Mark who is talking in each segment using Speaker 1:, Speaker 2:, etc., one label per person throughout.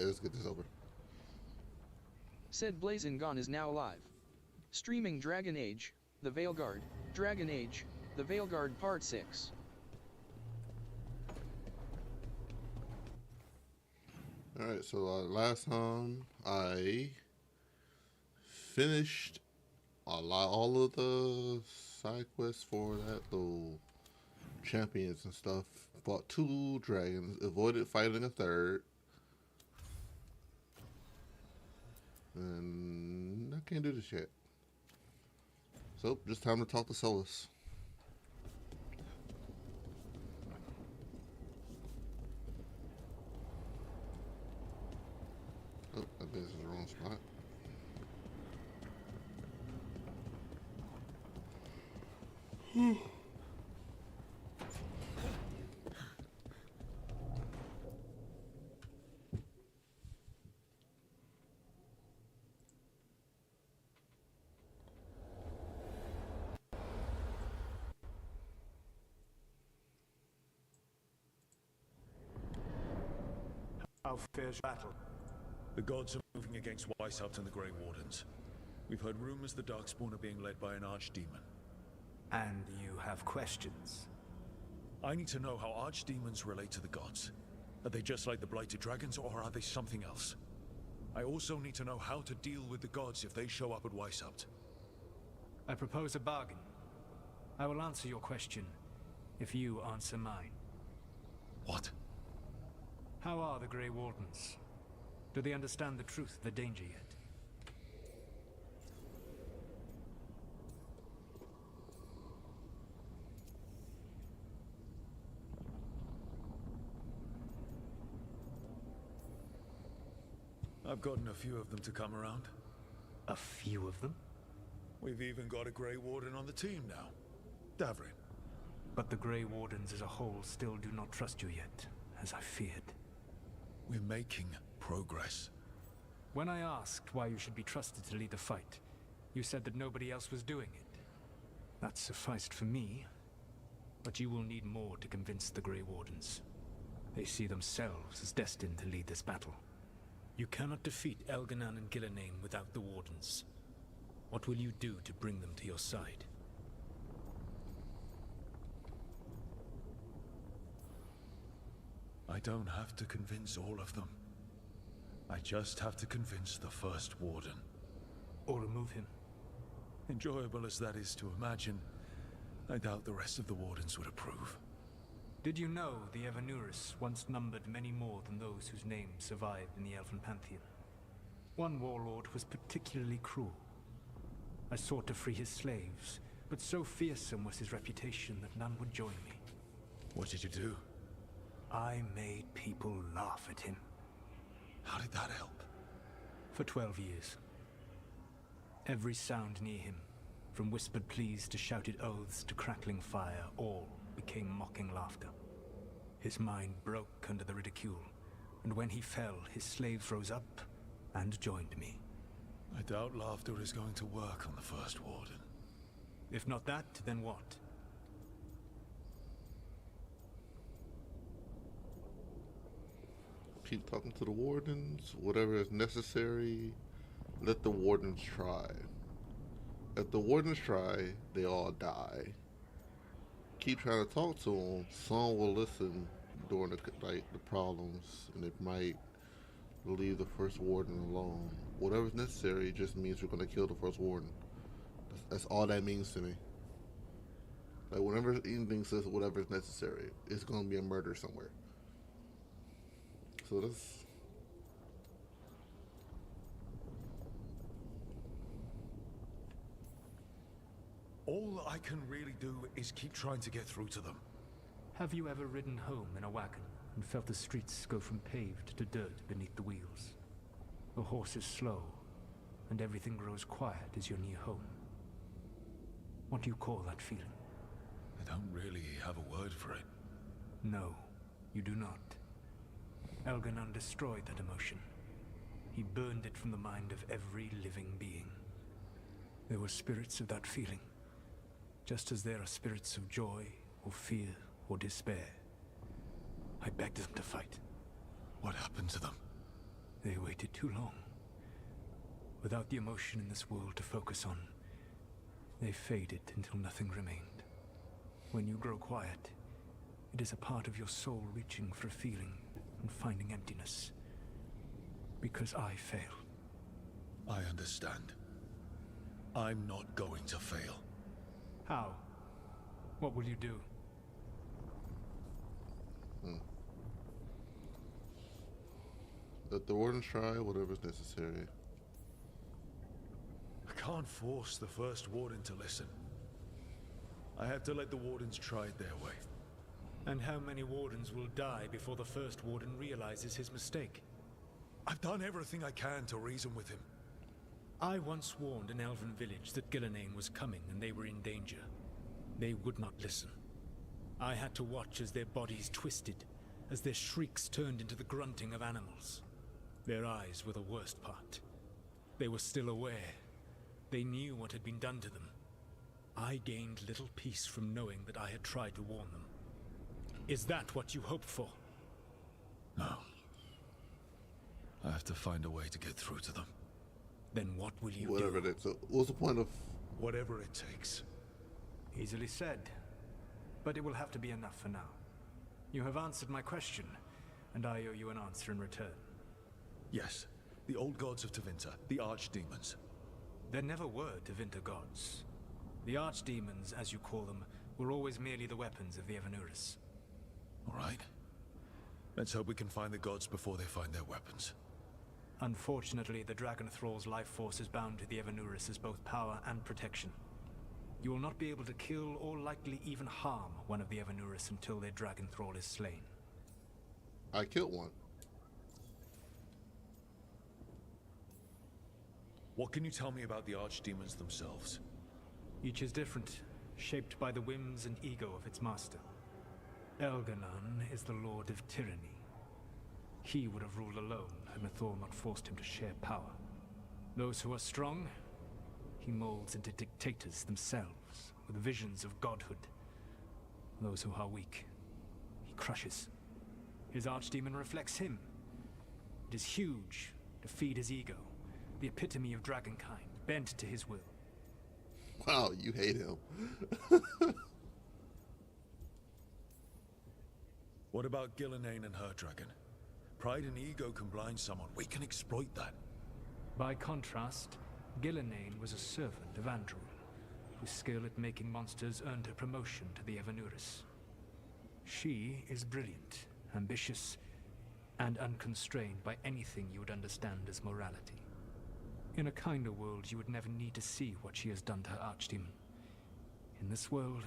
Speaker 1: let's get this over.
Speaker 2: Said Blazongon is now live. Streaming Dragon Age, The Veilguard, Dragon Age, The Veilguard Part 6.
Speaker 1: Alright, so last time I finished all of the side quests for that little champions and stuff. Fought 2 dragons, avoided fighting a third. And I can't do this yet. So, just time to talk to Solus. Oh, I think this is the wrong spot.
Speaker 3: How fares battle?
Speaker 4: The gods are moving against Weishaupt and the Grey Wardens. We've heard rumors the Darkspawn are being led by an archdemon.
Speaker 3: And you have questions?
Speaker 4: I need to know how archdemons relate to the gods. Are they just like the Blighted Dragons, or are they something else? I also need to know how to deal with the gods if they show up at Weishaupt.
Speaker 3: I propose a bargain. I will answer your question if you answer mine.
Speaker 4: What?
Speaker 3: How are the Grey Wardens? Do they understand the truth of the danger yet?
Speaker 4: I've gotten a few of them to come around.
Speaker 3: A few of them?
Speaker 4: We've even got a Grey Warden on the team now. Davrin.
Speaker 3: But the Grey Wardens as a whole still do not trust you yet, as I feared.
Speaker 4: We're making progress.
Speaker 3: When I asked why you should be trusted to lead the fight, you said that nobody else was doing it. That sufficed for me, but you will need more to convince the Grey Wardens. They see themselves as destined to lead this battle. You cannot defeat Elganan and Gillename without the Wardens. What will you do to bring them to your side?
Speaker 4: I don't have to convince all of them. I just have to convince the first Warden.
Speaker 3: Or remove him.
Speaker 4: Enjoyable as that is to imagine, I doubt the rest of the Wardens would approve.
Speaker 3: Did you know the Evanuris once numbered many more than those whose names survived in the Elven Pantheon? One warlord was particularly cruel. I sought to free his slaves, but so fearsome was his reputation that none would join me.
Speaker 4: What did you do?
Speaker 3: I made people laugh at him.
Speaker 4: How did that help?
Speaker 3: For 12 years. Every sound near him, from whispered pleas to shouted oaths to crackling fire, all became mocking laughter. His mind broke under the ridicule, and when he fell, his slaves rose up and joined me.
Speaker 4: I doubt laughter is going to work on the first Warden.
Speaker 3: If not that, then what?
Speaker 1: Keep talking to the Wardens, whatever is necessary. Let the Wardens try. If the Wardens try, they all die. Keep trying to talk to them. Some will listen during the problems, and it might leave the first Warden alone. Whatever's necessary just means we're gonna kill the first Warden. That's all that means to me. Like whenever anything says whatever is necessary, it's gonna be a murder somewhere. So that's...
Speaker 4: All I can really do is keep trying to get through to them.
Speaker 3: Have you ever ridden home in a wagon and felt the streets go from paved to dirt beneath the wheels? The horse is slow, and everything grows quiet as you're near home. What do you call that feeling?
Speaker 4: I don't really have a word for it.
Speaker 3: No, you do not. Elganan destroyed that emotion. He burned it from the mind of every living being. There were spirits of that feeling, just as there are spirits of joy, or fear, or despair. I begged them to fight.
Speaker 4: What happened to them?
Speaker 3: They waited too long. Without the emotion in this world to focus on, they faded until nothing remained. When you grow quiet, it is a part of your soul reaching for a feeling and finding emptiness. Because I failed.
Speaker 4: I understand. I'm not going to fail.
Speaker 3: How? What will you do?
Speaker 1: Let the Wardens try whatever's necessary.
Speaker 4: I can't force the first Warden to listen. I have to let the Wardens try it their way.
Speaker 3: And how many Wardens will die before the first Warden realizes his mistake?
Speaker 4: I've done everything I can to reason with him.
Speaker 3: I once warned an elven village that Gillenane was coming and they were in danger. They would not listen. I had to watch as their bodies twisted, as their shrieks turned into the grunting of animals. Their eyes were the worst part. They were still aware. They knew what had been done to them. I gained little peace from knowing that I had tried to warn them. Is that what you hoped for?
Speaker 4: No. I have to find a way to get through to them.
Speaker 3: Then what will you
Speaker 1: Whatever
Speaker 3: do?
Speaker 1: it is. So what's the point of...
Speaker 4: Whatever it takes.
Speaker 3: Easily said. But it will have to be enough for now. You have answered my question, and I owe you an answer in return.
Speaker 4: Yes, the old gods of Tevinter, the archdemons.
Speaker 3: There never were Tevinter gods. The archdemons, as you call them, were always merely the weapons of the Evanuris.
Speaker 4: All right. Let's hope we can find the gods before they find their weapons.
Speaker 3: Unfortunately, the Dragon Thrall's life force is bound to the Evanuris as both power and protection. You will not be able to kill or likely even harm one of the Evanuris until their Dragon Thrall is slain.
Speaker 1: I killed one.
Speaker 4: What can you tell me about the archdemons themselves?
Speaker 3: Each is different, shaped by the whims and ego of its master. Elganon is the Lord of Tyranny. He would have ruled alone had Mithor not forced him to share power. Those who are strong, he molds into dictators themselves, with visions of godhood. Those who are weak, he crushes. His archdemon reflects him. It is huge, to feed his ego, the epitome of dragonkind, bent to his will.
Speaker 1: Wow, you hate him.
Speaker 4: What about Gillenane and her dragon? Pride and ego can blind someone. We can exploit that.
Speaker 3: By contrast, Gillenane was a servant of Andrew, whose skill at making monsters earned her promotion to the Evanuris. She is brilliant, ambitious, and unconstrained by anything you would understand as morality. In a kinder world, you would never need to see what she has done to her archdemon. In this world,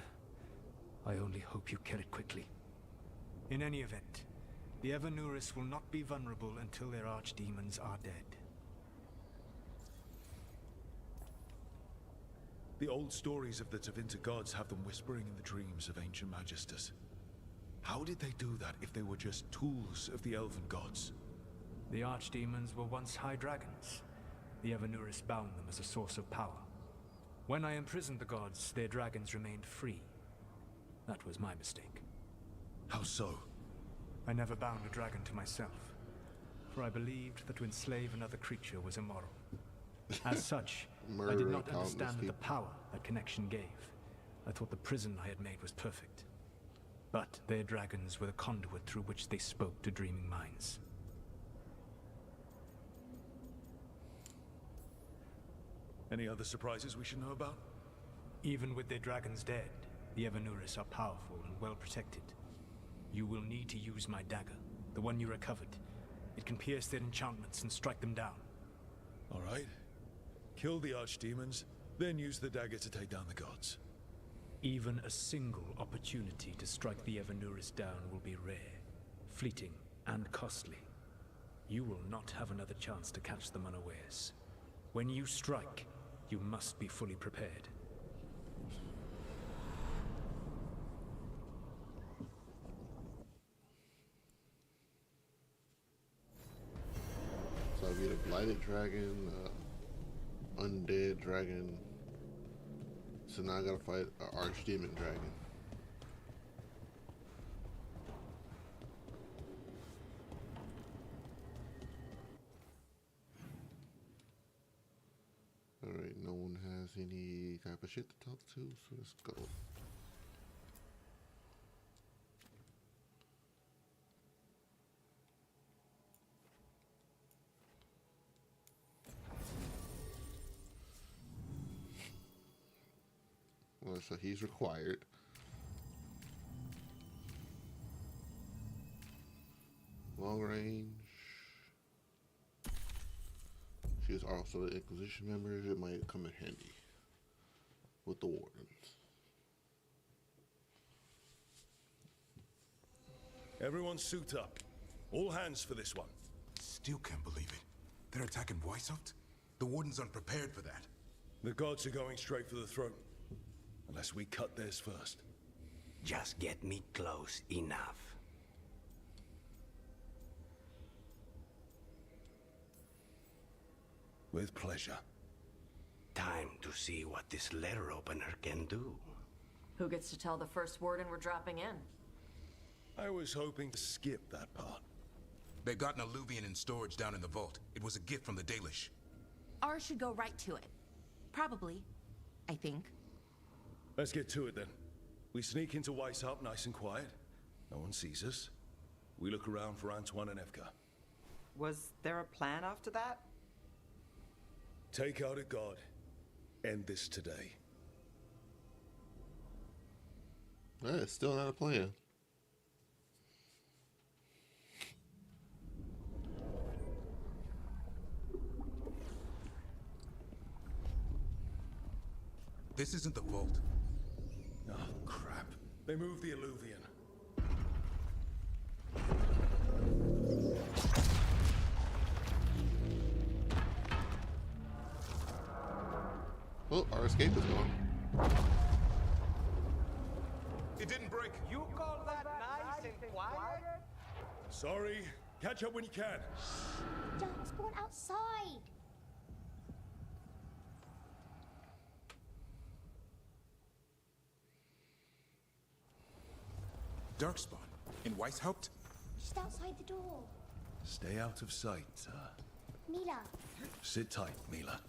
Speaker 3: I only hope you kill it quickly. In any event, the Evanuris will not be vulnerable until their archdemons are dead.
Speaker 4: The old stories of the Tevinter gods have them whispering in the dreams of ancient magisters. How did they do that if they were just tools of the elven gods?
Speaker 3: The archdemons were once high dragons. The Evanuris bound them as a source of power. When I imprisoned the gods, their dragons remained free. That was my mistake.
Speaker 4: How so?
Speaker 3: I never bound a dragon to myself, for I believed that to enslave another creature was immoral. As such, I did not understand the power that connection gave. I thought the prison I had made was perfect. But their dragons were the conduit through which they spoke to dreaming minds.
Speaker 4: Any other surprises we should know about?
Speaker 3: Even with their dragons dead, the Evanuris are powerful and well protected. You will need to use my dagger, the one you recovered. It can pierce their enchantments and strike them down.
Speaker 4: All right. Kill the archdemons, then use the dagger to take down the gods.
Speaker 3: Even a single opportunity to strike the Evanuris down will be rare, fleeting, and costly. You will not have another chance to catch them unawares. When you strike, you must be fully prepared.
Speaker 1: So I beat a blighted dragon, undead dragon. So now I gotta fight an archdemon dragon. of shit to talk to, so let's go. Well, so he's required. Long range. She is also an Inquisition member. It might come in handy with the Wardens.
Speaker 4: Everyone suit up. All hands for this one.
Speaker 5: Still can't believe it. They're attacking Weishaupt? The Wardens aren't prepared for that.
Speaker 4: The gods are going straight for the throne. Unless we cut theirs first.
Speaker 6: Just get me close enough.
Speaker 4: With pleasure.
Speaker 6: Time to see what this letter opener can do.
Speaker 7: Who gets to tell the first warden we're dropping in?
Speaker 4: I was hoping to skip that part.
Speaker 5: They've got an Alluvian in storage down in the vault. It was a gift from the Dalish.
Speaker 8: Ours should go right to it. Probably. I think.
Speaker 4: Let's get to it then. We sneak into Weishaupt nice and quiet. No one sees us. We look around for Antoine and Evka.
Speaker 9: Was there a plan after that?
Speaker 4: Take out a god. End this today.
Speaker 1: It's still not a plan.
Speaker 5: This isn't the vault.
Speaker 4: Oh, crap. They moved the Alluvian.
Speaker 1: Well, our escape is gone.
Speaker 5: It didn't break.
Speaker 9: You call that nice and quiet?
Speaker 4: Sorry. Catch up when you can.
Speaker 10: Darkspawn outside.
Speaker 5: Darkspawn? In Weishaupt?
Speaker 10: Just outside the door.
Speaker 4: Stay out of sight.
Speaker 10: Mila.
Speaker 4: Sit tight, Mila.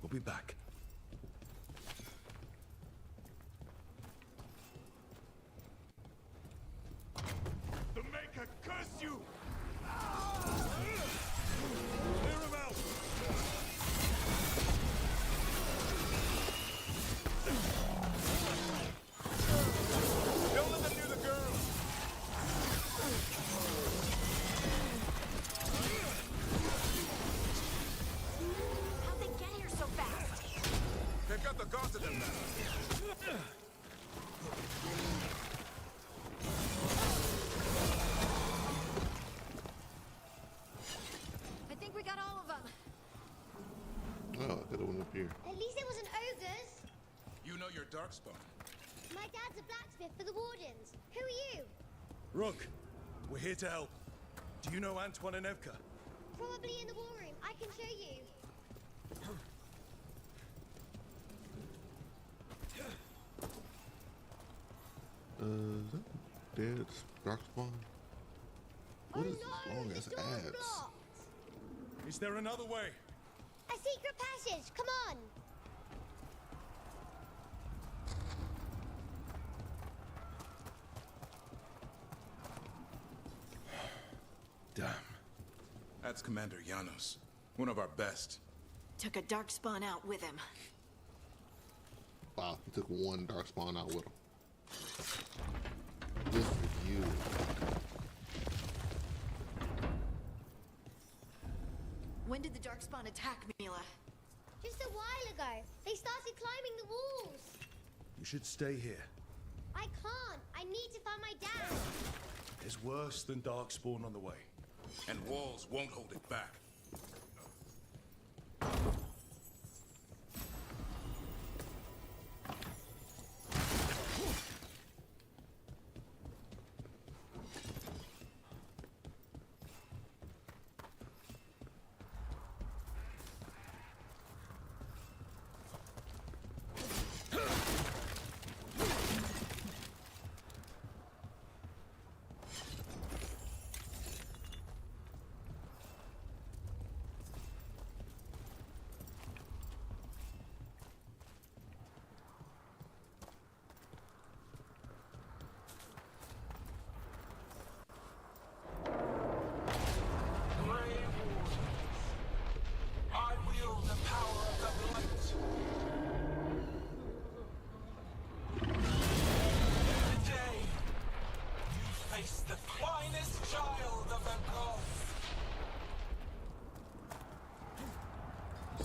Speaker 4: We'll be back. The Maker curse you! Clear him out! Don't let them do the girl!
Speaker 8: How'd they get here so fast?
Speaker 5: They've got the gods of them now.
Speaker 10: I think we got all of them.
Speaker 1: Oh, I could have went up here.
Speaker 10: At least it wasn't ogres.
Speaker 5: You know your Darkspawn.
Speaker 10: My dad's a blacksmith for the Wardens. Who are you?
Speaker 4: Rook, we're here to help. Do you know Antoine and Evka?
Speaker 10: Probably in the war room. I can show you.
Speaker 1: Is that dead Darkspawn? What is this long
Speaker 10: the
Speaker 1: ass
Speaker 10: door's
Speaker 1: ads?
Speaker 10: blocked.
Speaker 4: Is there another way?
Speaker 10: A secret passage. Come on.
Speaker 4: Damn.
Speaker 5: That's Commander Janos. One of our best.
Speaker 8: Took a darkspawn out with him.
Speaker 1: Wow, he took one Darkspawn out with him. Good for you.
Speaker 8: When did the darkspawn attack, Mila?
Speaker 10: Just a while ago. They started climbing the walls.
Speaker 4: You should stay here.
Speaker 10: I can't. I need to find my dad.
Speaker 4: There's worse than Darkspawn on the way.
Speaker 5: And walls won't hold it back.
Speaker 9: finest child of the gods.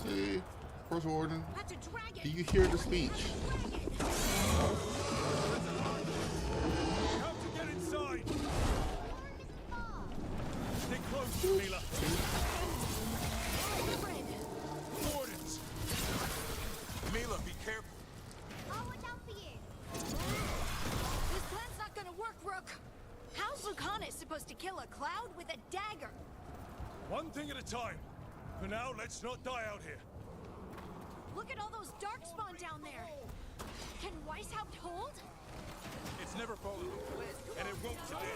Speaker 1: See, First Warden,
Speaker 8: That's a dragon.
Speaker 1: do you hear the speech?
Speaker 4: How to get inside? Stay close, Mila. Wardens.
Speaker 5: Mila, be careful.
Speaker 10: I'll watch out for you.
Speaker 8: This plan's not gonna work, Rook. How's Lucana supposed to kill a cloud with a dagger?
Speaker 4: One thing at a time. For now, let's not die out here.
Speaker 8: Look at all those darkspawn down there. Can Weishaupt hold?
Speaker 4: It's never fallen, and it won't today.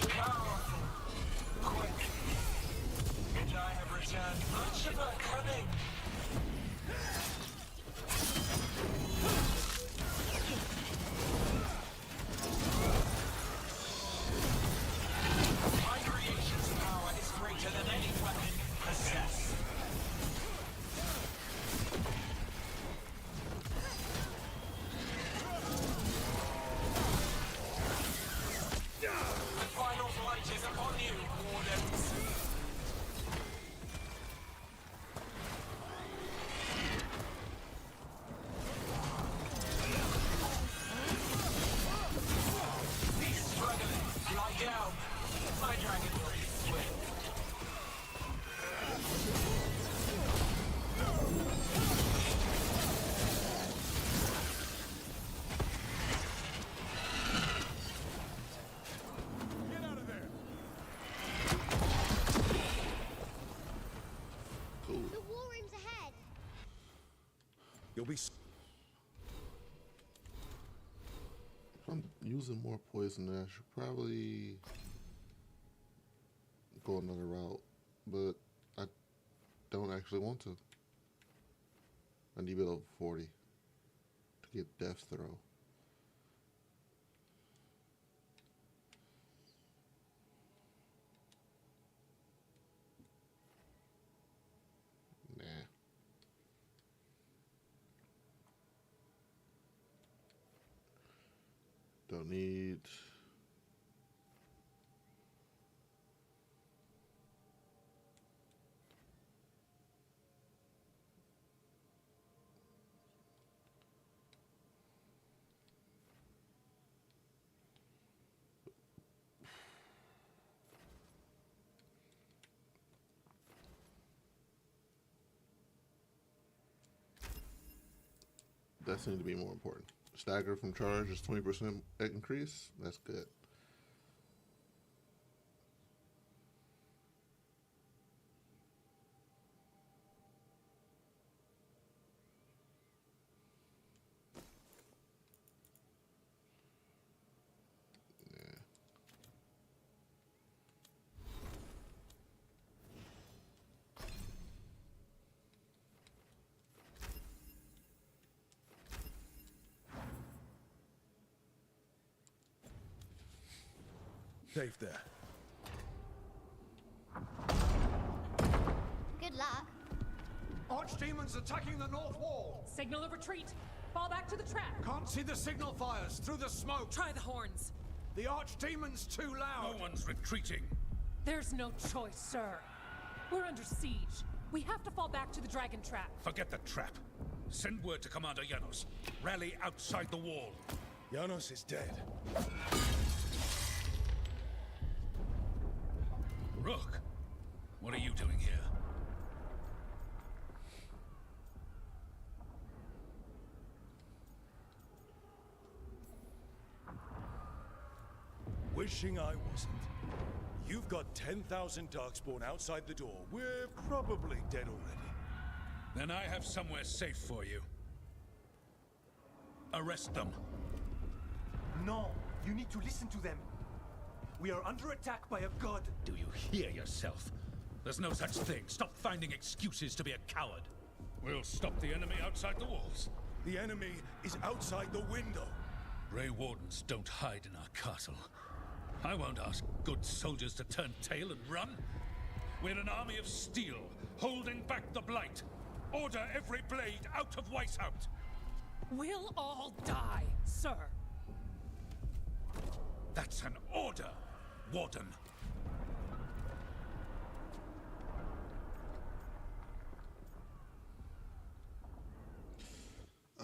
Speaker 9: Powerful, quick, and I have returned much of her cunning. My creation's power is greater than any weapon you possess. The final blight is upon you, Wardens. These struggling, lie down. My dragon will be swift.
Speaker 4: Get out of there.
Speaker 1: Cool.
Speaker 10: The war room's ahead.
Speaker 4: You'll be.
Speaker 1: If I'm using more poison, I should probably go another route, but I don't actually want to. I need to be level 40 to get Death Throw. Nah. Don't need. That seems to be more important. Stagger from charge is 20% increase. That's good. Yeah.
Speaker 4: Safe there.
Speaker 10: Good luck.
Speaker 9: Archdemons attacking the north wall.
Speaker 11: Signal of retreat. Fall back to the trap.
Speaker 9: Can't see the signal fires through the smoke.
Speaker 11: Try the horns.
Speaker 9: The Archdemons too loud.
Speaker 4: No one's retreating.
Speaker 11: There's no choice, sir. We're under siege. We have to fall back to the dragon trap.
Speaker 4: Forget the trap. Send word to Commander Janos. Rally outside the wall. Janos is dead. Rook, what are you doing here? Wishing I wasn't. You've got 10,000 Darkspawn outside the door. We're probably dead already. Then I have somewhere safe for you. Arrest them.
Speaker 9: No, you need to listen to them. We are under attack by a god.
Speaker 4: Do you hear yourself? There's no such thing. Stop finding excuses to be a coward. We'll stop the enemy outside the walls. The enemy is outside the window. Grey Wardens don't hide in our castle. I won't ask good soldiers to turn tail and run. We're an army of steel, holding back the blight. Order every blade out of Weishaupt.
Speaker 11: We'll all die, sir.
Speaker 4: That's an order, Warden.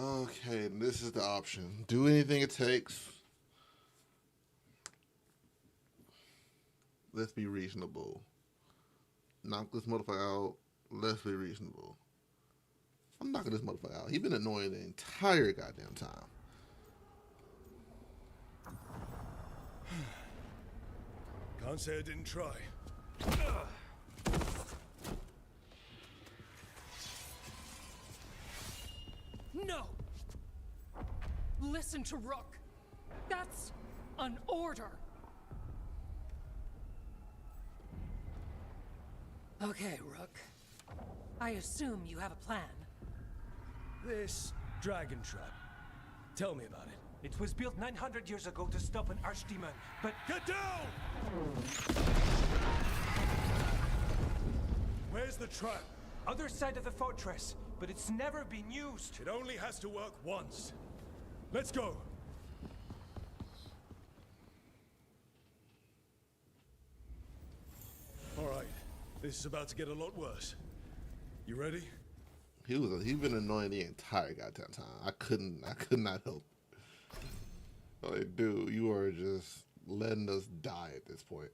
Speaker 1: Okay, this is the option. Do anything it takes. Let's be reasonable. Knock this motherfucker out. Let's be reasonable. I'm knocking this motherfucker out. He's been annoying the entire goddamn time.
Speaker 9: Can't say I didn't try.
Speaker 11: No! Listen to Rook. That's an order. Okay, Rook. I assume you have a plan.
Speaker 9: This dragon trap. Tell me about it. It was built 900 years ago to stop an archdemon, but... Get down! Where's the trap? Other side of the fortress, but it's never been used. It only has to work once. Let's go. All right. This is about to get a lot worse. You ready?
Speaker 1: He's been annoying the entire goddamn time. I could not help. Like, dude, you are just letting us die at this point.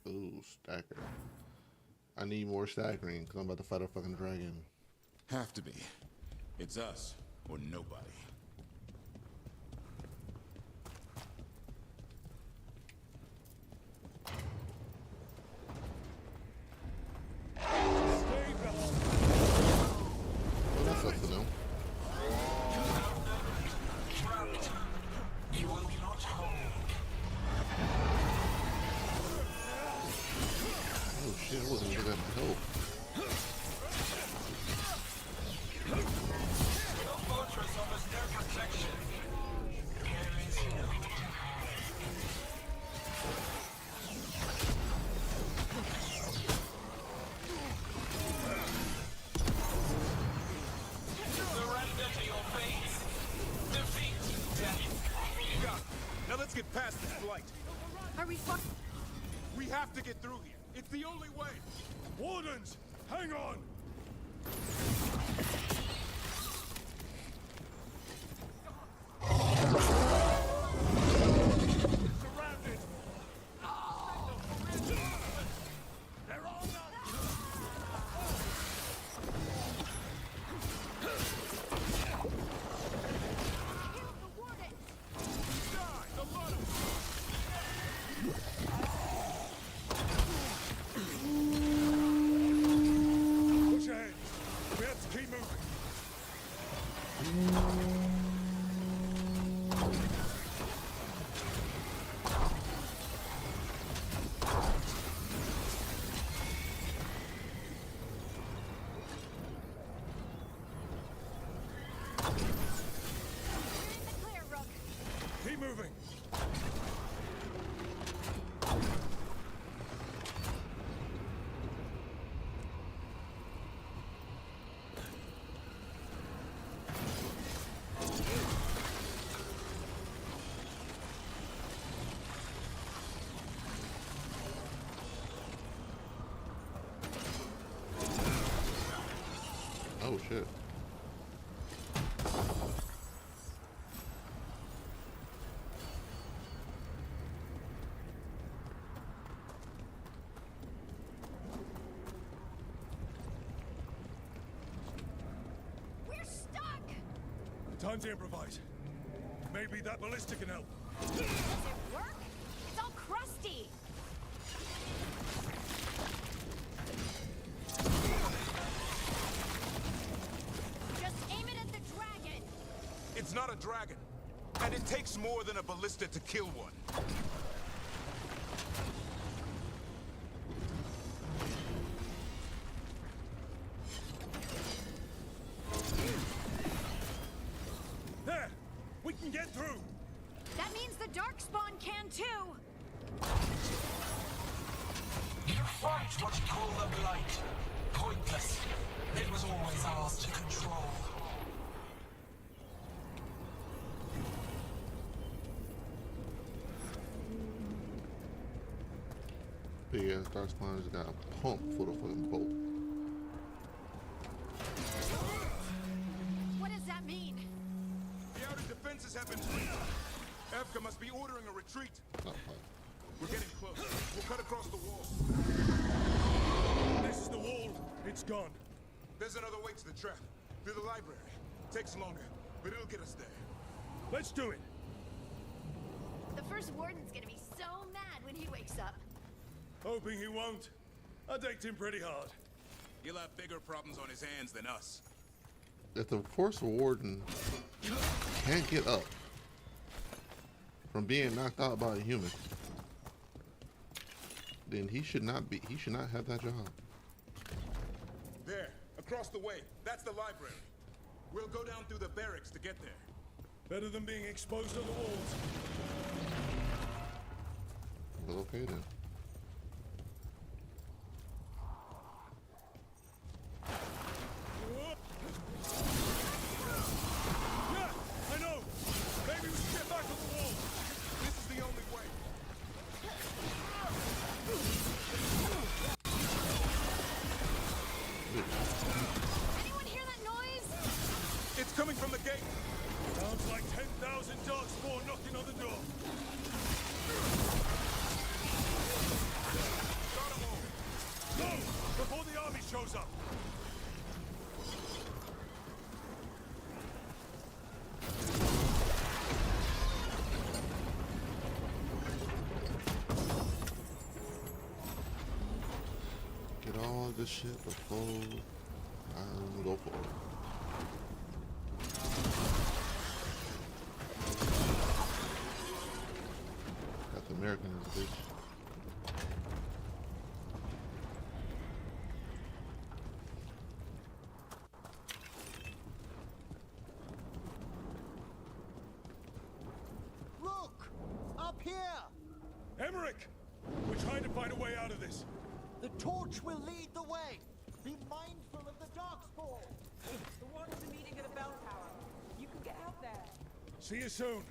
Speaker 1: Ooh, stacker. I need more staggering because I'm about to fight a fucking dragon.
Speaker 5: Have to be. It's us or nobody.
Speaker 1: Well, that's up to know. Oh shit, I wasn't even gonna help.
Speaker 5: Now let's get past this blight.
Speaker 8: Are we fucked?
Speaker 5: We have to get through here. It's the only way.
Speaker 9: Wardens, hang on! Surrounded! They're all not...
Speaker 8: Kill the warden!
Speaker 5: Die! The lot of...
Speaker 9: Push ahead. We have to keep moving.
Speaker 8: You're in the clear, Rook.
Speaker 9: Keep moving.
Speaker 1: Oh shit.
Speaker 8: We're stuck!
Speaker 9: Time to improvise. Maybe that ballista can help.
Speaker 8: Does it work? It's all crusty! Just aim it at the dragon!
Speaker 5: It's not a dragon. And it takes more than a ballista to kill one.
Speaker 9: can get through.
Speaker 8: That means the Darkspawn can too.
Speaker 12: You fight what you call the Blight. Pointless. It was always ours to control.
Speaker 1: Big ass Darkspawn just got a pump full of fucking bolt.
Speaker 8: What does that mean?
Speaker 5: The outer defenses have been breached. Evka must be ordering a retreat. We're getting close. We'll cut across the wall.
Speaker 9: This is the wall. It's gone.
Speaker 5: There's another way to the trap. Through the library. Takes longer, but it'll get us there.
Speaker 9: Let's do it.
Speaker 8: The first warden's gonna be so mad when he wakes up.
Speaker 9: Hoping he won't. I daked him pretty hard.
Speaker 5: He'll have bigger problems on his hands than us.
Speaker 1: If the Force Warden can't get up from being knocked out by a human, then he should not have that job.
Speaker 5: There, across the way. That's the library. We'll go down through the barracks to get there.
Speaker 9: Better than being exposed on the walls.
Speaker 1: Well, okay then.
Speaker 9: Yeah, I know. Maybe we should get back on the wall.
Speaker 5: This is the only way.
Speaker 8: Anyone hear that noise?
Speaker 5: It's coming from the gate.
Speaker 9: Sounds like 10,000 Darkspawn knocking on the door.
Speaker 5: Got 'em all.
Speaker 9: Go! Before the army shows up.
Speaker 1: Get all this shit before I go for it. Got the American as a bitch.
Speaker 13: Look! Up here!
Speaker 9: Emmerich! We're trying to find a way out of this.
Speaker 13: The torch will lead the way. Be mindful of the Darkspawn.
Speaker 14: The wardens are meeting at a bell tower. You can get out there.
Speaker 9: See you soon.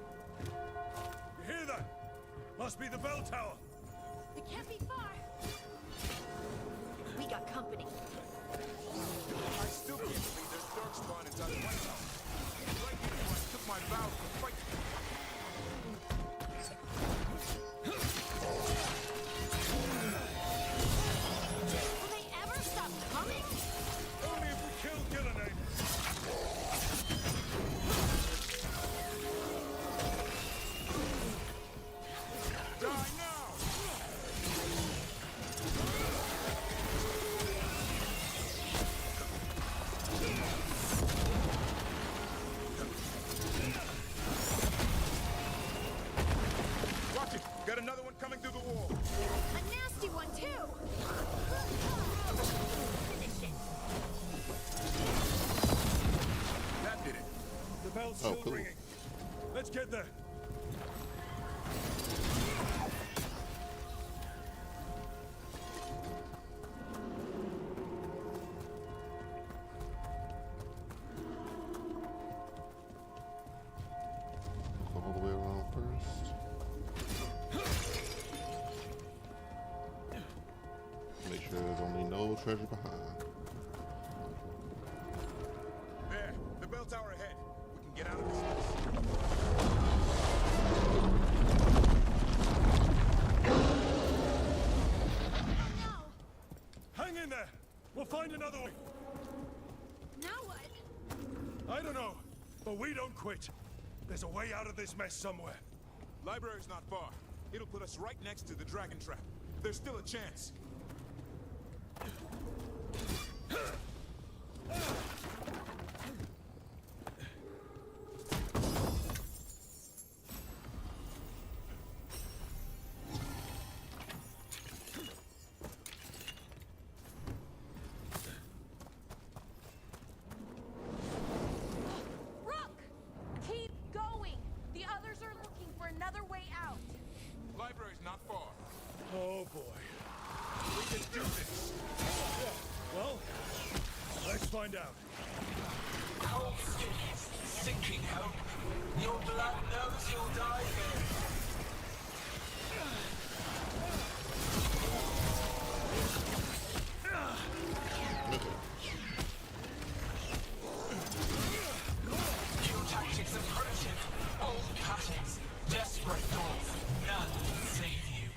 Speaker 9: You hear that? Must be the bell tower.
Speaker 8: It can't be far. We got company.
Speaker 5: I still can't believe there's Darkspawn inside the White House. It's like anyone took my vows to fight.
Speaker 8: Will they ever stop coming?
Speaker 9: Only if we kill Gillenay.
Speaker 5: Die now! Watch it! Got another one coming through the wall.
Speaker 8: A nasty one too. Finish it.
Speaker 5: That did it.
Speaker 9: The bell's
Speaker 1: Oh,
Speaker 9: still
Speaker 1: cool.
Speaker 9: ringing. Let's get there.
Speaker 1: Go all the way around first. Make sure there's only no treasure behind.
Speaker 5: There, the bell tower ahead. We can get out of this mess.
Speaker 9: Hang in there. We'll find another way.
Speaker 8: Now what?
Speaker 9: I don't know, but we don't quit. There's a way out of this mess somewhere.
Speaker 5: Library's not far. It'll put us right next to the dragon trap. There's still a chance.
Speaker 9: find out.
Speaker 12: Cold skins, sinking hope. Your blood knows you'll die here. Your tactics are primitive, old patterns, desperate thoughts. None can save you.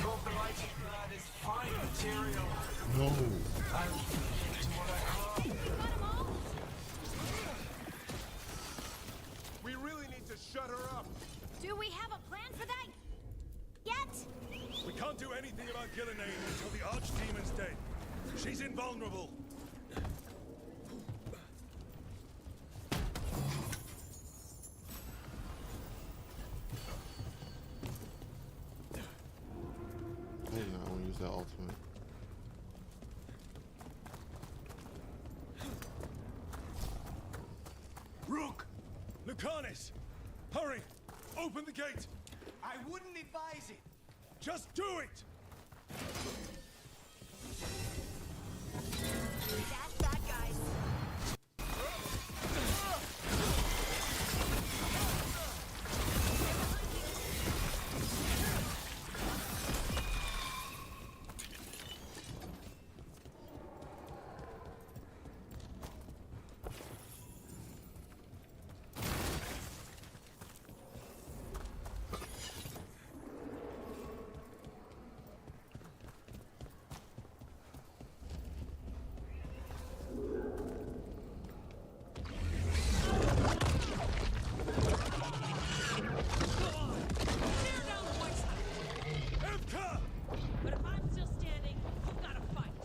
Speaker 12: Your blighted blood is fine material.
Speaker 1: No.
Speaker 12: I'll feed it to what I call.
Speaker 5: We really need to shut her up.
Speaker 8: Do we have a plan for that yet?
Speaker 9: We can't do anything about Gillenane until the Archdemon's dead. She's invulnerable.
Speaker 1: Hey, no, I want to use that ultimate.
Speaker 9: Rook! Lucanus! Hurry! Open the gate!
Speaker 13: I wouldn't advise it.
Speaker 9: Just do it!
Speaker 8: That's that, guys.
Speaker 11: But if I'm still standing, you've got to fight.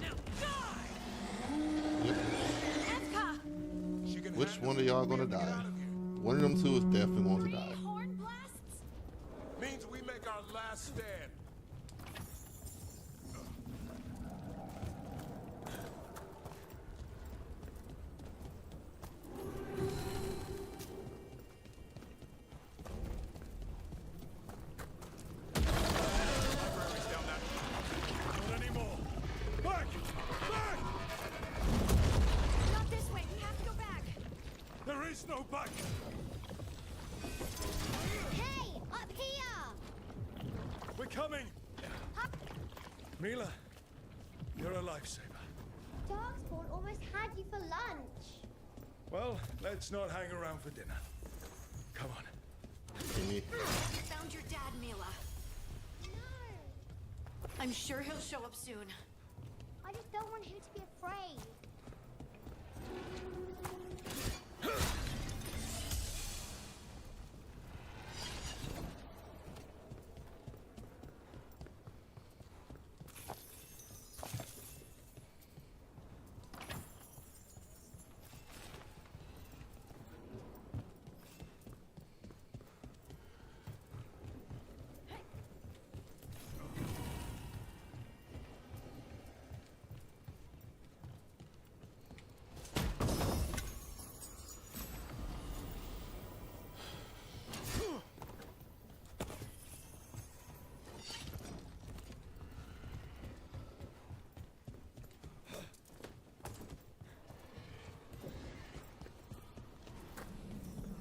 Speaker 11: Now die!
Speaker 8: Evka!
Speaker 1: Which one of y'all gonna die? One of them two is definitely going to die.
Speaker 8: Horn blasts?
Speaker 5: Means we make our last stand. Library's down that.
Speaker 9: Not anymore! Back! Back!
Speaker 8: Not this way. We have to go back.
Speaker 9: There is no back!
Speaker 10: Hey, up here!
Speaker 9: We're coming! Mila, you're a lifesaver.
Speaker 10: Darkspawn almost had you for lunch.
Speaker 9: Well, let's not hang around for dinner. Come on.
Speaker 8: Found your dad, Mila.
Speaker 10: No,
Speaker 8: I'm sure he'll show up soon.
Speaker 10: I just don't want him to be afraid.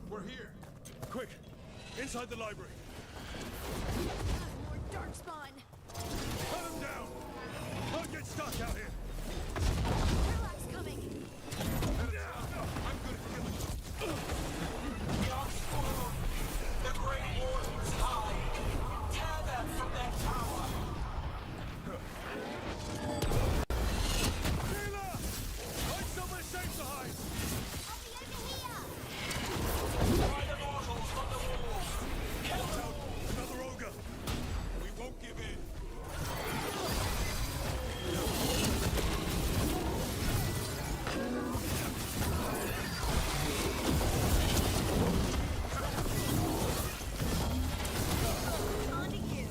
Speaker 5: We're here.
Speaker 9: Quick! Inside the library!
Speaker 8: More darkspawn.
Speaker 9: Cut him down! Don't get stuck out here!
Speaker 8: Sherlock's coming.
Speaker 5: I'm good at killing.
Speaker 12: Darkspawn! The Great Wardens hide! Tear them from their tower!
Speaker 9: Mila! Find somewhere safe to hide!
Speaker 12: Try the mortals from the walls! Kill them!
Speaker 9: Another ogre!
Speaker 5: We won't give in.
Speaker 8: On to you.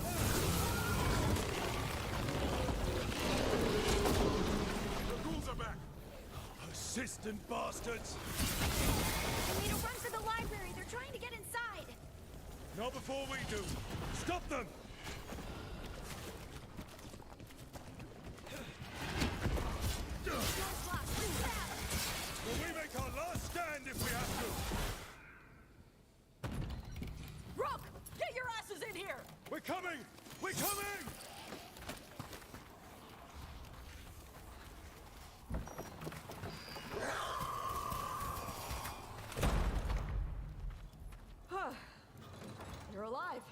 Speaker 5: The ghouls are back.
Speaker 9: Persistent bastards!
Speaker 8: We need to run for the trying to get inside.
Speaker 9: Not before we do. Stop them!
Speaker 8: Door's locked. Get out.
Speaker 9: Will we make our last stand if we have to?
Speaker 14: Rook, get your asses in here!
Speaker 9: We're coming! We're coming!
Speaker 14: You're alive.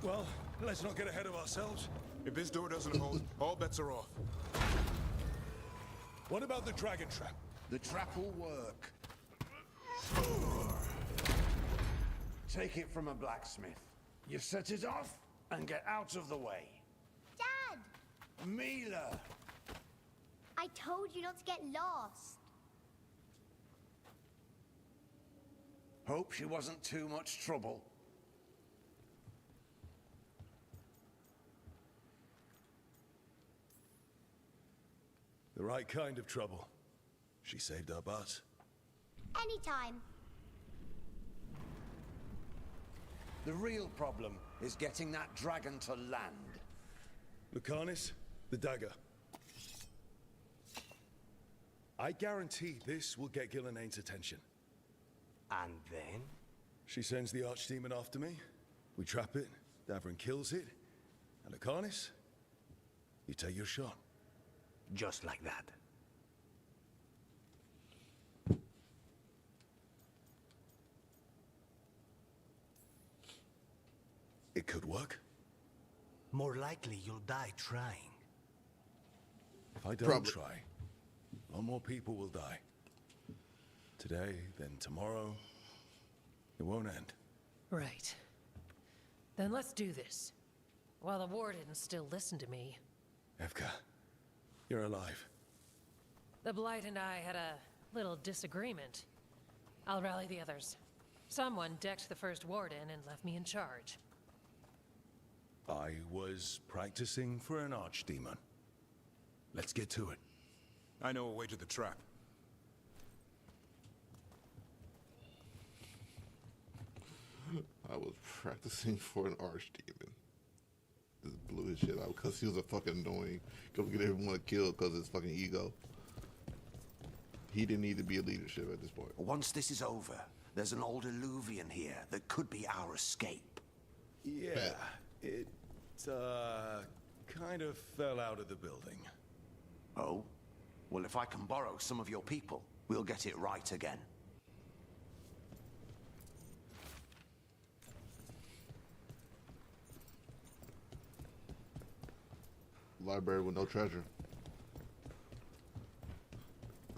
Speaker 9: Well, let's not get ahead of ourselves.
Speaker 5: If this door doesn't hold, all bets are off.
Speaker 9: What about the dragon trap?
Speaker 6: The trap will work. Take it from a blacksmith. You set it off and get out of the way.
Speaker 10: Dad!
Speaker 6: Mila!
Speaker 10: I told you not to get lost.
Speaker 6: Hope she wasn't too much trouble.
Speaker 9: The right kind of trouble. She saved our butts.
Speaker 10: Anytime.
Speaker 6: The real problem is getting that dragon to land.
Speaker 9: Lucanus, the dagger. I guarantee this will get Gillenane's attention.
Speaker 6: And then?
Speaker 9: She sends the archdemon after me. We trap it, Davrin kills it. And Lucanus, you take your shot.
Speaker 6: Just like that.
Speaker 9: It could work.
Speaker 6: More likely you'll die trying.
Speaker 9: If I don't try, a lot more people will die. Today, then tomorrow. It won't end.
Speaker 15: Right. Then let's do this. While the wardens still listen to me.
Speaker 9: Evka, you're alive.
Speaker 15: The Blight and I had a little disagreement. I'll rally the others. Someone decked the first warden and left me in charge.
Speaker 9: I was practicing for an archdemon. Let's get to it.
Speaker 5: I know a way to the trap.
Speaker 1: I was practicing for an archdemon. Just blew his shit out because he was a fucking annoying. Go get everyone killed because of his fucking ego. He didn't need to be a leadership at this point.
Speaker 6: Once this is over, there's an old Illuvian here that could be our escape.
Speaker 9: Yeah, it, kind of fell out of the building.
Speaker 6: Oh? Well, if I can borrow some of your people, we'll get it right again.
Speaker 1: Library with no treasure.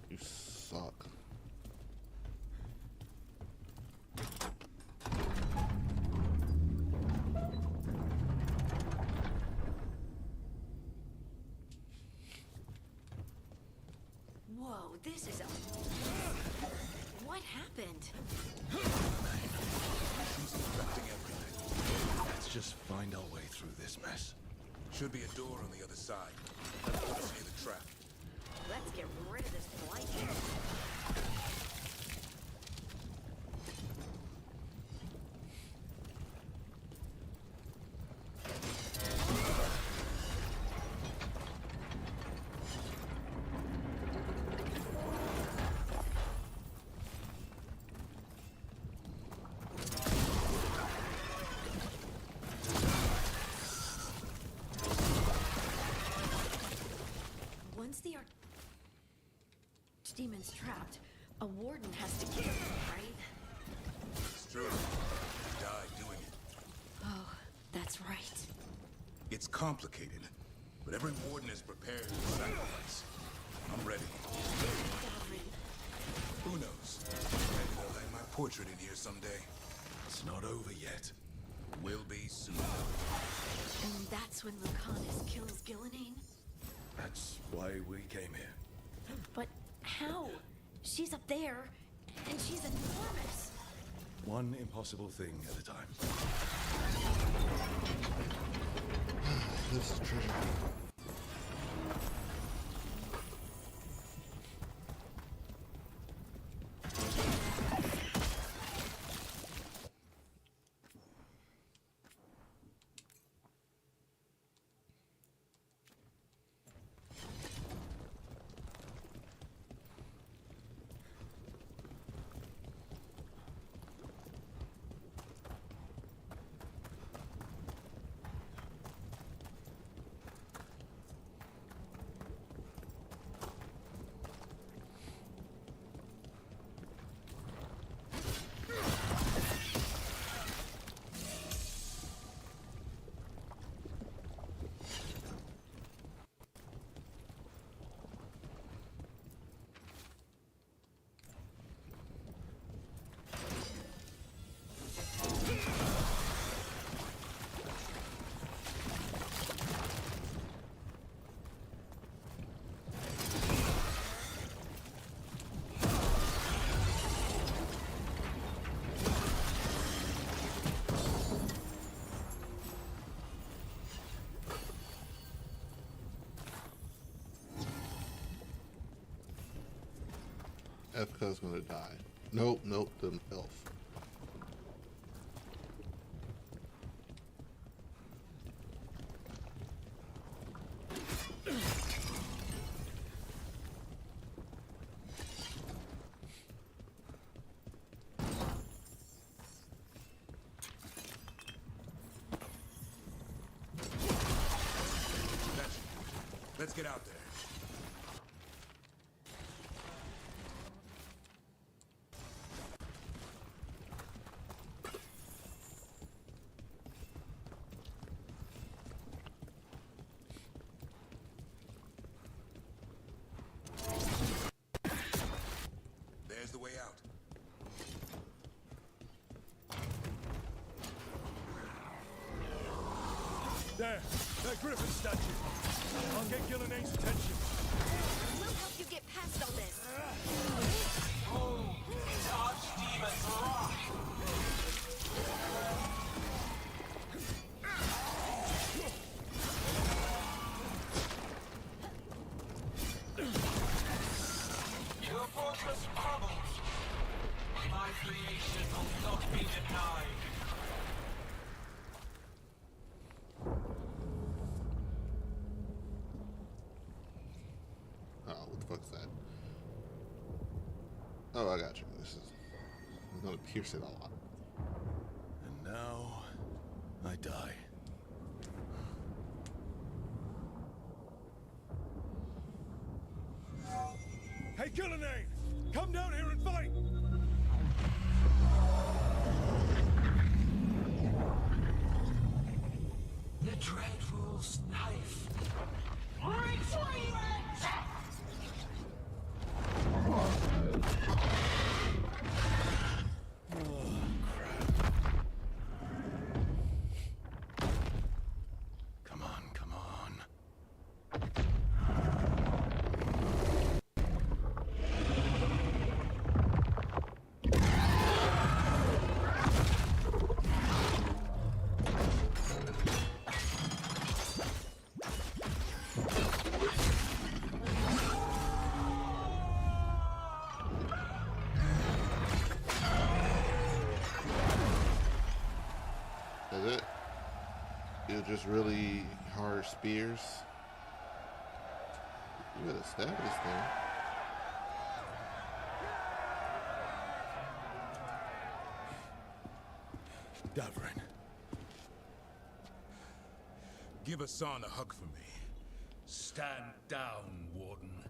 Speaker 1: You suck.
Speaker 7: Whoa, this is a... What happened?
Speaker 4: She's infecting everything.
Speaker 9: Let's just find our way through this mess.
Speaker 5: Should be a door on the other side. Let's put us near the trap.
Speaker 7: Let's get rid of this blight. Once the archdemon's trapped, a warden has to kill him, right?
Speaker 5: It's true. He died doing it.
Speaker 7: Oh, that's right.
Speaker 5: It's complicated, but every warden is prepared to sacrifice. I'm ready. Who knows? Maybe they'll hang my portrait in here someday.
Speaker 9: It's not over yet.
Speaker 5: Will be soon.
Speaker 7: And that's when Lucanus kills Gillenane?
Speaker 9: That's why we came here.
Speaker 7: But how? She's up there, and she's enormous.
Speaker 9: One impossible thing at a time.
Speaker 1: This is treasure. Efka's gonna die. Nope, nope, the elf.
Speaker 5: Let's get out there. There's the way out.
Speaker 4: There, that griffin statue. I'll get Gillinane's attention.
Speaker 8: We'll help you get past all this.
Speaker 12: Archdemon's rock! Your fortress crumbles. My creation will not be denied.
Speaker 1: Oh, what the fuck is that? Oh, I got you. This is... I'm gonna pierce it a lot.
Speaker 9: And now, I die.
Speaker 4: Hey, Gillinane! Come down here and fight!
Speaker 12: The Dreadwolf's knife. Retreat!
Speaker 9: Come on, come on.
Speaker 1: That's it? You're just really hard spears? You better stab this thing.
Speaker 9: Davrin.
Speaker 5: Give Hassan a hug for me.
Speaker 4: Stand down, Warden.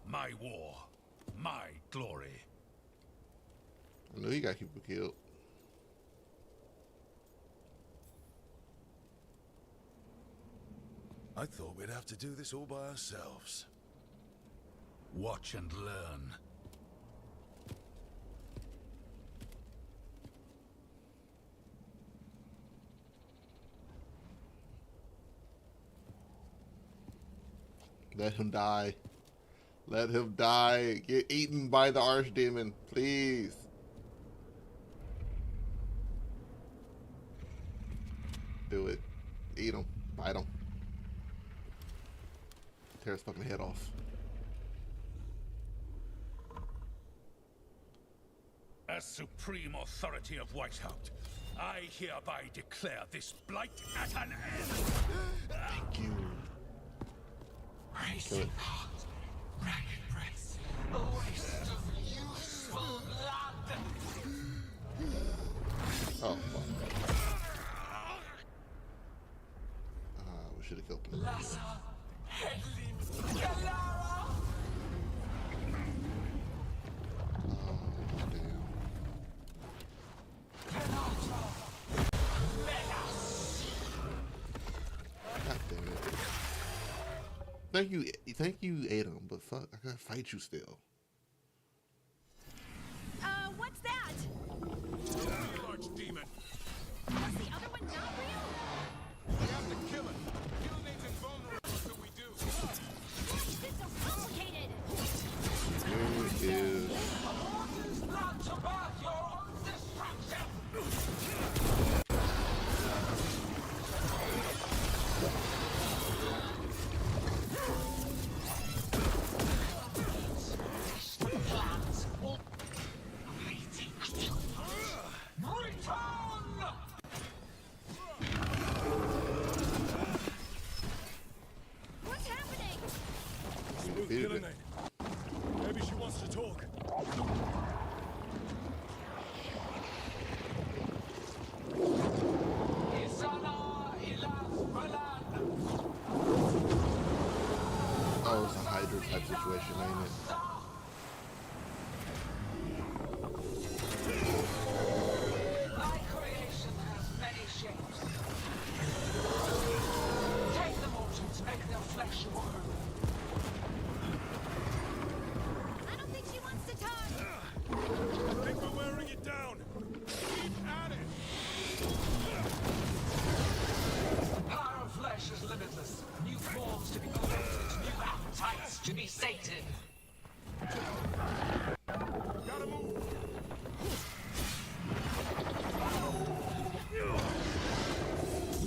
Speaker 4: My war. My glory.
Speaker 1: I know you got people killed.
Speaker 9: I thought we'd have to do this all by ourselves.
Speaker 4: Watch and learn.
Speaker 1: Let him die. Let him die. Get eaten by the archdemon, please. Do it. Eat him. Bite him. Tear his fucking head off.
Speaker 4: As supreme authority of Whiteout, I hereby declare this blight at an end.
Speaker 1: Thank you. Kill it.
Speaker 12: Ragged breaths. A waste of useful blood.
Speaker 1: Oh, fuck. We should have killed him.
Speaker 12: Lassa, Headlin, Galara.
Speaker 1: Oh, damn. God damn it. Thank you, Adam, but fuck, I gotta fight you still.
Speaker 8: What's that?
Speaker 5: Archdemon.
Speaker 8: Was the other one not real?
Speaker 5: We have to kill it. Gillinane's invulnerable until we do.
Speaker 8: Why is it so complicated?
Speaker 1: Here is...
Speaker 12: Not to birth your own destruction.
Speaker 1: defeated it.
Speaker 4: Maybe she wants to talk.
Speaker 1: Oh, it's a Hydra type situation, ain't it?
Speaker 12: My creation has many shapes. Take the mortals, make their flesh your home.
Speaker 8: I don't think she wants to talk.
Speaker 4: I think we're wearing it down. Keep at it.
Speaker 12: The power of flesh is limitless. New forms to be created, new appetites to be sated.
Speaker 4: Gotta move.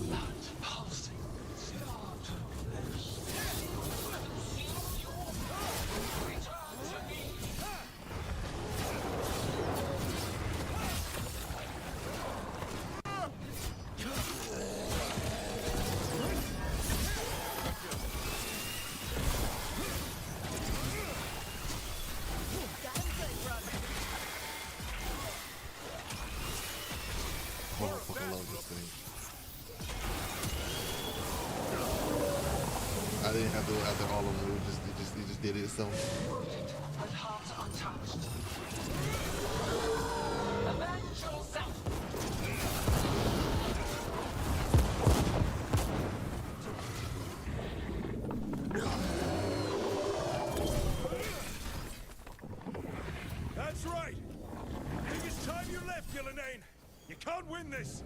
Speaker 12: Blood pulsing, start flesh. Return to me.
Speaker 1: Oh, I fucking love this thing. I didn't have to go after all of them. He just did it itself.
Speaker 12: But heart untouched. Avenge yourself.
Speaker 4: That's right. I think it's time you left, Gillenane. You can't win this.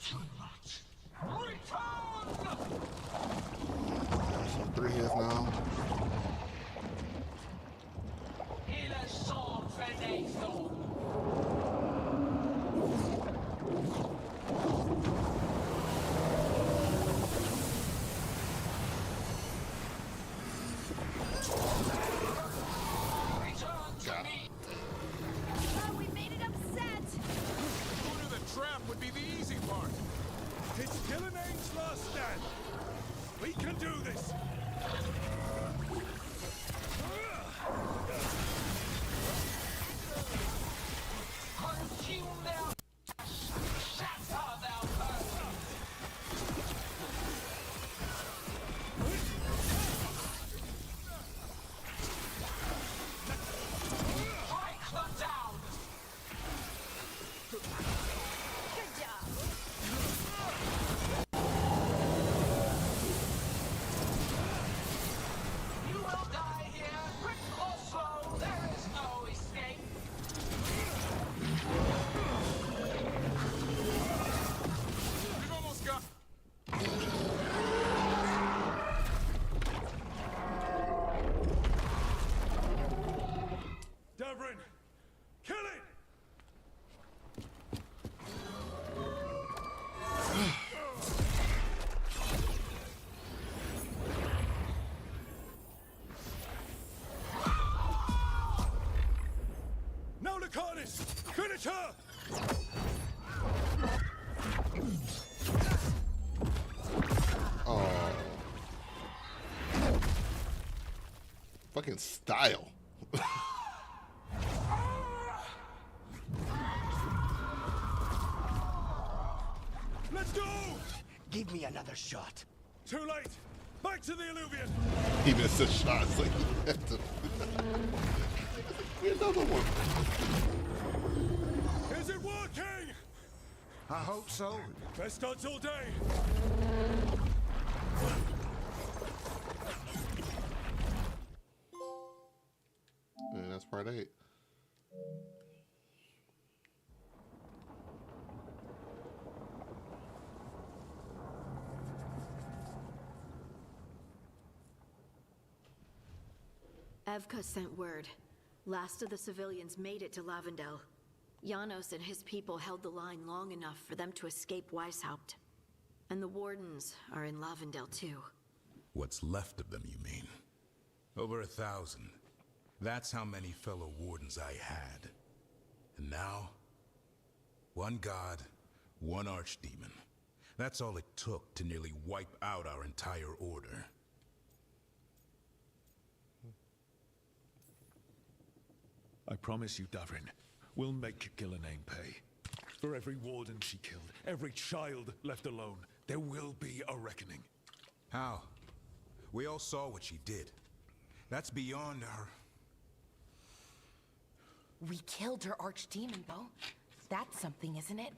Speaker 12: Too much. Return!
Speaker 1: So 3 hits now.
Speaker 12: Il est sans fenêtre.
Speaker 1: God.
Speaker 8: Oh, we made it upset.
Speaker 5: Going to the trap would be the easy part.
Speaker 4: It's Gillenane's last stand. We can do this.
Speaker 12: Consume their shatter their bones. Strike them down.
Speaker 8: Good job.
Speaker 12: You will die here, quick or slow. There is no escape.
Speaker 5: We've almost got...
Speaker 4: Davrin, kill it! Now, Lucanus! Finish her!
Speaker 1: Oh. Fucking style.
Speaker 4: Let's go!
Speaker 13: Give me another shot.
Speaker 4: Too late! Back to the Illuvian!
Speaker 1: He missed a shot. It's like he had to. Where's another one?
Speaker 4: Is it working?
Speaker 13: I hope so.
Speaker 4: Best odds all day!
Speaker 1: And that's part 8.
Speaker 7: Evka sent word. Last of the civilians made it to Lavendel. Janos and his people held the line long enough for them to escape Weishaupt. And the Wardens are in Lavendel too.
Speaker 4: What's left of them, you mean? Over 1,000. That's how many fellow Wardens I had. And now, one god, one archdemon. That's all it took to nearly wipe out our entire order.
Speaker 16: I promise you, Davrin, we'll make Gillenane pay. For every warden she killed, every child left alone, there will be a reckoning.
Speaker 4: How? We all saw what she did. That's beyond our...
Speaker 17: We killed her archdemon, Bo. That's something, isn't it?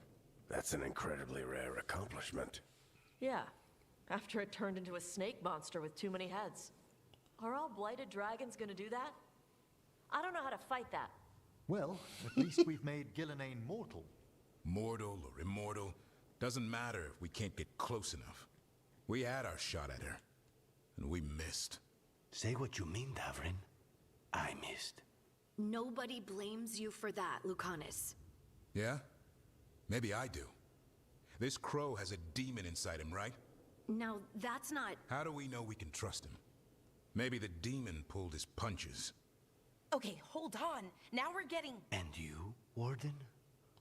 Speaker 6: That's an incredibly rare accomplishment.
Speaker 14: Yeah, after it turned into a snake monster with too many heads. Are all blighted dragons gonna do that? I don't know how to fight that.
Speaker 13: Well, at least we've made Gillenane mortal.
Speaker 4: Mortal or immortal, doesn't matter if we can't get close enough. We had our shot at her, and we missed.
Speaker 6: Say what you mean, Davrin. I missed.
Speaker 7: Nobody blames you for that, Lucanus.
Speaker 4: Yeah? Maybe I do. This crow has a demon inside him, right?
Speaker 7: Now, that's not...
Speaker 4: How do we know we can trust him? Maybe the demon pulled his punches.
Speaker 17: Okay, hold on. Now we're getting...
Speaker 6: And you, Warden?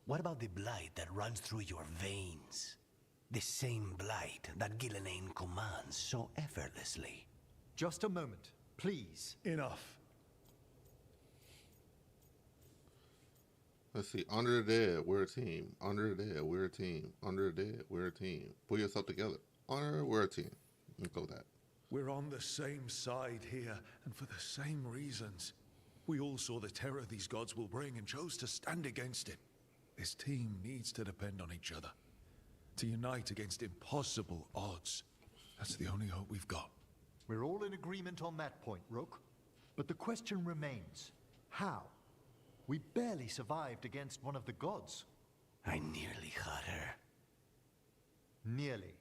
Speaker 6: What about the blight that runs through your veins? The same blight that Gillenane commands so effortlessly.
Speaker 13: Just a moment, please.
Speaker 16: Enough.
Speaker 1: Let's see. Under the dead, we're a team. Under the dead, we're a team. Under the dead, we're a team. Pull yourself together. Honor, we're a team. Let's go with that.
Speaker 16: We're on the same side here, and for the same reasons. We all saw the terror these gods will bring and chose to stand against it. This team needs to depend on each other. To unite against impossible odds. That's the only hope we've got.
Speaker 13: We're all in agreement on that point, Rook. But the question remains, how? We barely survived against one of the gods.
Speaker 6: I nearly got her.
Speaker 13: Nearly.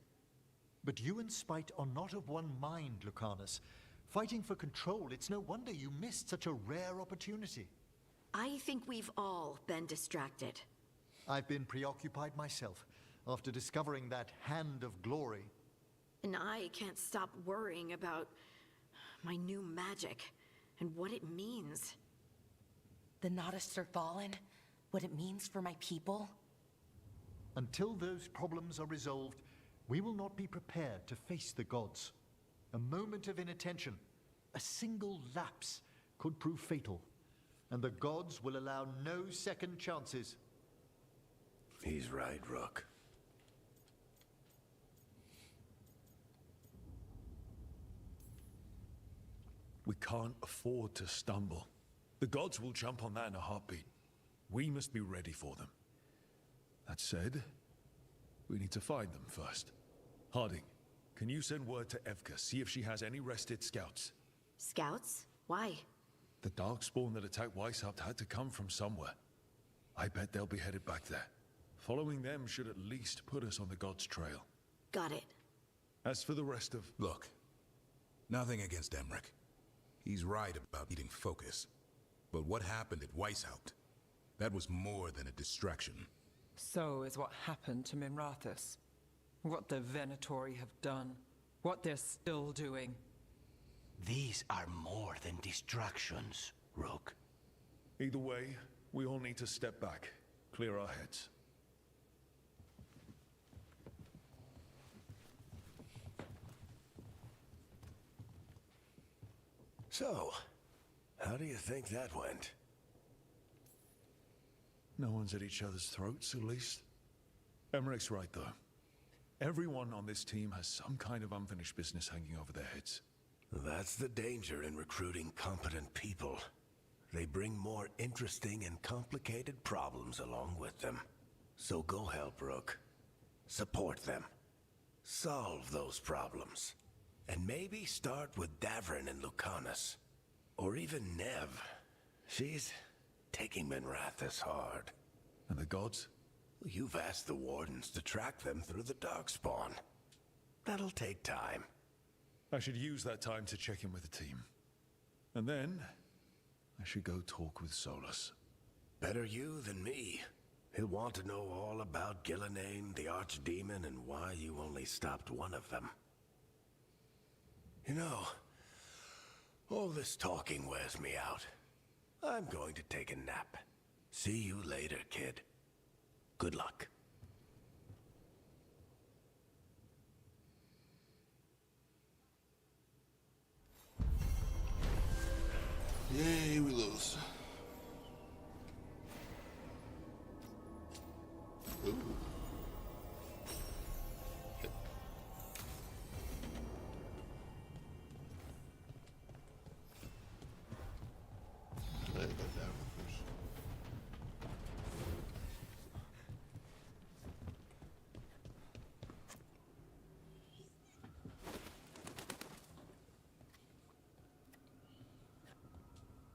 Speaker 13: But you and Spite are not of one mind, Lucanus. Fighting for control, it's no wonder you missed such a rare opportunity.
Speaker 7: I think we've all been distracted.
Speaker 13: I've been preoccupied myself after discovering that Hand of Glory.
Speaker 7: And I can't stop worrying about my new magic and what it means.
Speaker 17: The Nodists are fallen? What it means for my people?
Speaker 13: Until those problems are resolved, we will not be prepared to face the gods. A moment of inattention, a single lapse, could prove fatal. And the gods will allow no second chances.
Speaker 6: He's right, Rook.
Speaker 16: We can't afford to stumble. The gods will jump on that in a heartbeat. We must be ready for them. That said, we need to find them first. Harding, can you send word to Evka, see if she has any rested scouts?
Speaker 7: Scouts? Why?
Speaker 16: The Darkspawn that attacked Weishaupt had to come from somewhere. I bet they'll be headed back there. Following them should at least put us on the God's trail.
Speaker 7: Got it.
Speaker 16: As for the rest of...
Speaker 4: Look, nothing against Emmerich. He's right about needing focus. But what happened at Weishaupt? That was more than a distraction.
Speaker 14: So is what happened to Minrathous. What the Venatori have done. What they're still doing.
Speaker 6: These are more than distractions, Rook.
Speaker 16: Either way, we all need to step back, clear our heads.
Speaker 6: So, how do you think that went?
Speaker 16: No one's at each other's throats, at least. Emmerich's right, though. Everyone on this team has some kind of unfinished business hanging over their heads.
Speaker 6: That's the danger in recruiting competent people. They bring more interesting and complicated problems along with them. So go help, Rook. Support them. Solve those problems. And maybe start with Davrin and Lucanus. Or even Nev. She's taking Minrathous hard.
Speaker 16: And the gods?
Speaker 6: You've asked the Wardens to track them through the Darkspawn. That'll take time.
Speaker 16: I should use that time to check in with the team. And then, I should go talk with Solus.
Speaker 6: Better you than me. He'll want to know all about Gillenane, the Archdemon, and why you only stopped one of them. You know, all this talking wears me out. I'm going to take a nap. See you later, kid. Good luck.
Speaker 1: Yay, we lose. Ooh.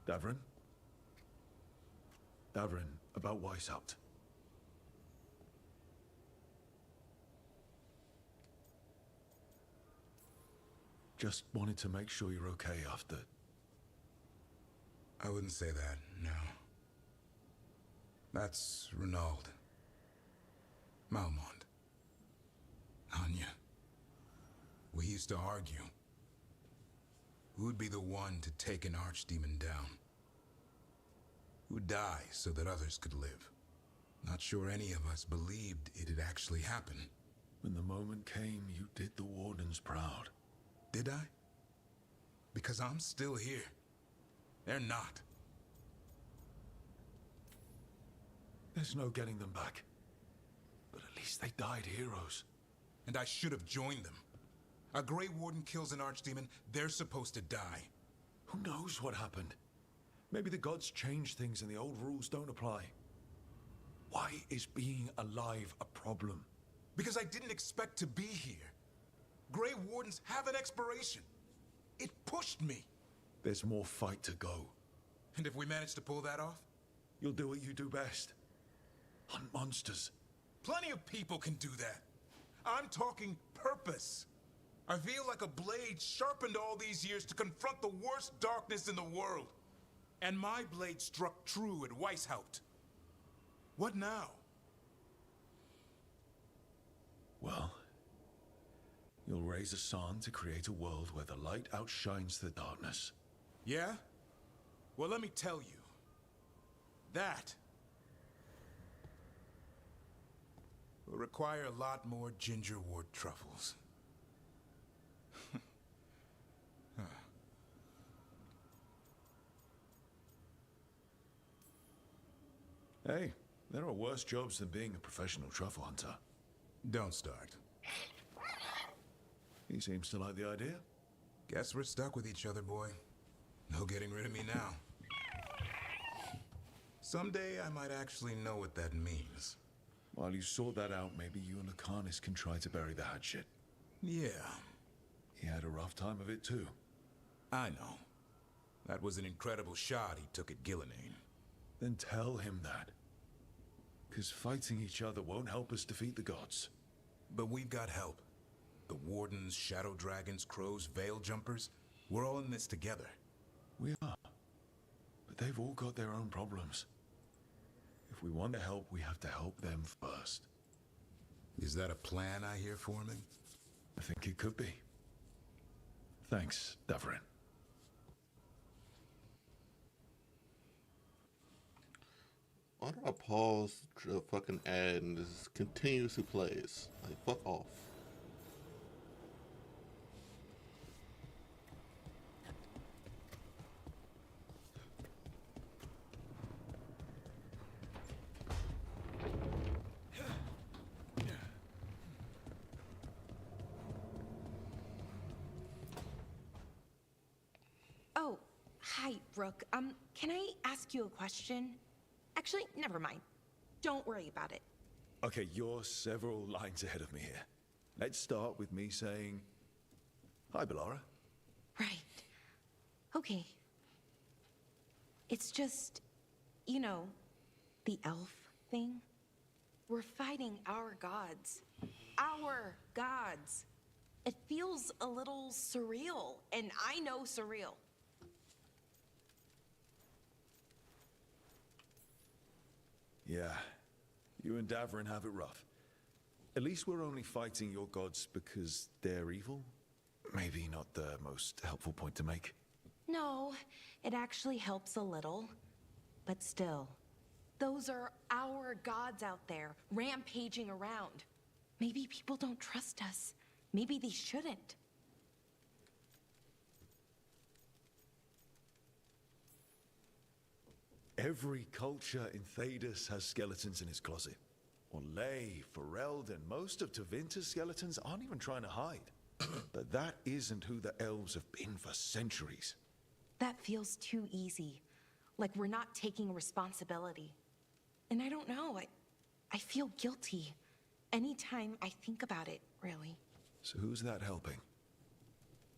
Speaker 16: Davrin? Davrin, about Weishaupt. Just wanted to make sure you're okay after...
Speaker 5: I wouldn't say that, no. That's Renaud. Malmont. Anya. We used to argue. Who would be the one to take an archdemon down? Who would die so that others could live? Not sure any of us believed it'd actually happen.
Speaker 16: When the moment came, you did the Wardens proud.
Speaker 5: Did I? Because I'm still here. They're not.
Speaker 16: There's no getting them back. But at least they died heroes.
Speaker 5: And I should have joined them. A Grey Warden kills an archdemon, they're supposed to die.
Speaker 16: Who knows what happened? Maybe the gods changed things and the old rules don't apply. Why is being alive a problem?
Speaker 5: Because I didn't expect to be here. Grey Wardens have an expiration. It pushed me.
Speaker 16: There's more fight to go.
Speaker 5: And if we manage to pull that off?
Speaker 16: You'll do what you do best. Hunt monsters.
Speaker 5: Plenty of people can do that. I'm talking purpose. I feel like a blade sharpened all these years to confront the worst darkness in the world. And my blade struck true at Weishaupt. What now?
Speaker 16: Well, you'll raise a song to create a world where the light outshines the darkness.
Speaker 5: Yeah? Well, let me tell you. That will require a lot more gingerwort truffles.
Speaker 16: Hey, there are worse jobs than being a professional truffle hunter.
Speaker 5: Don't start.
Speaker 16: He seems to like the idea.
Speaker 5: Guess we're stuck with each other, boy. No getting rid of me now. Someday I might actually know what that means.
Speaker 16: While you sort that out, maybe you and Lucanus can try to bury the hatchet.
Speaker 5: Yeah.
Speaker 16: He had a rough time of it too.
Speaker 5: I know. That was an incredible shot he took at Gillenane.
Speaker 16: Then tell him that. Because fighting each other won't help us defeat the gods.
Speaker 5: But we've got help. The Wardens, Shadow Dragons, Crows, Veil Jumpers. We're all in this together.
Speaker 16: We are. But they've all got their own problems. If we want to help, we have to help them first.
Speaker 5: Is that a plan I hear forming?
Speaker 16: I think it could be. Thanks, Davrin.
Speaker 1: Why do I pause the fucking ad and this continuously plays? Like, fuck off.
Speaker 17: Oh, hi, Brooke. Can I ask you a question? Actually, never mind. Don't worry about it.
Speaker 16: Okay, you're several lines ahead of me here. Let's start with me saying, hi, Bellara.
Speaker 17: Right. Okay. It's just, you know, the elf thing. We're fighting our gods. Our gods. It feels a little surreal, and I know surreal.
Speaker 16: Yeah, you and Davrin have it rough. At least we're only fighting your gods because they're evil? Maybe not the most helpful point to make.
Speaker 17: No, it actually helps a little. But still, those are our gods out there, rampaging around. Maybe people don't trust us. Maybe they shouldn't.
Speaker 16: Every culture in Thedas has skeletons in its closet. Orlais, Fereld, and most of Tevinter's skeletons aren't even trying to hide. But that isn't who the elves have been for centuries.
Speaker 17: That feels too easy. Like we're not taking responsibility. And I don't know, I feel guilty. Anytime I think about it, really.
Speaker 16: So who's that helping?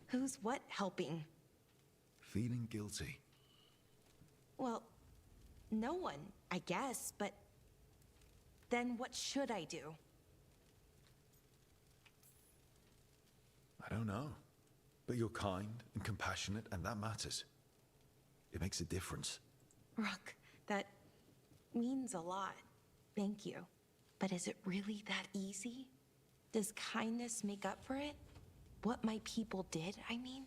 Speaker 17: Who's what helping?
Speaker 16: Feeling guilty.
Speaker 17: Well, no one, I guess, but then what should I do?
Speaker 16: I don't know. But you're kind and compassionate, and that matters. It makes a difference.
Speaker 17: Rook, that means a lot. Thank you. But is it really that easy? Does kindness make up for it? What my people did, I mean?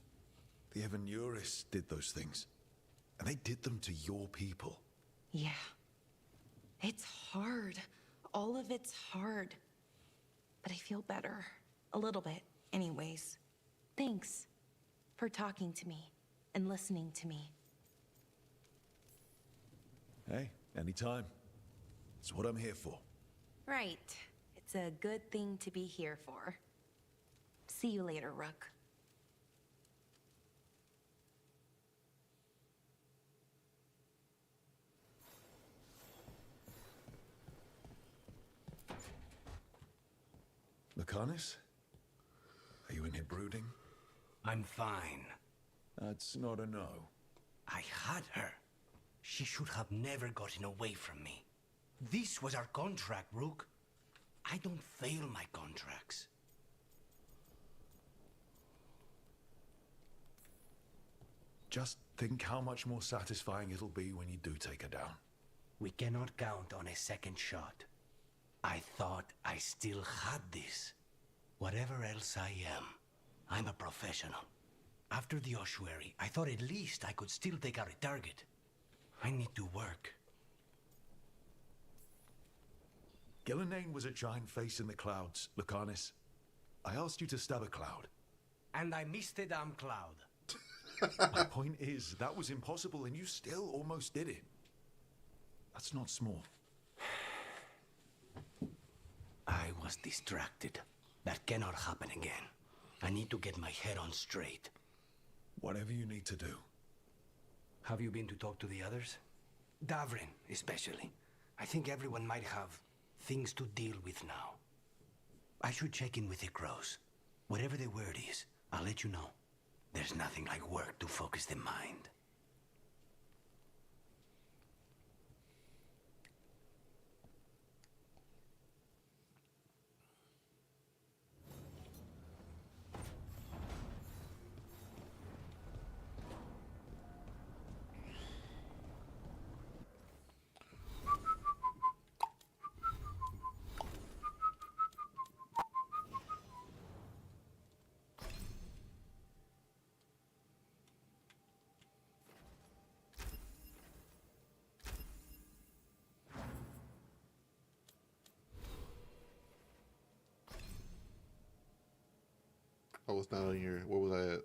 Speaker 16: The Evanuris did those things. And they did them to your people.
Speaker 17: Yeah. It's hard. All of it's hard. But I feel better. A little bit, anyways. Thanks for talking to me and listening to me.
Speaker 16: Hey, anytime. It's what I'm here for.
Speaker 17: Right. It's a good thing to be here for. See you later, Rook.
Speaker 16: Lucanus? Are you in here brooding?
Speaker 6: I'm fine.
Speaker 16: That's not a no.
Speaker 6: I had her. She should have never gotten away from me. This was our contract, Rook. I don't fail my contracts.
Speaker 16: Just think how much more satisfying it'll be when you do take her down.
Speaker 6: We cannot count on a second shot. I thought I still had this. Whatever else I am, I'm a professional. After the ossuary, I thought at least I could still take out a target. I need to work.
Speaker 16: Gillenane was a giant face in the clouds, Lucanus. I asked you to stab a cloud.
Speaker 6: And I missed the damn cloud.
Speaker 16: My point is, that was impossible and you still almost did it. That's not small.
Speaker 6: I was distracted. That cannot happen again. I need to get my head on straight.
Speaker 16: Whatever you need to do.
Speaker 6: Have you been to talk to the others? Davrin, especially. I think everyone might have things to deal with now. I should check in with the crows. Whatever the word is, I'll let you know. There's nothing like work to focus the mind.
Speaker 1: I was not on your. Where was I at?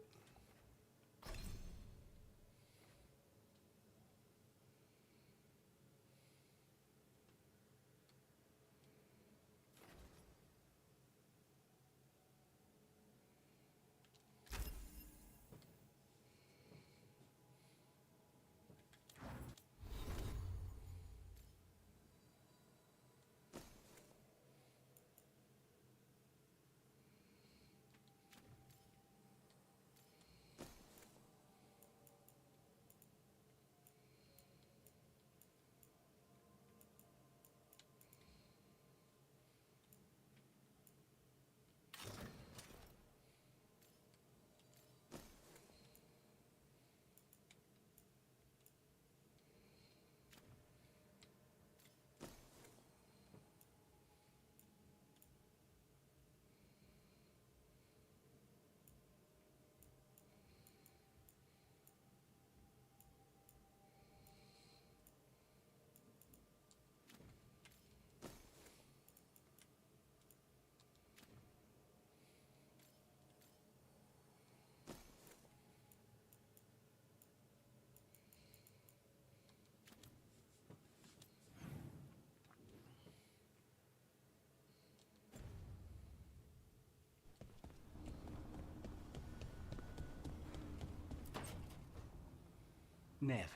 Speaker 18: Nev,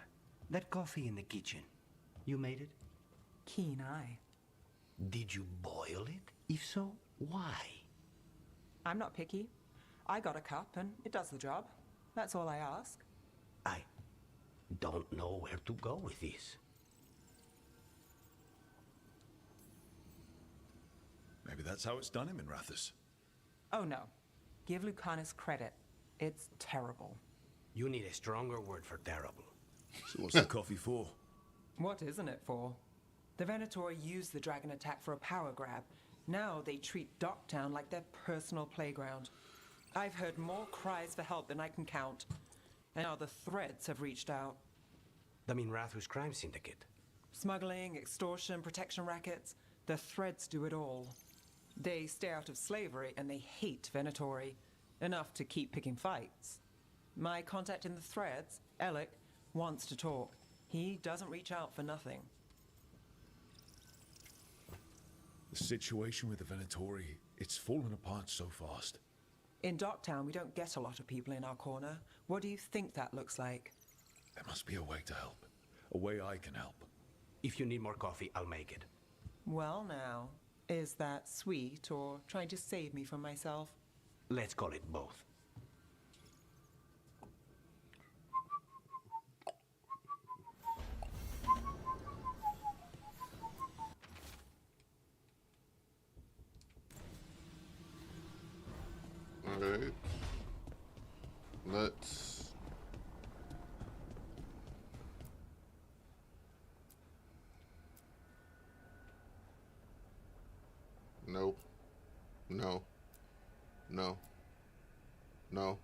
Speaker 18: that coffee in the kitchen, you made it?
Speaker 19: Keen eye.
Speaker 18: Did you boil it? If so, why?
Speaker 19: I'm not picky. I got a cup and it does the job. That's all I ask.
Speaker 18: I don't know where to go with this.
Speaker 16: Maybe that's how it's done in Minrathous.
Speaker 19: Oh no. Give Lucanus credit. It's terrible.
Speaker 18: You need a stronger word for terrible.
Speaker 16: So what's the coffee for?
Speaker 19: What isn't it for? The Venator used the dragon attack for a power grab. Now they treat Docktown like their personal playground. I've heard more cries for help than I can count. And now the Threads have reached out.
Speaker 18: The Minrathous crime syndicate.
Speaker 19: Smuggling, extortion, protection rackets. The Threads do it all. They stay out of slavery and they hate Venatori. Enough to keep picking fights. My contact in the Threads, Alec, wants to talk. He doesn't reach out for nothing.
Speaker 16: The situation with the Venatori, it's fallen apart so fast.
Speaker 19: In Docktown, we don't get a lot of people in our corner. What do you think that looks like?
Speaker 16: There must be a way to help. A way I can help.
Speaker 18: If you need more coffee, I'll make it.
Speaker 19: Well now, is that sweet or trying to save me from myself?
Speaker 18: Let's call it both.
Speaker 1: Alright. Let's... Nope. No. No. No.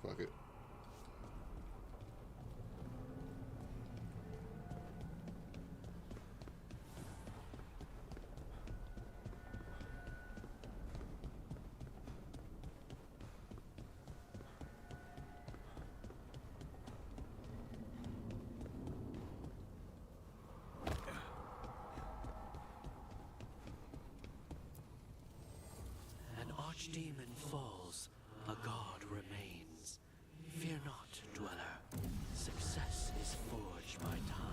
Speaker 1: Fuck it.
Speaker 20: An archdemon falls, a god remains. Fear not, dweller. Success is forged by time.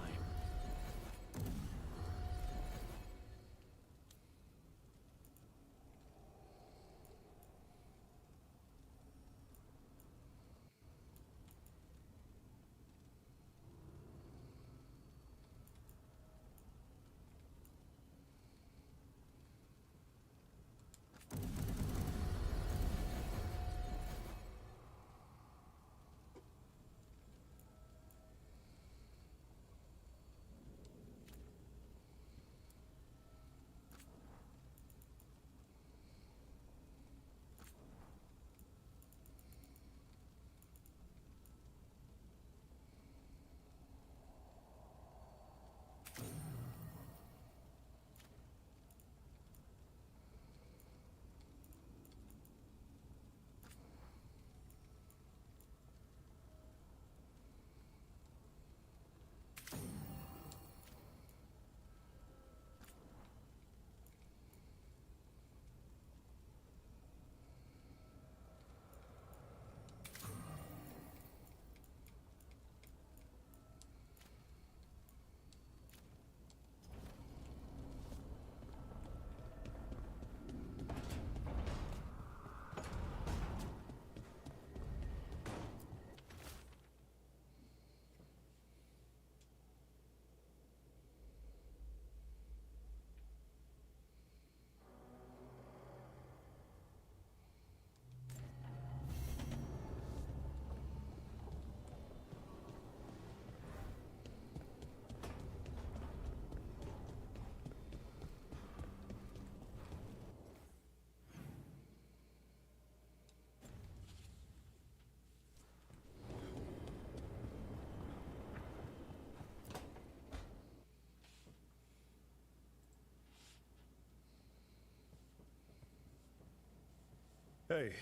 Speaker 16: Hey,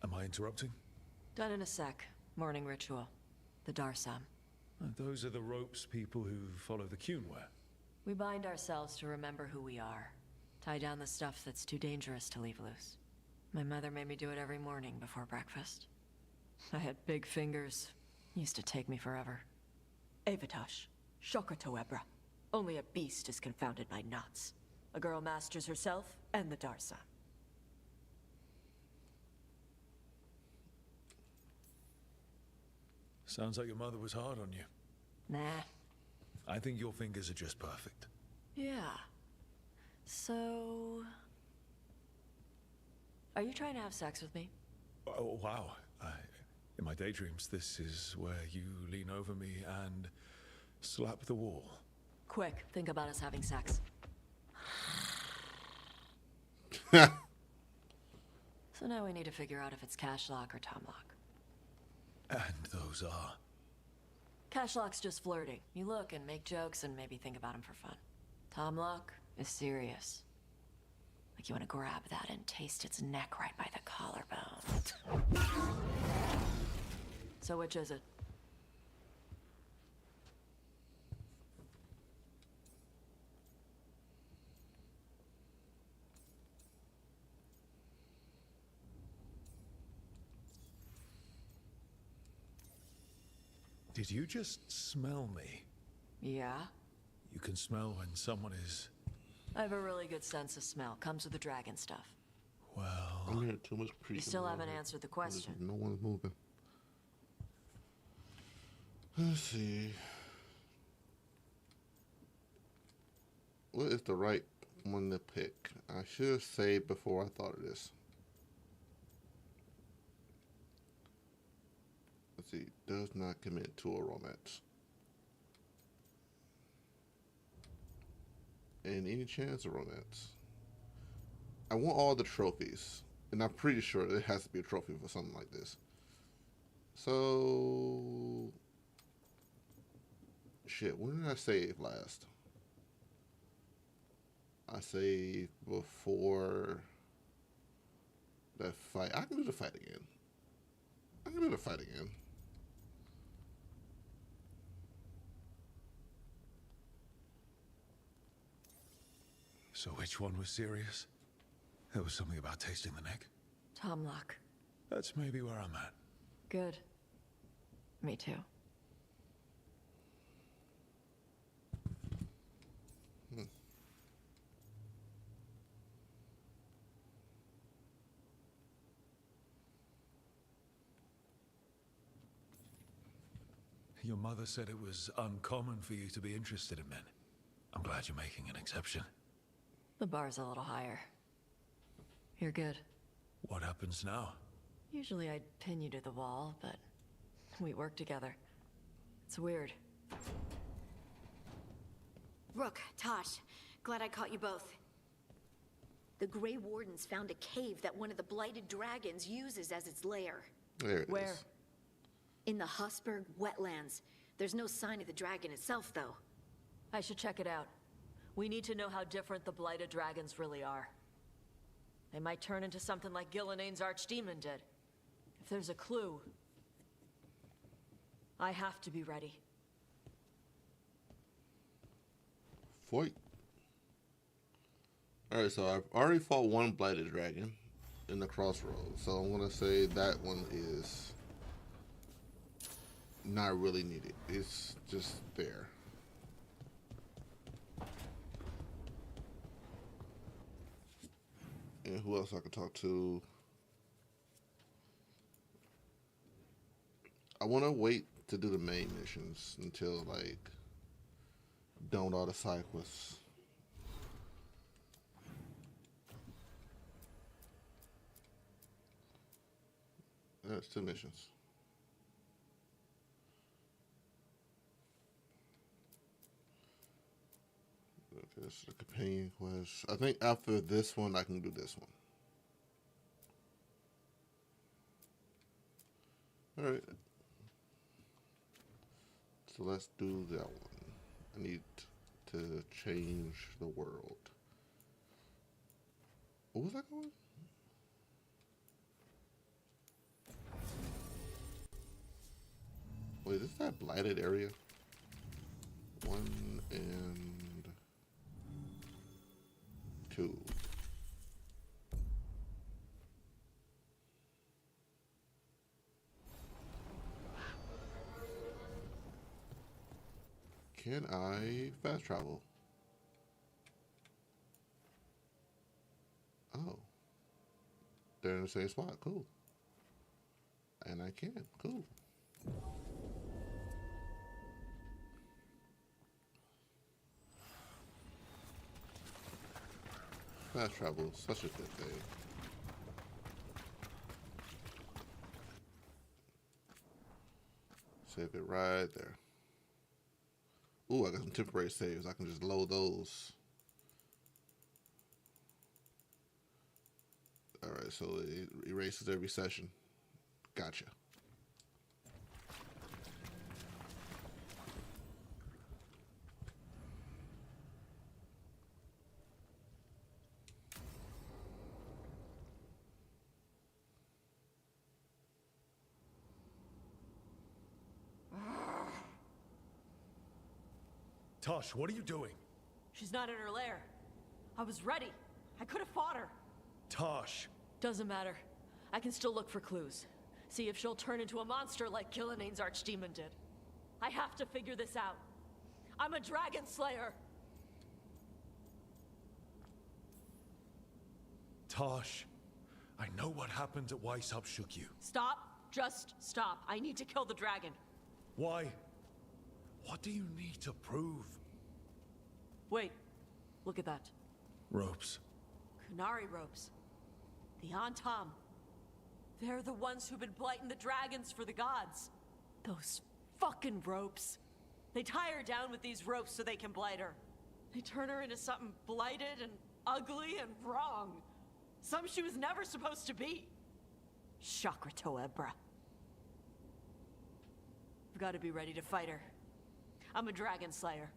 Speaker 16: am I interrupting?
Speaker 14: Done in a sec. Morning ritual. The Darsam.
Speaker 16: Those are the ropes people who follow the Qun wear.
Speaker 14: We bind ourselves to remember who we are. Tie down the stuff that's too dangerous to leave loose. My mother made me do it every morning before breakfast. I had big fingers. Used to take me forever. Avatash. Shokratoebra. Only a beast is confounded by knots. A girl masters herself and the Darsam.
Speaker 16: Sounds like your mother was hard on you.
Speaker 14: Nah.
Speaker 16: I think your fingers are just perfect.
Speaker 14: Yeah. So... Are you trying to have sex with me?
Speaker 16: Oh, wow. In my daydreams, this is where you lean over me and slap the wall.
Speaker 14: Quick, think about us having sex. So now we need to figure out if it's Cashlock or Tomlock.
Speaker 16: And those are?
Speaker 14: Cashlock's just flirting. You look and make jokes and maybe think about him for fun. Tomlock is serious. Like you want to grab that and taste its neck right by the collarbone. So which is it?
Speaker 16: Did you just smell me?
Speaker 14: Yeah?
Speaker 16: You can smell when someone is...
Speaker 14: I have a really good sense of smell. Comes with the dragon stuff.
Speaker 16: Well...
Speaker 1: I'm hearing too much creaking.
Speaker 14: You still haven't answered the question.
Speaker 1: No one's moving. Let's see. What is the right one to pick? I should have saved before I thought of this. Let's see. Does not commit to a romance. And any chance of romance. I want all the trophies. And I'm pretty sure there has to be a trophy for something like this. So... Shit, when did I save last? I saved before that fight. I can do the fight again. I can do the fight again.
Speaker 16: So which one was serious? There was something about tasting the neck.
Speaker 14: Tomlock.
Speaker 16: That's maybe where I'm at.
Speaker 14: Good. Me too.
Speaker 16: Your mother said it was uncommon for you to be interested in men. I'm glad you're making an exception.
Speaker 14: The bar's a little higher. You're good.
Speaker 16: What happens now?
Speaker 14: Usually I'd pin you to the wall, but we work together. It's weird.
Speaker 7: Rook, Tosh, glad I caught you both. The Grey Wardens found a cave that one of the Blighted Dragons uses as its lair.
Speaker 1: There it
Speaker 14: Where?
Speaker 1: is.
Speaker 7: In the Hussberg wetlands. There's no sign of the dragon itself, though.
Speaker 14: I should check it out. We need to know how different the Blighted Dragons really are. They might turn into something like Gillenane's archdemon did. If there's a clue, I have to be ready.
Speaker 1: Fight. Alright, so I've already fought one Blighted Dragon in the Crossroads, so I'm gonna say that one is not really needed. It's just there. And who else I could talk to? I want to wait to do the main missions until, like, done with all the side quests. That's 2 missions. Okay, this is the companion quest. I think after this one, I can do this one. Alright. So let's do that one. I need to change the world. What was that going? Wait, is that blighted area? 1 and 2. Can I fast travel? Oh. They're in the same spot. Cool. And I can. Cool. Fast travel is such a good thing. Save it right there. Ooh, I got some temporary saves. I can just load those. Alright, so it erases every session. Gotcha.
Speaker 16: Tosh, what are you doing?
Speaker 14: She's not in her lair. I was ready. I could have fought her.
Speaker 16: Tosh!
Speaker 14: Doesn't matter. I can still look for clues. See if she'll turn into a monster like Killiane's archdemon did. I have to figure this out. I'm a dragon slayer.
Speaker 16: Tosh, I know what happened at Weishaupt shook you.
Speaker 14: Stop. Just stop. I need to kill the dragon.
Speaker 16: Why? What do you need to prove?
Speaker 14: Wait. Look at that.
Speaker 16: Ropes.
Speaker 14: Kunari ropes. The Antam. They're the ones who've been blighting the dragons for the gods. Those fucking ropes. They tie her down with these ropes so they can blight her. They turn her into something blighted and ugly and wrong. Something she was never supposed to be. Chakra Toebra. I've got to be ready to fight her. I'm a dragon slayer.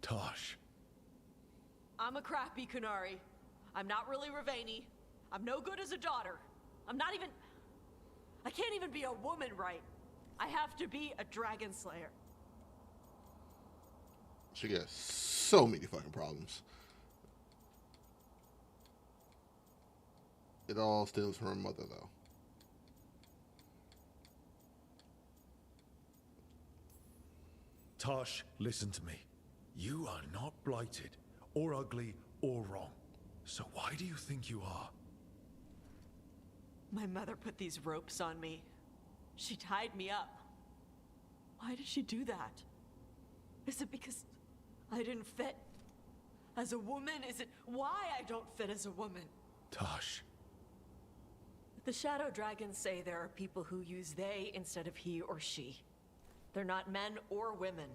Speaker 16: Tosh.
Speaker 14: I'm a crappy Kunari. I'm not really Ravani. I'm no good as a daughter. I'm not even... I can't even be a woman right. I have to be a dragon slayer.
Speaker 1: She got so many fucking problems. It all stems from her mother, though.
Speaker 16: Tosh, listen to me. You are not blighted, or ugly, or wrong. So why do you think you are?
Speaker 14: My mother put these ropes on me. She tied me up. Why did she do that? Is it because I didn't fit as a woman? Is it why I don't fit as a woman?
Speaker 16: Tosh.
Speaker 14: The Shadow Dragons say there are people who use they instead of he or she. They're not men or women.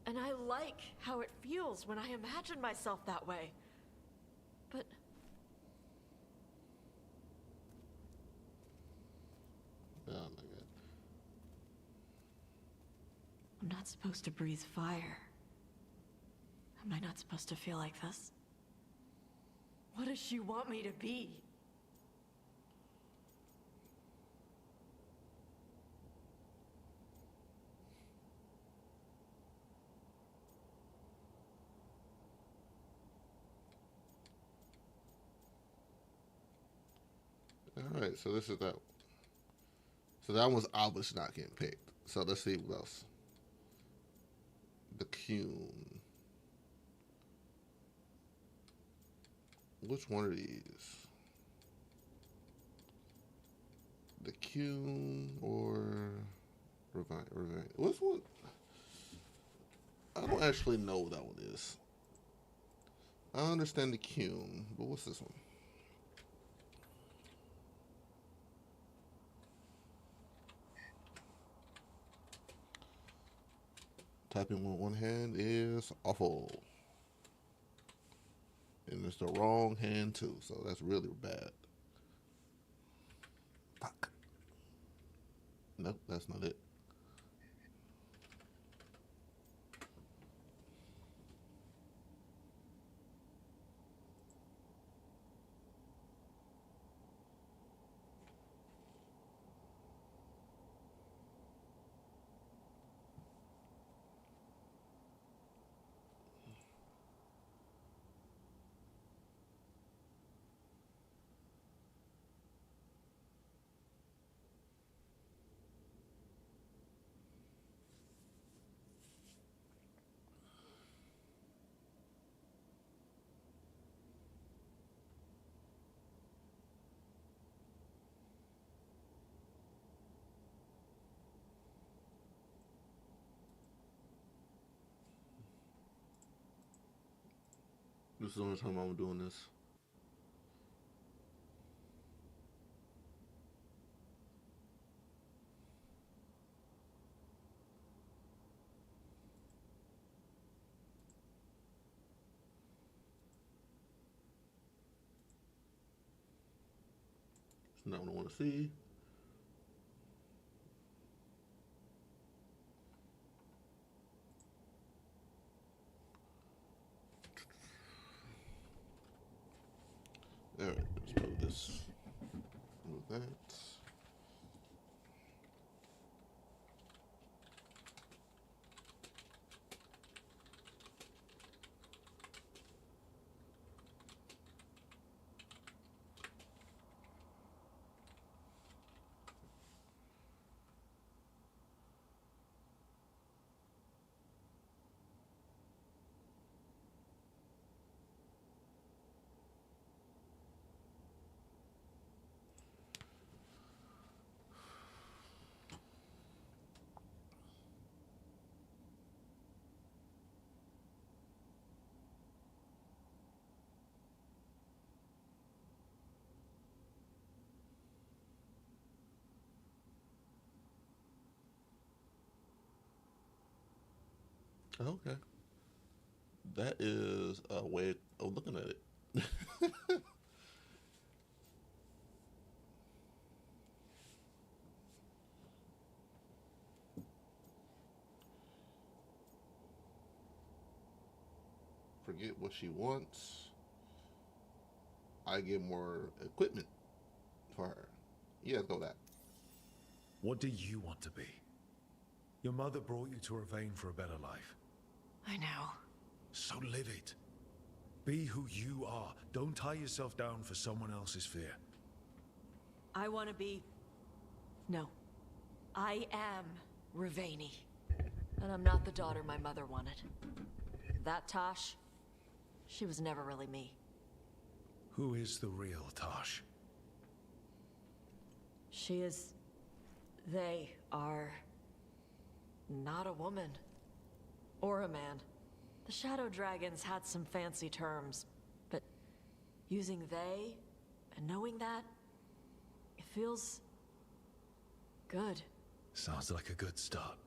Speaker 14: And I like how it feels when I imagine myself that way. But...
Speaker 1: oh my god.
Speaker 14: I'm not supposed to breathe fire. Am I not supposed to feel like this? What does she want me to be?
Speaker 1: Alright, so this is that. So that one's obviously not getting picked. So let's see what else. The Cume. Which one of these? The Cume or Revive? What's one? I don't actually know what that one is. I understand the Cume, but what's this one? Typing with one hand is awful. And it's the wrong hand too, so that's really bad. Fuck. Nope, that's not it. This is the only time I'm doing this. It's not what I want to see. Alright, let's move this. Move that. Okay. That is a way of looking at it. Forget what she wants. I get more equipment for her. Yeah, let's go with that.
Speaker 16: What do you want to be? Your mother brought you to Ravane for a better life.
Speaker 14: I know.
Speaker 16: So live it. Be who you are. Don't tie yourself down for someone else's fear.
Speaker 14: I want to be... No. I am Ravani. And I'm not the daughter my mother wanted. That Tosh, she was never really me.
Speaker 16: Who is the real Tosh?
Speaker 14: She is... They are... not a woman. Or a man. The Shadow Dragons had some fancy terms, but using they and knowing that, it feels good.
Speaker 16: Sounds like a good start.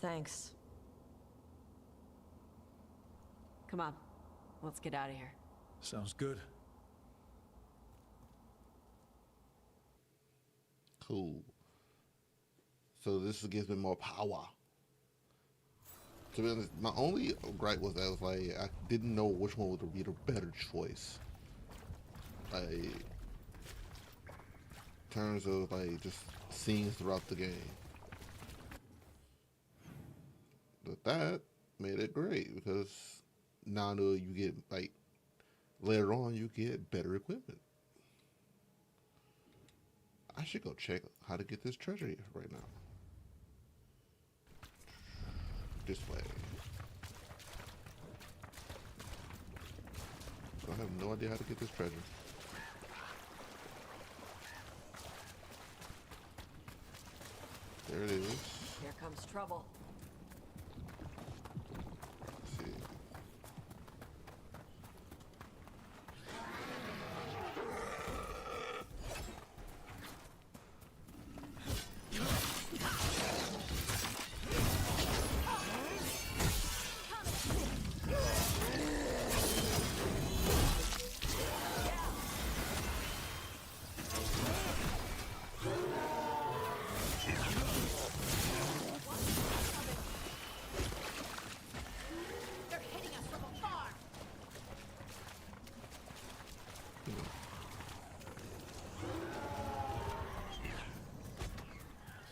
Speaker 14: Thanks. Come on, let's get out of here.
Speaker 16: Sounds good.
Speaker 1: Cool. So this gives me more power. To be honest, my only gripe was that I was like, I didn't know which one would be the better choice. Like, in terms of like just scenes throughout the game. But that made it great because now I know you get like later on you get better equipment. I should go check how to get this treasure right now. This way. I have no idea how to get this treasure. There it is.
Speaker 14: Here comes trouble.
Speaker 1: Let's see.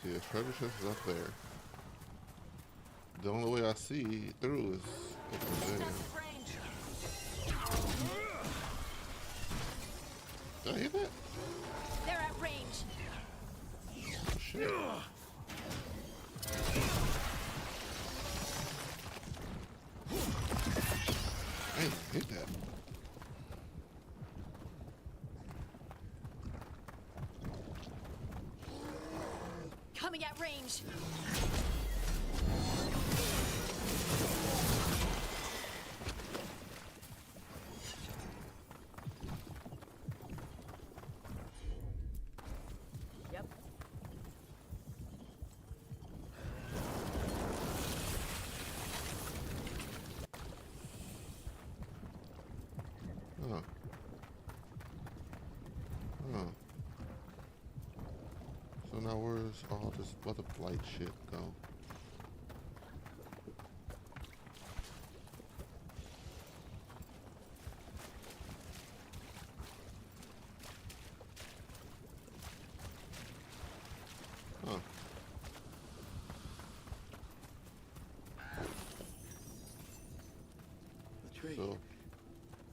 Speaker 1: See, the treasure chest is up there. The only way I see through is up there. Did I hit that?
Speaker 8: They're at range.
Speaker 1: Oh, shit. I didn't hit that.
Speaker 8: Coming at range.
Speaker 1: Huh. So now where's all this other blight shit go? Huh.
Speaker 20: The tree.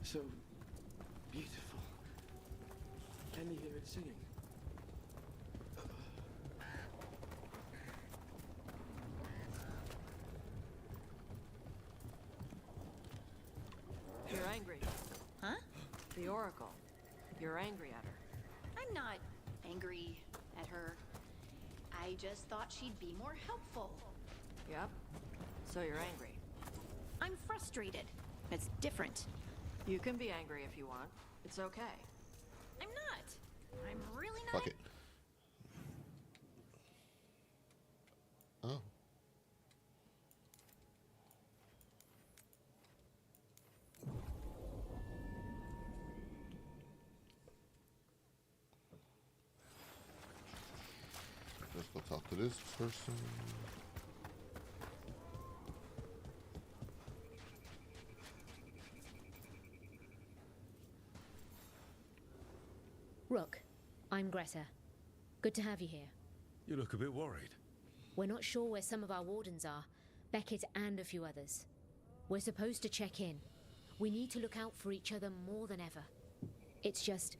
Speaker 20: So beautiful. Can you hear it singing?
Speaker 14: You're angry.
Speaker 7: Huh?
Speaker 14: The Oracle. You're angry at her.
Speaker 7: I'm not angry at her. I just thought she'd be more helpful.
Speaker 14: Yep. So you're angry.
Speaker 7: I'm frustrated. It's different.
Speaker 14: You can be angry if you want. It's okay.
Speaker 7: I'm not. I'm really not.
Speaker 1: Fuck it. Oh. Let's go talk to this person.
Speaker 21: Rook, I'm Greta. Good to have you here.
Speaker 16: You look a bit worried.
Speaker 21: We're not sure where some of our wardens are, Beckett and a few others. We're supposed to check in. We need to look out for each other more than ever. It's just,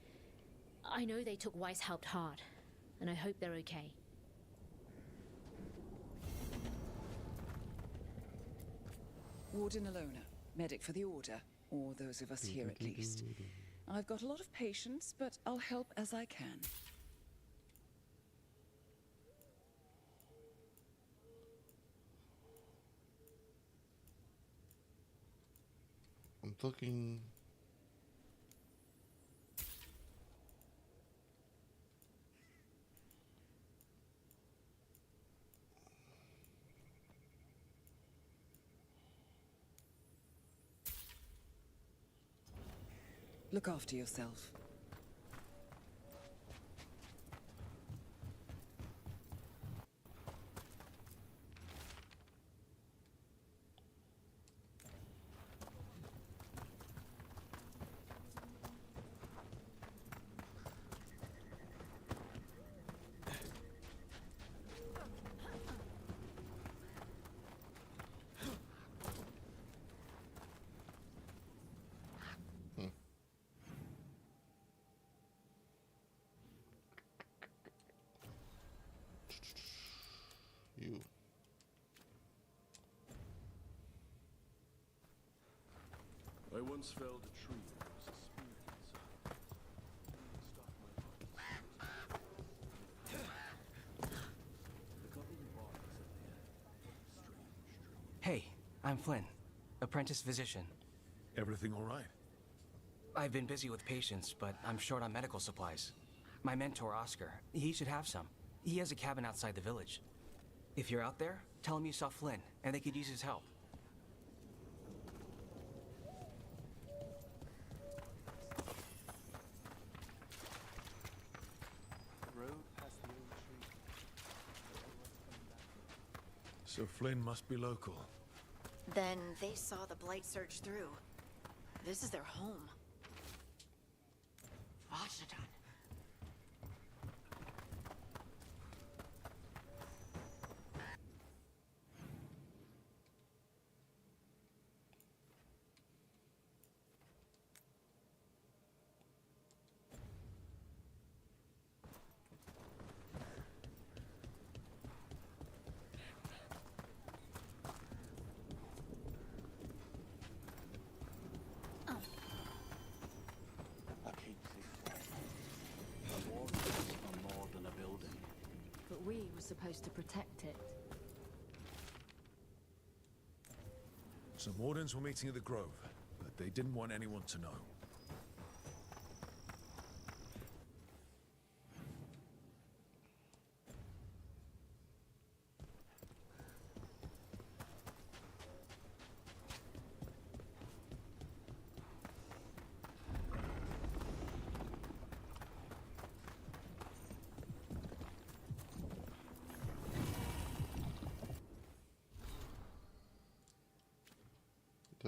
Speaker 21: I know they took Weishaupt hard, and I hope they're okay.
Speaker 22: Warden Alona, medic for the Order, or those of us here at least. I've got a lot of patience, but I'll help as I can.
Speaker 1: I'm looking.
Speaker 22: Look after yourself.
Speaker 1: You.
Speaker 16: I once felled a tree that was a spirit inside.
Speaker 23: Hey, I'm Flynn, apprentice physician.
Speaker 16: Everything all right?
Speaker 23: I've been busy with patients, but I'm short on medical supplies. My mentor, Oscar, he should have some. He has a cabin outside the village. If you're out there, tell him you saw Flynn, and they could use his help.
Speaker 16: So Flynn must be local.
Speaker 7: Then they saw the blight surge through. This is their home.
Speaker 12: Washington.
Speaker 21: We were supposed to protect it.
Speaker 16: Some wardens were meeting at the Grove, but they didn't want anyone to know.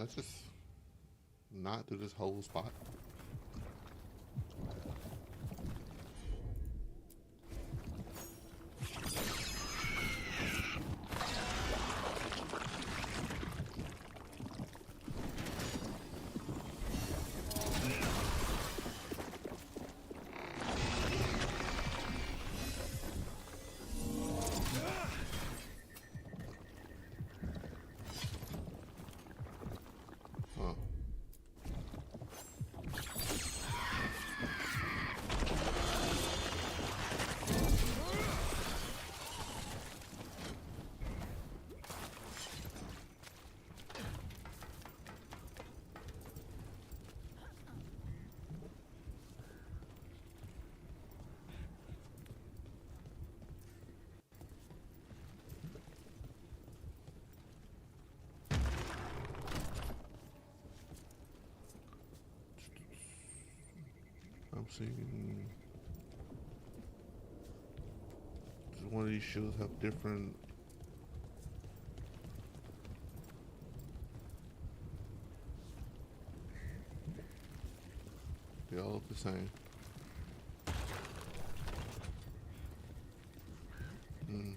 Speaker 1: I just not do this whole spot? I'm seeing. Does one of these shoes have different? They all look the same. Hmm.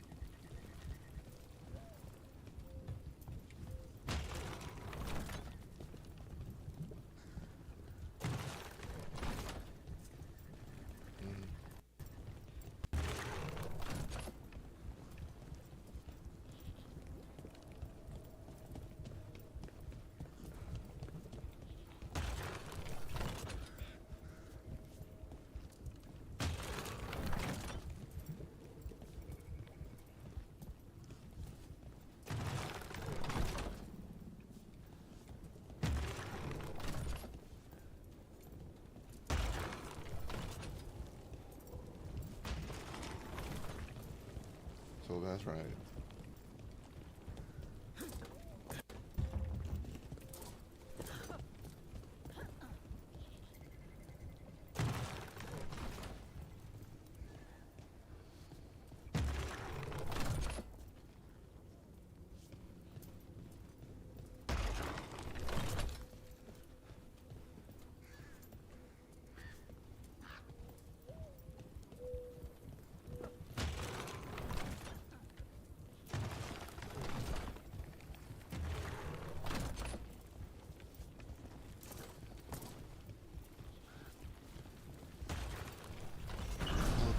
Speaker 1: So that's right.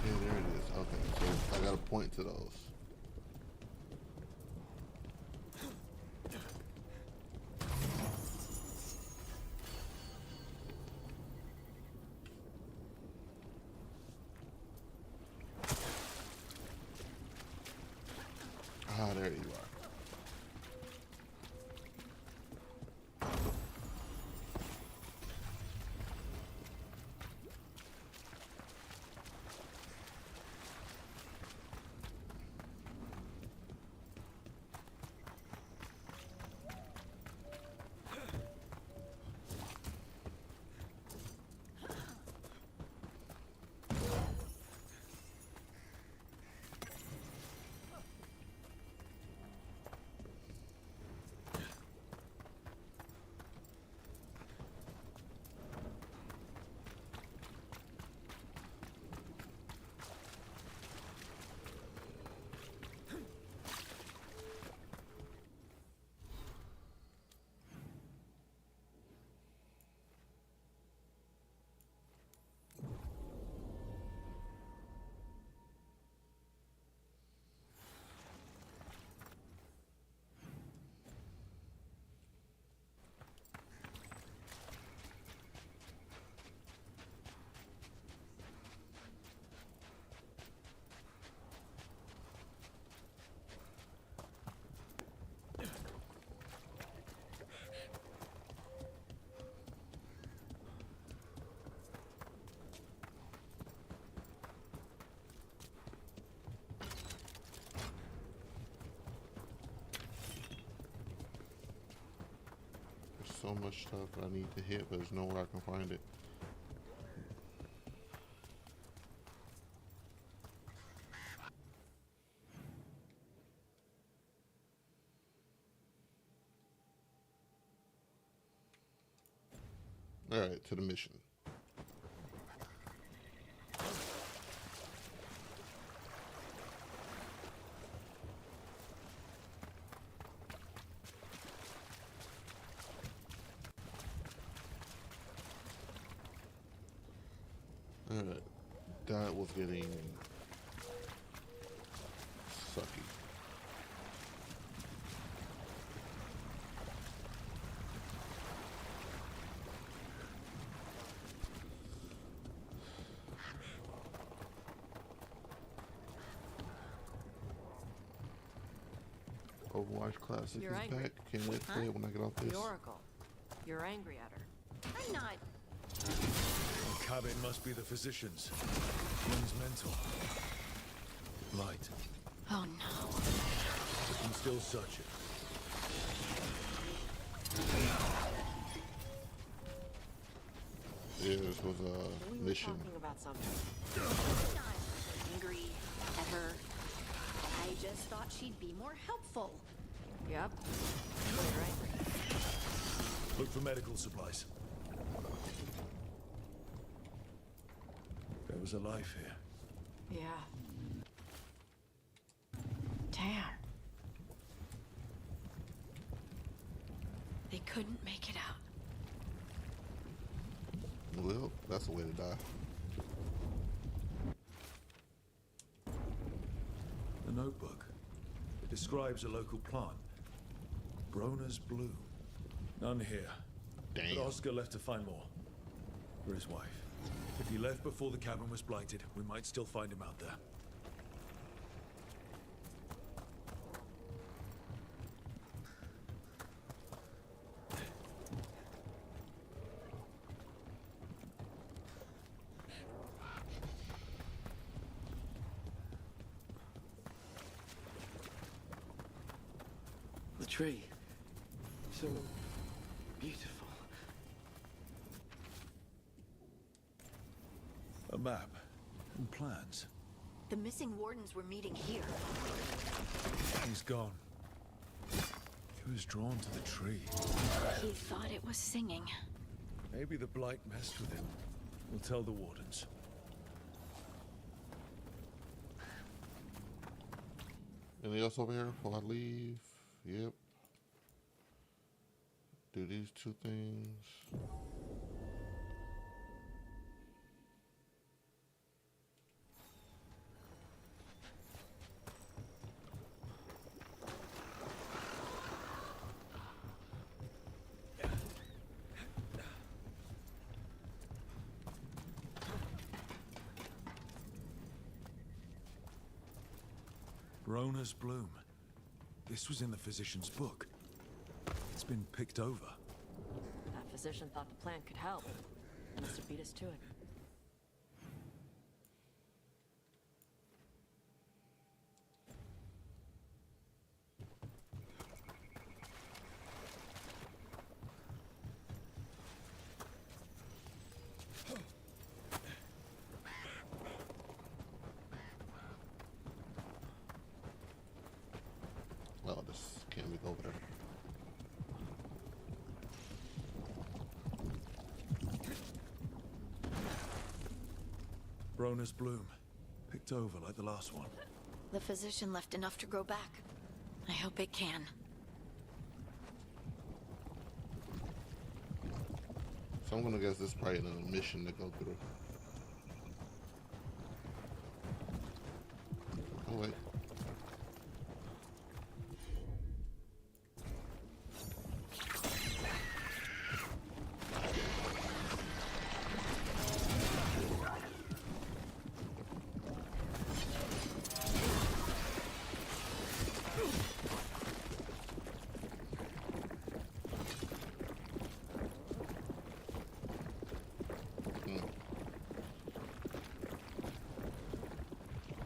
Speaker 1: Okay, there it is. Okay, so I gotta point to those. Ah, there you are. So much stuff I need to hit, but there's nowhere I can find it. Alright, to the mission. Alright, that was getting sucky. Overwatch Classic
Speaker 14: You're
Speaker 1: is
Speaker 14: angry.
Speaker 1: back. Can't wait to play it when I get off this.
Speaker 14: The Oracle. You're angry at her.
Speaker 7: I'm not.
Speaker 16: The cabin must be the physician's. One's mental. Light.
Speaker 7: Oh no.
Speaker 16: We can still search it.
Speaker 1: Yeah, this was a mission.
Speaker 14: Talking about something.
Speaker 7: I'm not angry at her. I just thought she'd be more helpful.
Speaker 14: Yep. You're angry.
Speaker 16: Look for medical supplies. There was a life here.
Speaker 14: Yeah. Damn.
Speaker 7: They couldn't make it out.
Speaker 1: Well, that's a way to die.
Speaker 16: The notebook. It describes a local plant. Broner's Bloom. None here.
Speaker 1: Damn.
Speaker 16: But Oscar left to find more. For his wife. If he left before the cabin was blighted, we might still find him out there.
Speaker 20: The tree. So beautiful.
Speaker 16: A map and plans.
Speaker 7: The missing wardens were meeting here.
Speaker 16: He's gone. He was drawn to the tree.
Speaker 7: He thought it was singing.
Speaker 16: Maybe the blight messed with him. We'll tell the wardens.
Speaker 1: Anything else over here before I leave? Yep. Do these two things.
Speaker 16: Broner's Bloom. This was in the physician's book. It's been picked over.
Speaker 14: That physician thought the plant could help. Must have beat us to it.
Speaker 1: Oh, this can't be over there.
Speaker 16: Broner's Bloom. Picked over like the last one.
Speaker 7: The physician left enough to grow back. I hope it can.
Speaker 1: So I'm gonna guess this is probably another mission to go through. Oh wait.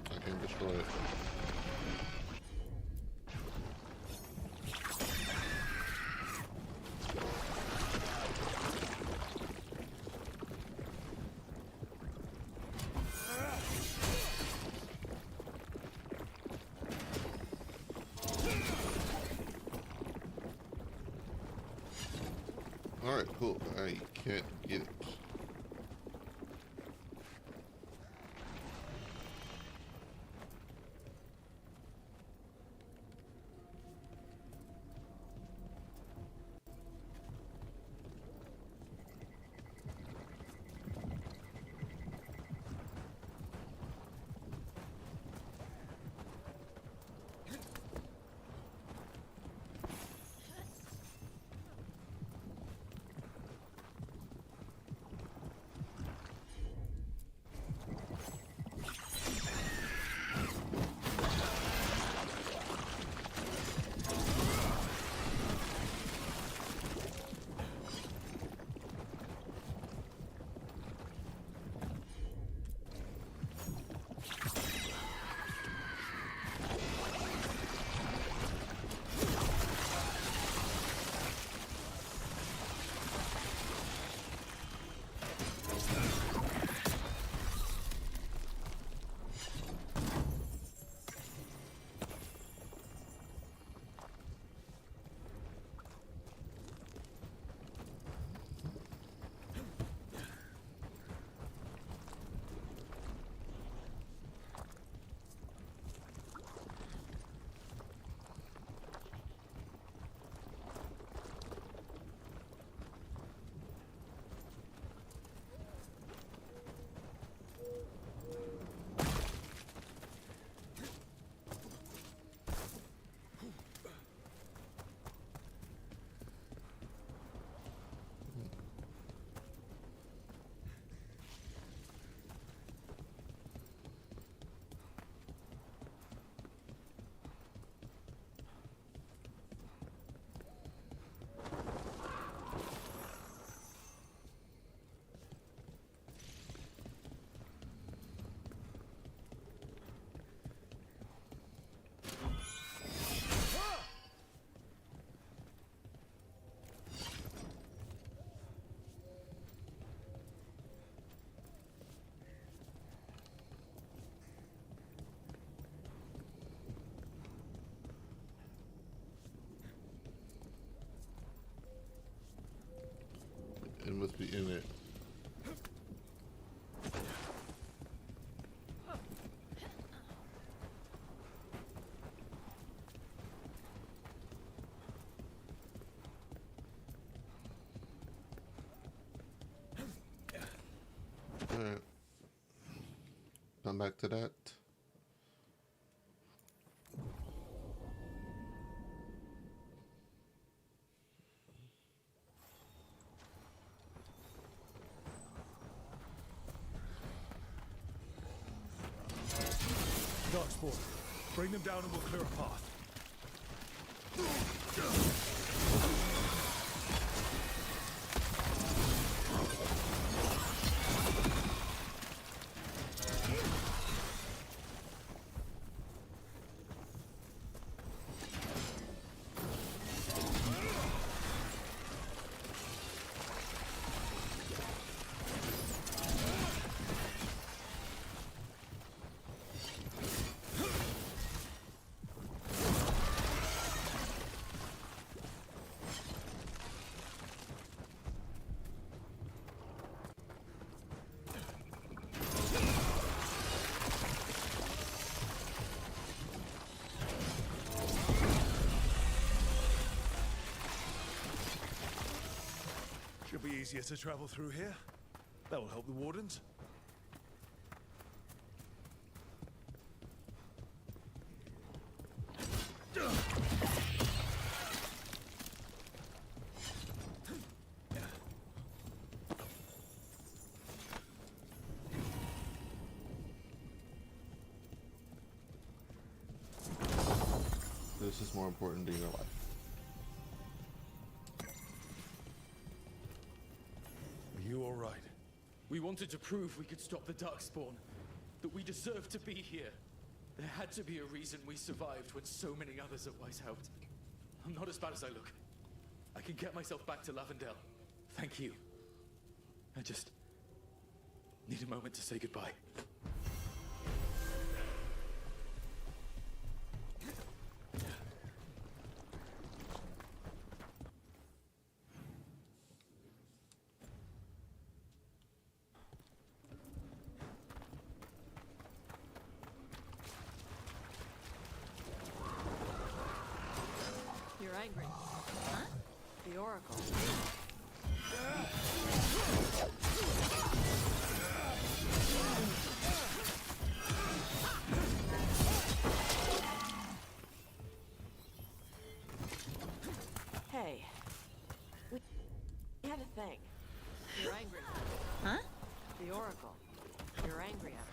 Speaker 1: I can destroy it. Alright. Alright, cool. I can't get it. It must be in it. Alright. Come back to that.
Speaker 16: Darkspawn, bring them down and we'll clear a path. Should be easier to travel through here. That will help the wardens.
Speaker 1: This is more important than your life.
Speaker 16: Are you all right?
Speaker 2: We wanted to prove we could stop the Darkspawn, that we deserved to be here. There had to be a reason we survived when so many others at Weishaupt. I'm not as bad as I look. I can get myself back to Lavendel. Thank you. I just need a moment to say goodbye.
Speaker 15: angry. Huh?
Speaker 14: The Oracle. Hey. We had a thing. You're angry.
Speaker 22: Huh?
Speaker 14: The Oracle. You're angry at her.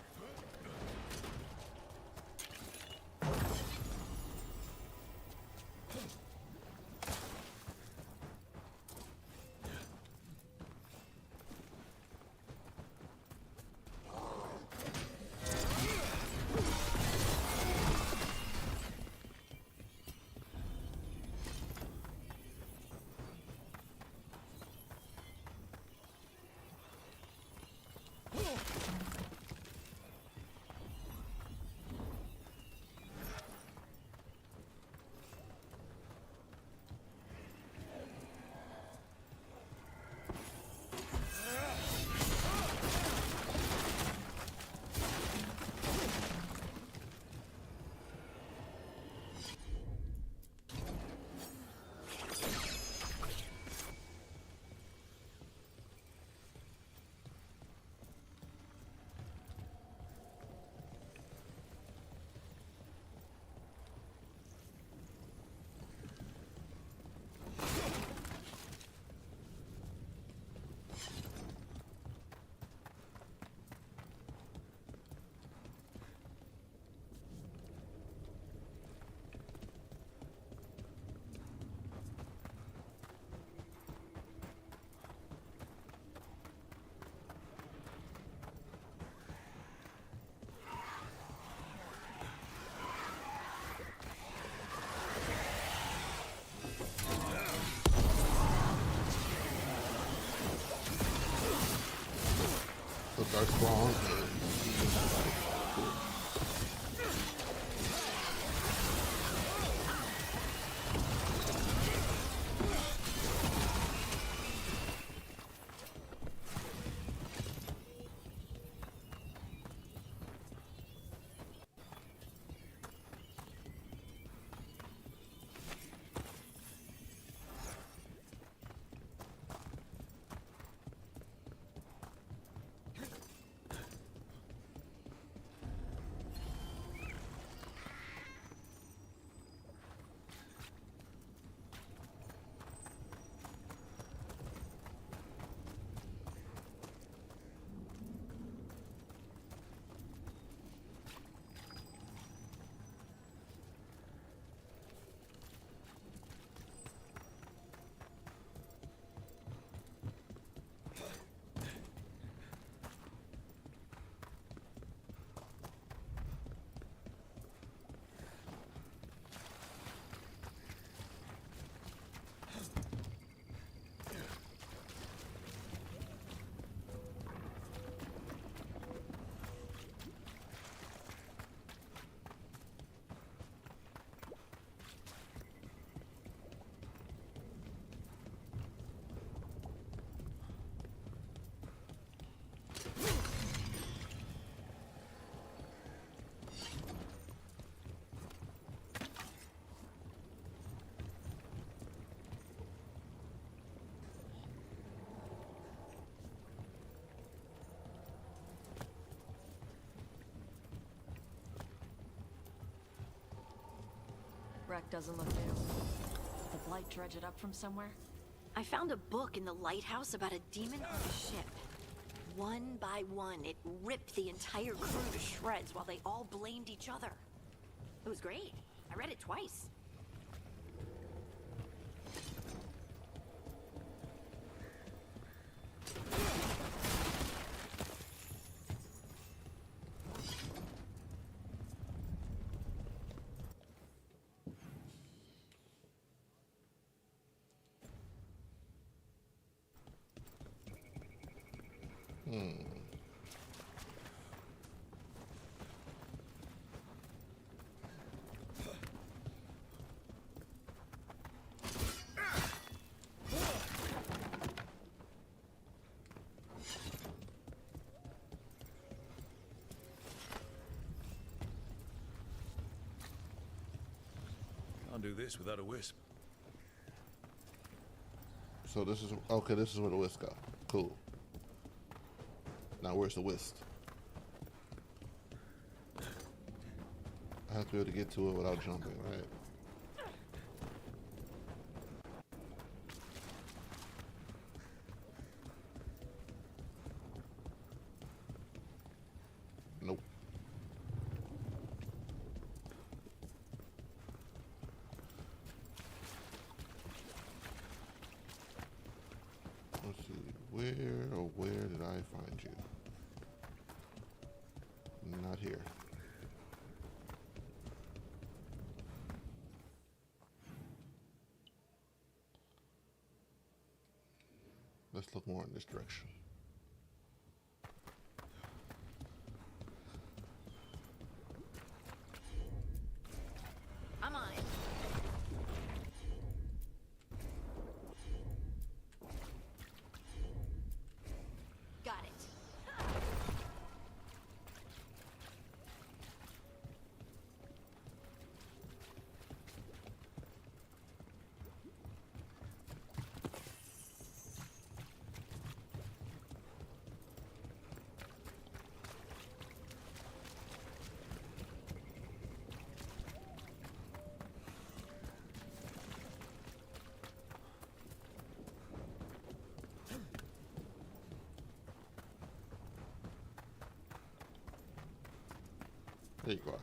Speaker 1: The Darkspawn.
Speaker 14: Wreck doesn't look new. The Blight dredge it up from somewhere?
Speaker 7: I found a book in the lighthouse about a demon on a ship. One by one, it ripped the entire crew to shreds while they all blamed each other. It was great. I read it twice.
Speaker 16: Can't do this without a wisp.
Speaker 1: So this is okay. This is where the whisk go. Cool. Now where's the whisk? I have to be able to get to it without jumping, right? Nope. Let's see. Where did I find you? Not here. Let's look more in this direction.
Speaker 7: I'm on it. Got it.
Speaker 1: There you go.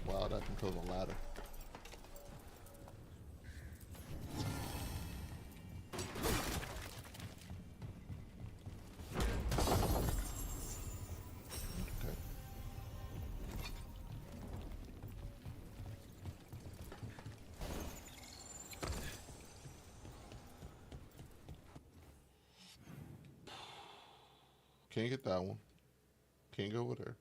Speaker 1: Wow, that controls a ladder. Can't get that one. Can't go over there.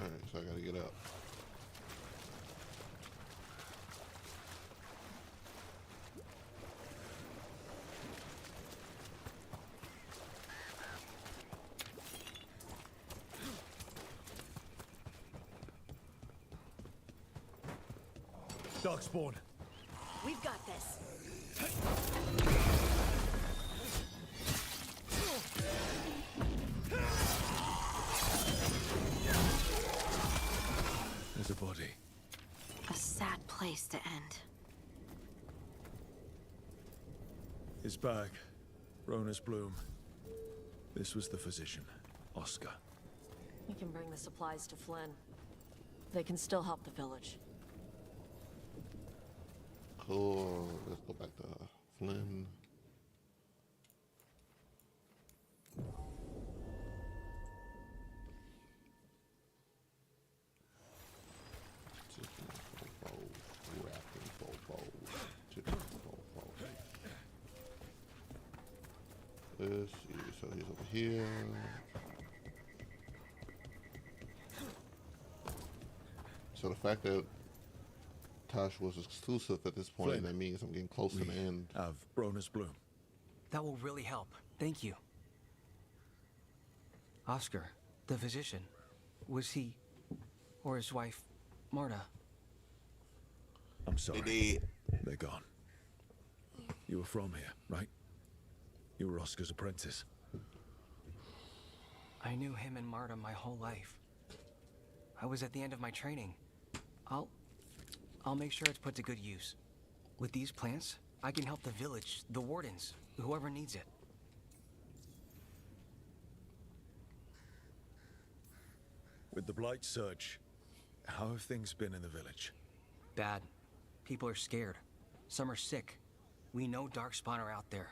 Speaker 1: Alright, so I gotta get up.
Speaker 16: Darkspawn.
Speaker 7: We've got this.
Speaker 16: There's a body.
Speaker 7: A sad place to end.
Speaker 16: His bag. Ronus Bloom. This was the physician, Oscar.
Speaker 14: We can bring the supplies to Flynn. They can still help the village.
Speaker 1: Cool. Let's go back to Flynn. This, so he's over here. So the fact that Tosh was exclusive at this point,
Speaker 16: Flynn,
Speaker 1: that means I'm getting close to the end.
Speaker 16: Have Ronus Bloom.
Speaker 23: That will really help. Thank you. Oscar, the physician, was he, or his wife, Marta?
Speaker 16: I'm sorry. They're gone. You were from here, right? You were Oscar's apprentice.
Speaker 23: I knew him and Marta my whole life. I was at the end of my training. I'll make sure it's put to good use. With these plants, I can help the village, the wardens, whoever needs it.
Speaker 16: With the Blight Surge, how have things been in the village?
Speaker 23: Bad. People are scared. Some are sick. We know Darkspawn are out there,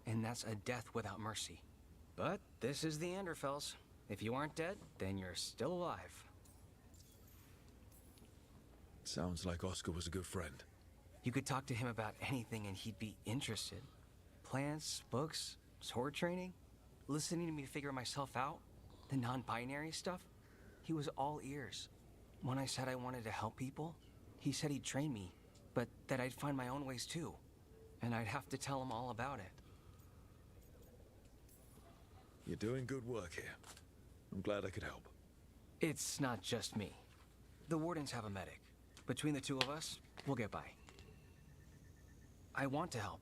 Speaker 23: and that's a death without mercy. But this is the Anderfells. If you aren't dead, then you're still alive.
Speaker 16: Sounds like Oscar was a good friend.
Speaker 23: You could talk to him about anything and he'd be interested. Plants, books, sword training, listening to me figure myself out, the non-binary stuff. He was all ears. When I said I wanted to help people, he said he'd train me, but that I'd find my own ways too. And I'd have to tell him all about it.
Speaker 16: You're doing good work here. I'm glad I could help.
Speaker 23: It's not just me. The wardens have a medic. Between the two of us, we'll get by. I want to help.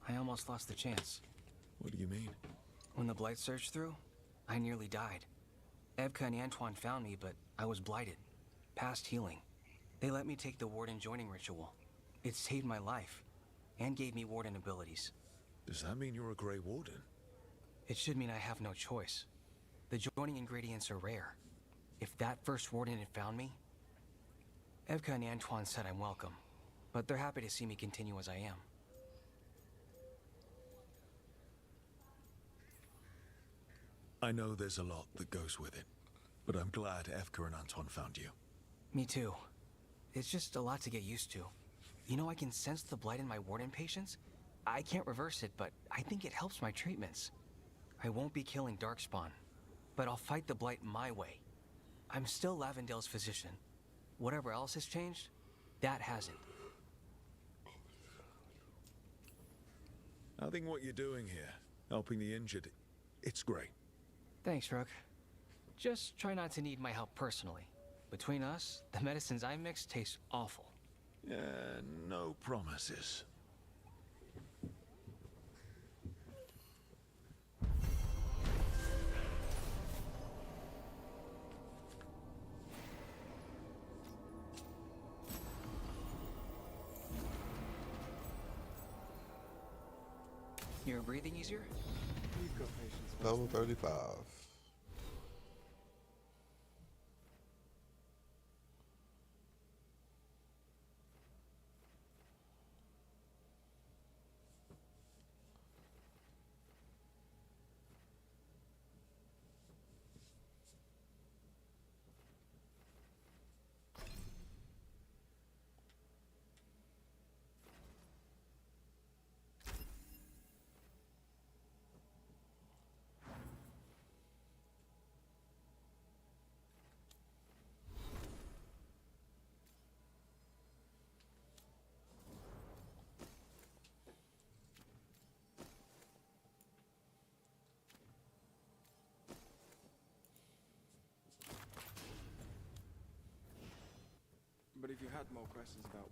Speaker 23: I almost lost the chance.
Speaker 16: What do you mean?
Speaker 23: When the blight surged through, I nearly died. Evka and Antoine found me, but I was blighted. Past healing. They let me take the warden joining ritual. It saved my life, and gave me warden abilities.
Speaker 16: Does that mean you're a Grey Warden?
Speaker 23: It should mean I have no choice. The joining ingredients are rare. If that first warden had found me... Evka and Antoine said I'm welcome, but they're happy to see me continue as I am.
Speaker 16: I know there's a lot that goes with it, but I'm glad Evka and Anton found you.
Speaker 23: Me too. It's just a lot to get used to. You know, I can sense the blight in my warden patients. I can't reverse it, but I think it helps my treatments. I won't be killing Darkspawn, but I'll fight the blight my way. I'm still Lavendale's physician. Whatever else has changed, that hasn't.
Speaker 16: I think what you're doing here, helping the injured, it's great.
Speaker 23: Thanks, Rook. Just try not to need my help personally. Between us, the medicines I mix taste awful.
Speaker 16: Yeah, no promises.
Speaker 23: You're breathing easier?
Speaker 12: We've got patience.
Speaker 1: Level 35.
Speaker 12: But if you had more questions about...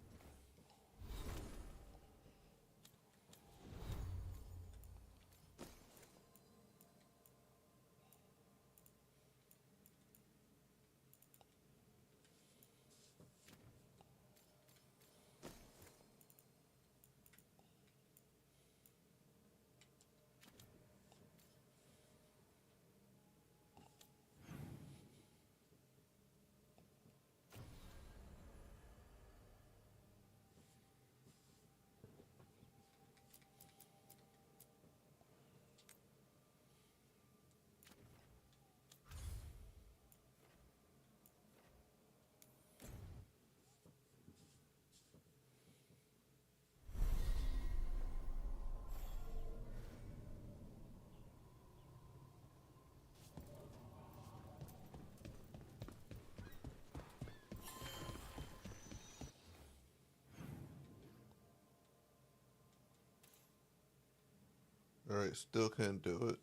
Speaker 1: Alright, still can't do it.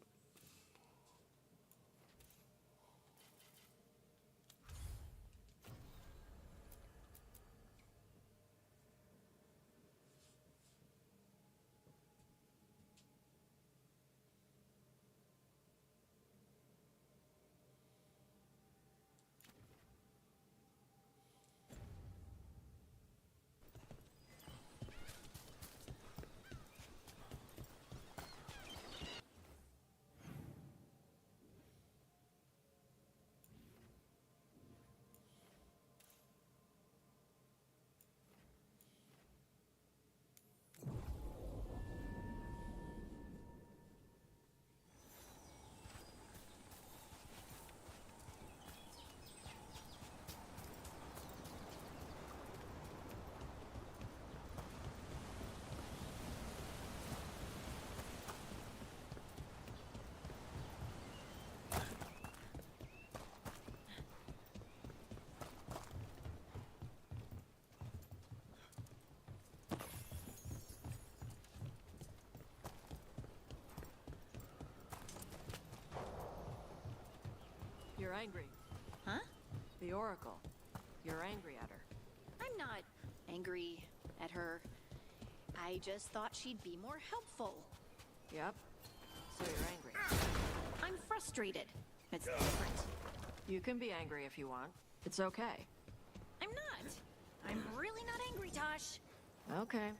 Speaker 14: You're angry.
Speaker 8: Huh?
Speaker 14: The Oracle. You're angry at her.
Speaker 8: I'm not angry at her. I just thought she'd be more helpful.
Speaker 14: Yep. So you're angry.
Speaker 8: I'm frustrated. It's different.
Speaker 14: You can be angry if you want. It's okay.
Speaker 8: I'm not. I'm really not angry, Tosh.
Speaker 14: Okay.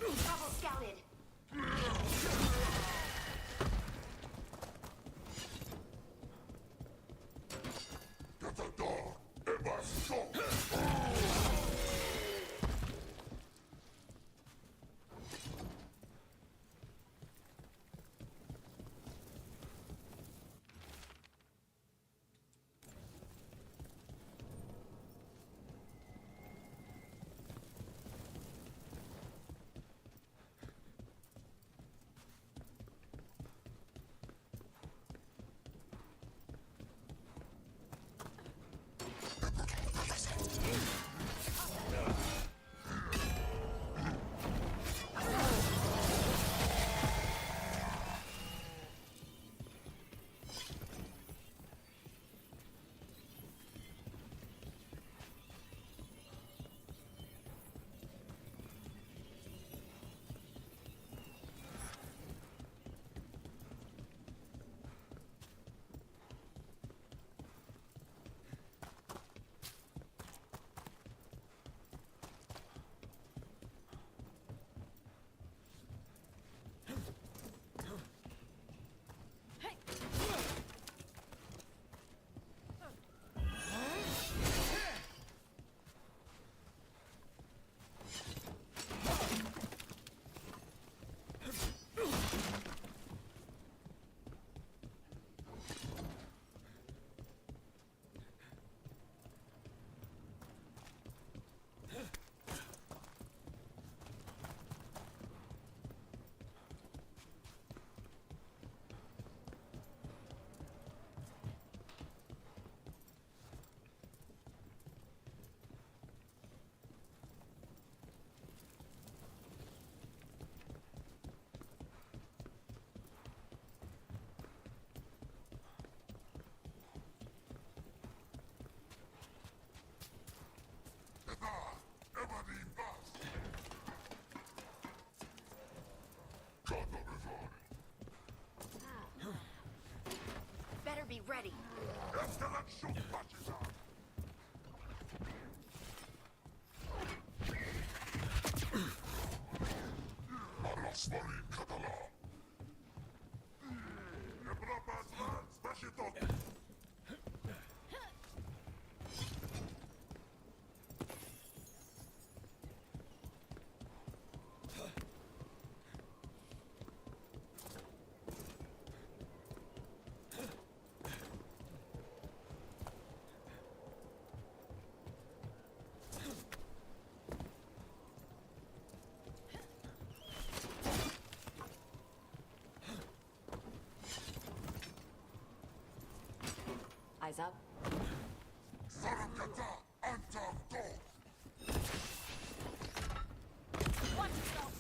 Speaker 8: Trouble scouted. Better be ready.
Speaker 14: Eyes up.
Speaker 8: Watch yourself.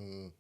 Speaker 1: Mm.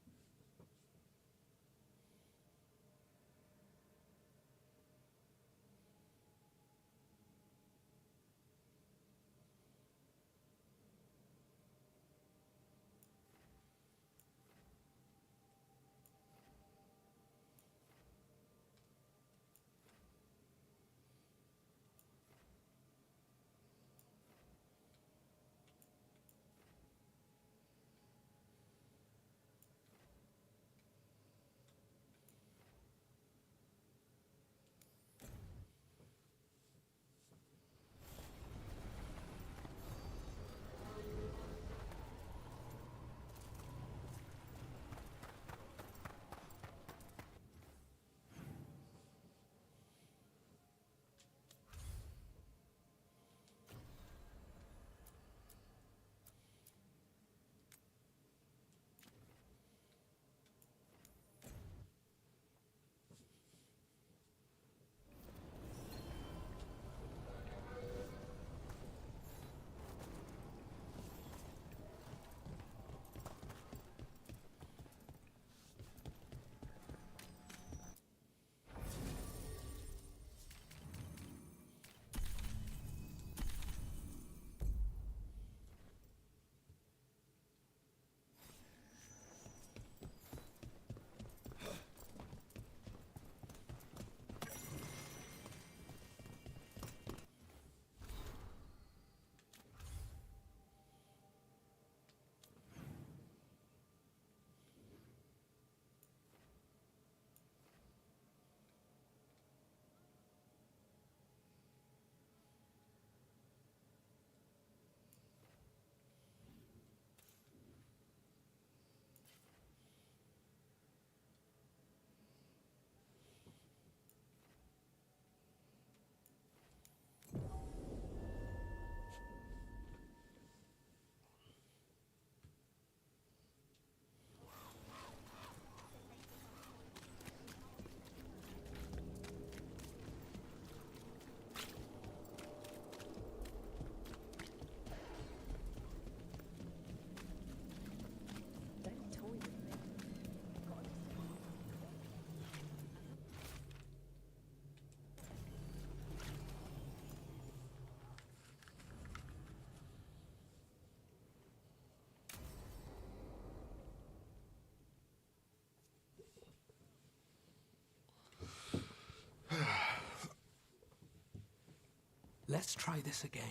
Speaker 20: Let's try this again.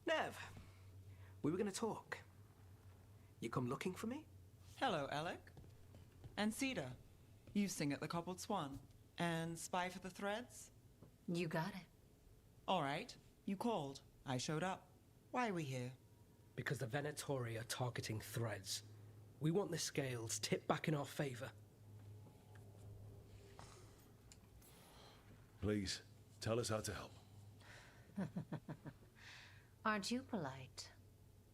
Speaker 20: Nev, we were gonna talk. You come looking for me?
Speaker 19: Hello, Alec. And Cedar, you sing at the Cobbled Swan. And spy for the threads?
Speaker 21: You got it.
Speaker 19: All right, you called. I showed up. Why are we here?
Speaker 20: Because the Venatori are targeting threads. We want the scales tipped back in our favor.
Speaker 16: Please, tell us how to help.
Speaker 21: Aren't you polite?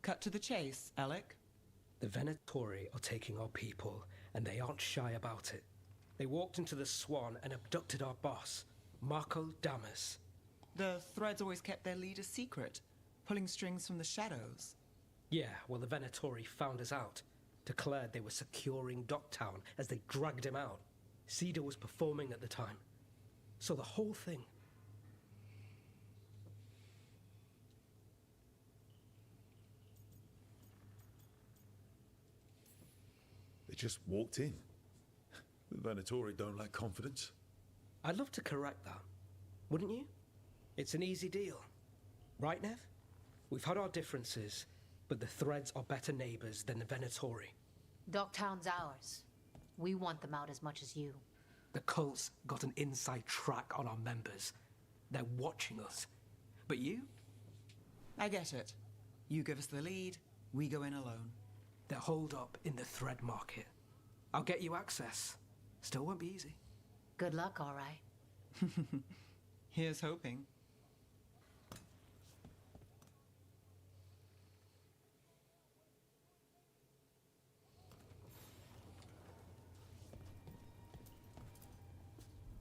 Speaker 19: Cut to the chase, Alec.
Speaker 20: The Venatori are taking our people, and they aren't shy about it. They walked into the Swan and abducted our boss, Marco Damas.
Speaker 19: The threads always kept their leader secret, pulling strings from the shadows.
Speaker 20: Yeah, well, the Venatori found us out, declared they were securing Docktown as they dragged him out. Cedar was performing at the time. So the whole thing...
Speaker 16: They just walked in. The Venatori don't lack confidence.
Speaker 20: I'd love to correct that, wouldn't you? It's an easy deal. Right, Nev? We've had our differences, but the threads are better neighbors than the Venatori.
Speaker 21: Docktown's ours. We want them out as much as you.
Speaker 20: The cult's got an inside track on our members. They're watching us. But you?
Speaker 19: I get it. You give us the lead, we go in alone.
Speaker 20: They're holed up in the thread market. I'll get you access. Still won't be easy.
Speaker 21: Good luck, all right.
Speaker 19: Here's hoping.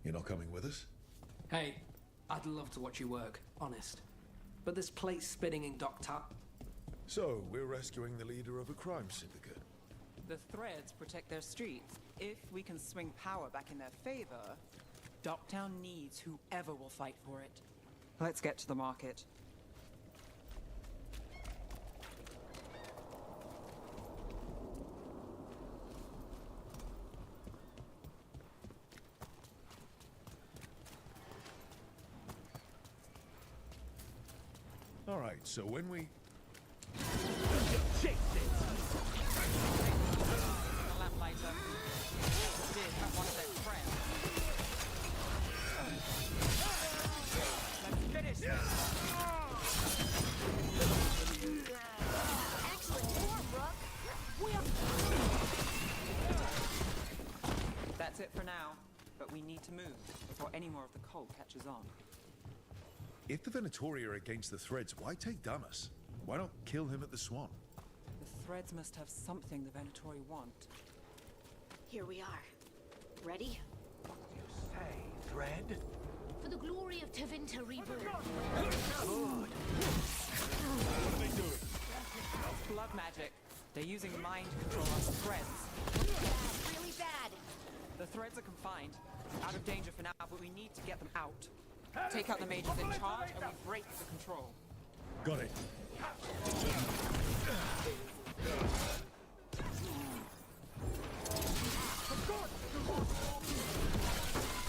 Speaker 16: You're not coming with us?
Speaker 20: Hey, I'd love to watch you work, honest. But this plate spinning in Docktown...
Speaker 16: So, we're rescuing the leader of a crime syndicate.
Speaker 19: The Threads protect their streets. If we can swing power back in their favor, Docktown needs whoever will fight for it. Let's get to the market.
Speaker 16: All right, so when we...
Speaker 19: Chase it! The lamplighter did have one of their friends. Let's finish this!
Speaker 8: Excellent form, Rook.
Speaker 19: That's it for now, but we need to move before any more of the cult catches on.
Speaker 16: If the Venatori are against the Threads, why take Damas? Why not kill him at the Swan?
Speaker 19: The Threads must have something the Venatori want.
Speaker 7: Here we are. Ready?
Speaker 6: Say, Thread?
Speaker 21: For the glory of Tevinter Reborn.
Speaker 6: Good.
Speaker 16: What are they doing?
Speaker 19: Blood magic. They're using mind control on the Threads.
Speaker 8: Bad, really bad.
Speaker 19: The Threads are confined, out of danger for now, but we need to get them out. Take out the mages in charge and we break the control.
Speaker 16: Got it.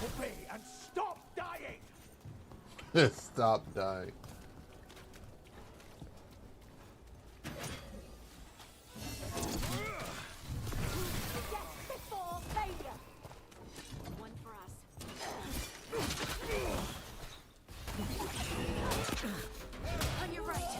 Speaker 6: Obey and stop dying!
Speaker 1: Stop dying.
Speaker 8: Before failure.
Speaker 7: One for us.
Speaker 8: On your right.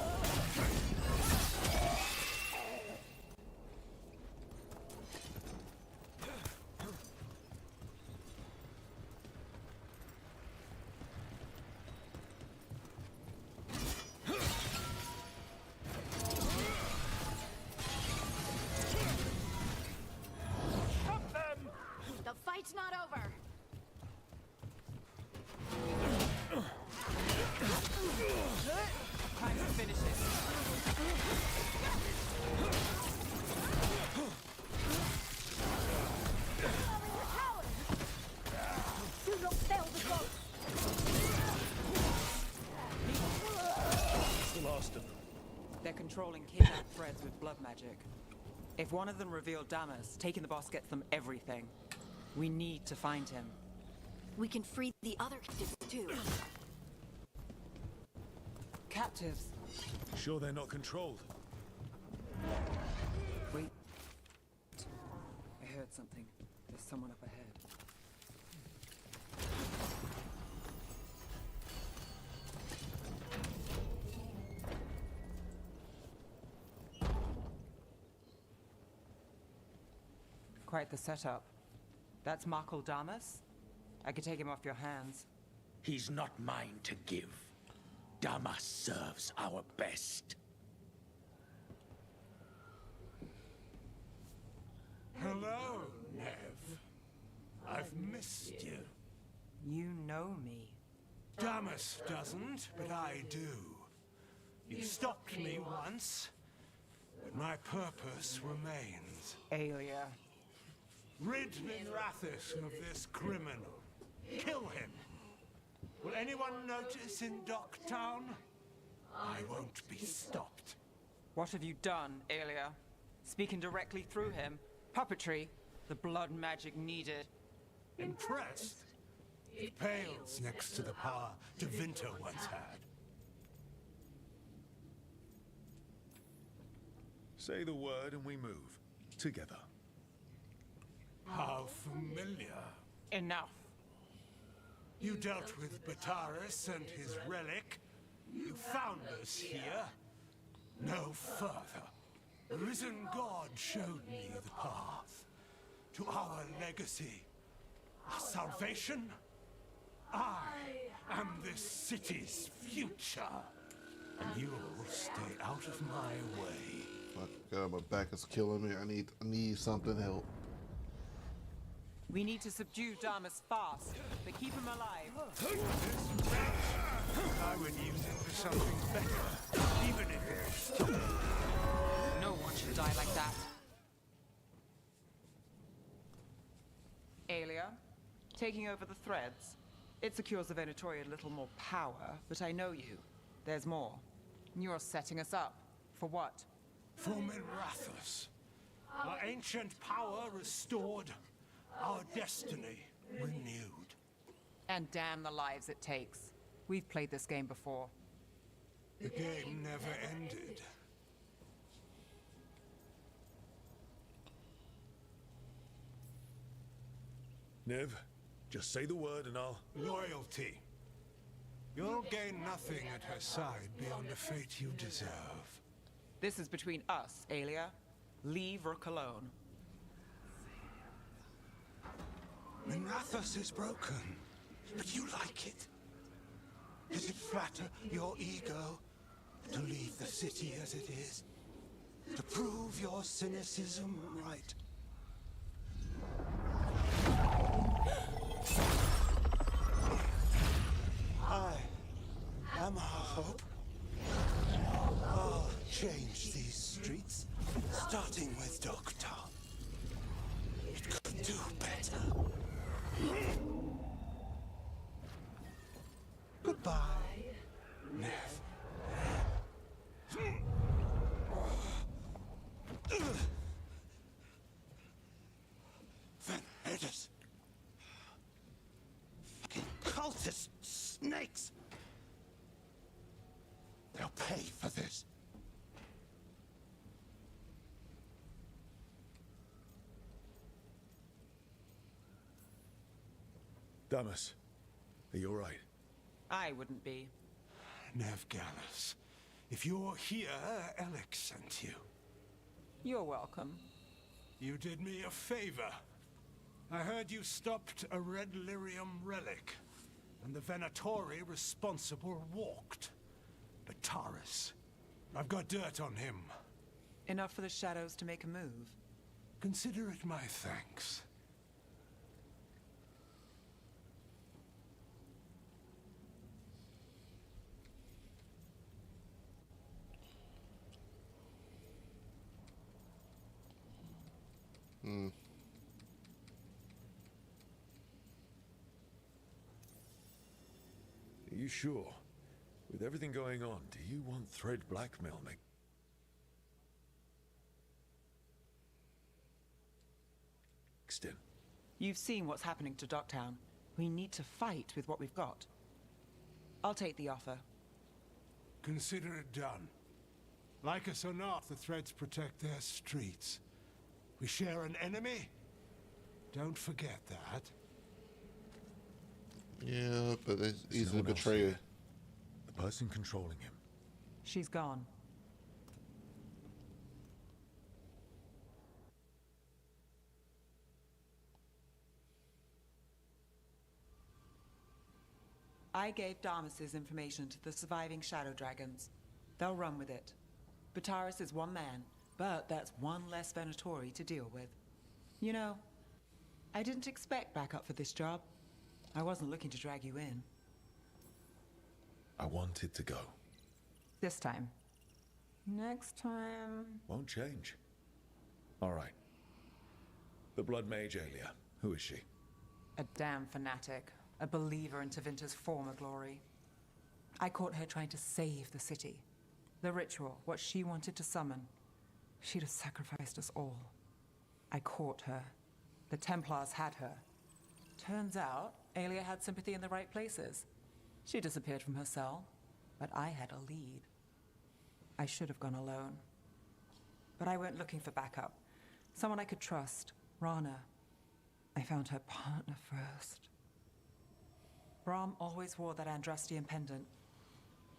Speaker 8: The fight's not over.
Speaker 19: Time to finish it.
Speaker 8: Do not fail the gods.
Speaker 16: It's the last of them.
Speaker 19: They're controlling kidnapped Threads with blood magic. If one of them revealed Damas, taking the boss gets them everything. We need to find him.
Speaker 7: We can free the other captives too.
Speaker 19: Captives?
Speaker 16: Sure they're not controlled?
Speaker 19: Wait. I heard something. There's someone up ahead. Quite the setup. That's Markle Damas? I could take him off your hands.
Speaker 4: He's not mine to give. Damas serves our best.
Speaker 6: Hello, Nev. I've missed you.
Speaker 19: You know me.
Speaker 6: Damas doesn't, but I do. You stopped me once, but my purpose remains.
Speaker 19: Aelia.
Speaker 6: Rid Minrathis of this criminal. Kill him. Will anyone notice in Docktown? I won't be stopped.
Speaker 19: What have you done, Aelia? Speaking directly through him. Puppetry. The blood magic needed.
Speaker 6: Impressed? It pales next to the power Tevinter once had.
Speaker 16: Say the word and we move. Together.
Speaker 6: How familiar.
Speaker 19: Enough.
Speaker 6: You dealt with Bataris and his relic. You found us here. No further. The risen God showed me the path to our legacy. Our salvation. I am this city's future. And you'll stay out of my way.
Speaker 1: Fuck, God, my back is killing me. I need something help.
Speaker 19: We need to subdue Damas fast, but keep him alive.
Speaker 3: I would use it for something better, even if it's...
Speaker 19: No one should die like that. Aelia, taking over the threads. It secures the Venatori a little more power, but I know you. There's more. You're setting us up. For what?
Speaker 3: For Minrathous. Our ancient power restored. Our destiny renewed.
Speaker 19: And damn the lives it takes. We've played this game before.
Speaker 3: The game never ended.
Speaker 16: Niv, just say the word and I'll...
Speaker 3: Loyalty. You'll gain nothing at her side beyond the fate you deserve.
Speaker 19: This is between us, Aelia. Leave Rook alone.
Speaker 3: Minrathous is broken, but you like it. Does it flatter your ego to leave the city as it is? To prove your cynicism right? I am our hope. I'll change these streets, starting with Doctor. It could do better. Goodbye, Nev. Venedis. Fucking cultist snakes. They'll pay for this.
Speaker 16: Damas, are you alright?
Speaker 19: I wouldn't be.
Speaker 3: Nev Gallus, if you're here, Alex sent you.
Speaker 19: You're welcome.
Speaker 3: You did me a favor. I heard you stopped a red lyrium relic, and the Venatori responsible walked. But Taurus, I've got dirt on him.
Speaker 19: Enough for the shadows to make a move.
Speaker 3: Consider it my thanks.
Speaker 16: Are you sure? With everything going on, do you want thread blackmail me? Extend.
Speaker 19: You've seen what's happening to Docktown. We need to fight with what we've got. I'll take the offer.
Speaker 3: Consider it done. Like us or not, the Threads protect their streets. We share an enemy? Don't forget that.
Speaker 1: Yeah, but it's easy to
Speaker 16: Someone else
Speaker 1: betray
Speaker 16: here. The person controlling him.
Speaker 19: She's gone. I gave Damas's information to the surviving Shadow Dragons. They'll run with it. Bataris is one man, but that's one less Venatori to deal with. You know, I didn't expect backup for this job. I wasn't looking to drag you in.
Speaker 16: I wanted to go.
Speaker 19: This time. Next time...
Speaker 16: Won't change. All right. The Blood Mage Aelia. Who is she?
Speaker 19: A damn fanatic. A believer in Tevinter's former glory. I caught her trying to save the city. The ritual, what she wanted to summon. She'd have sacrificed us all. I caught her. The Templars had her. Turns out, Aelia had sympathy in the right places. She disappeared from her cell, but I had a lead. I should have gone alone. But I went looking for backup. Someone I could trust. Rana. I found her partner first. Brahm always wore that Andrastian pendant.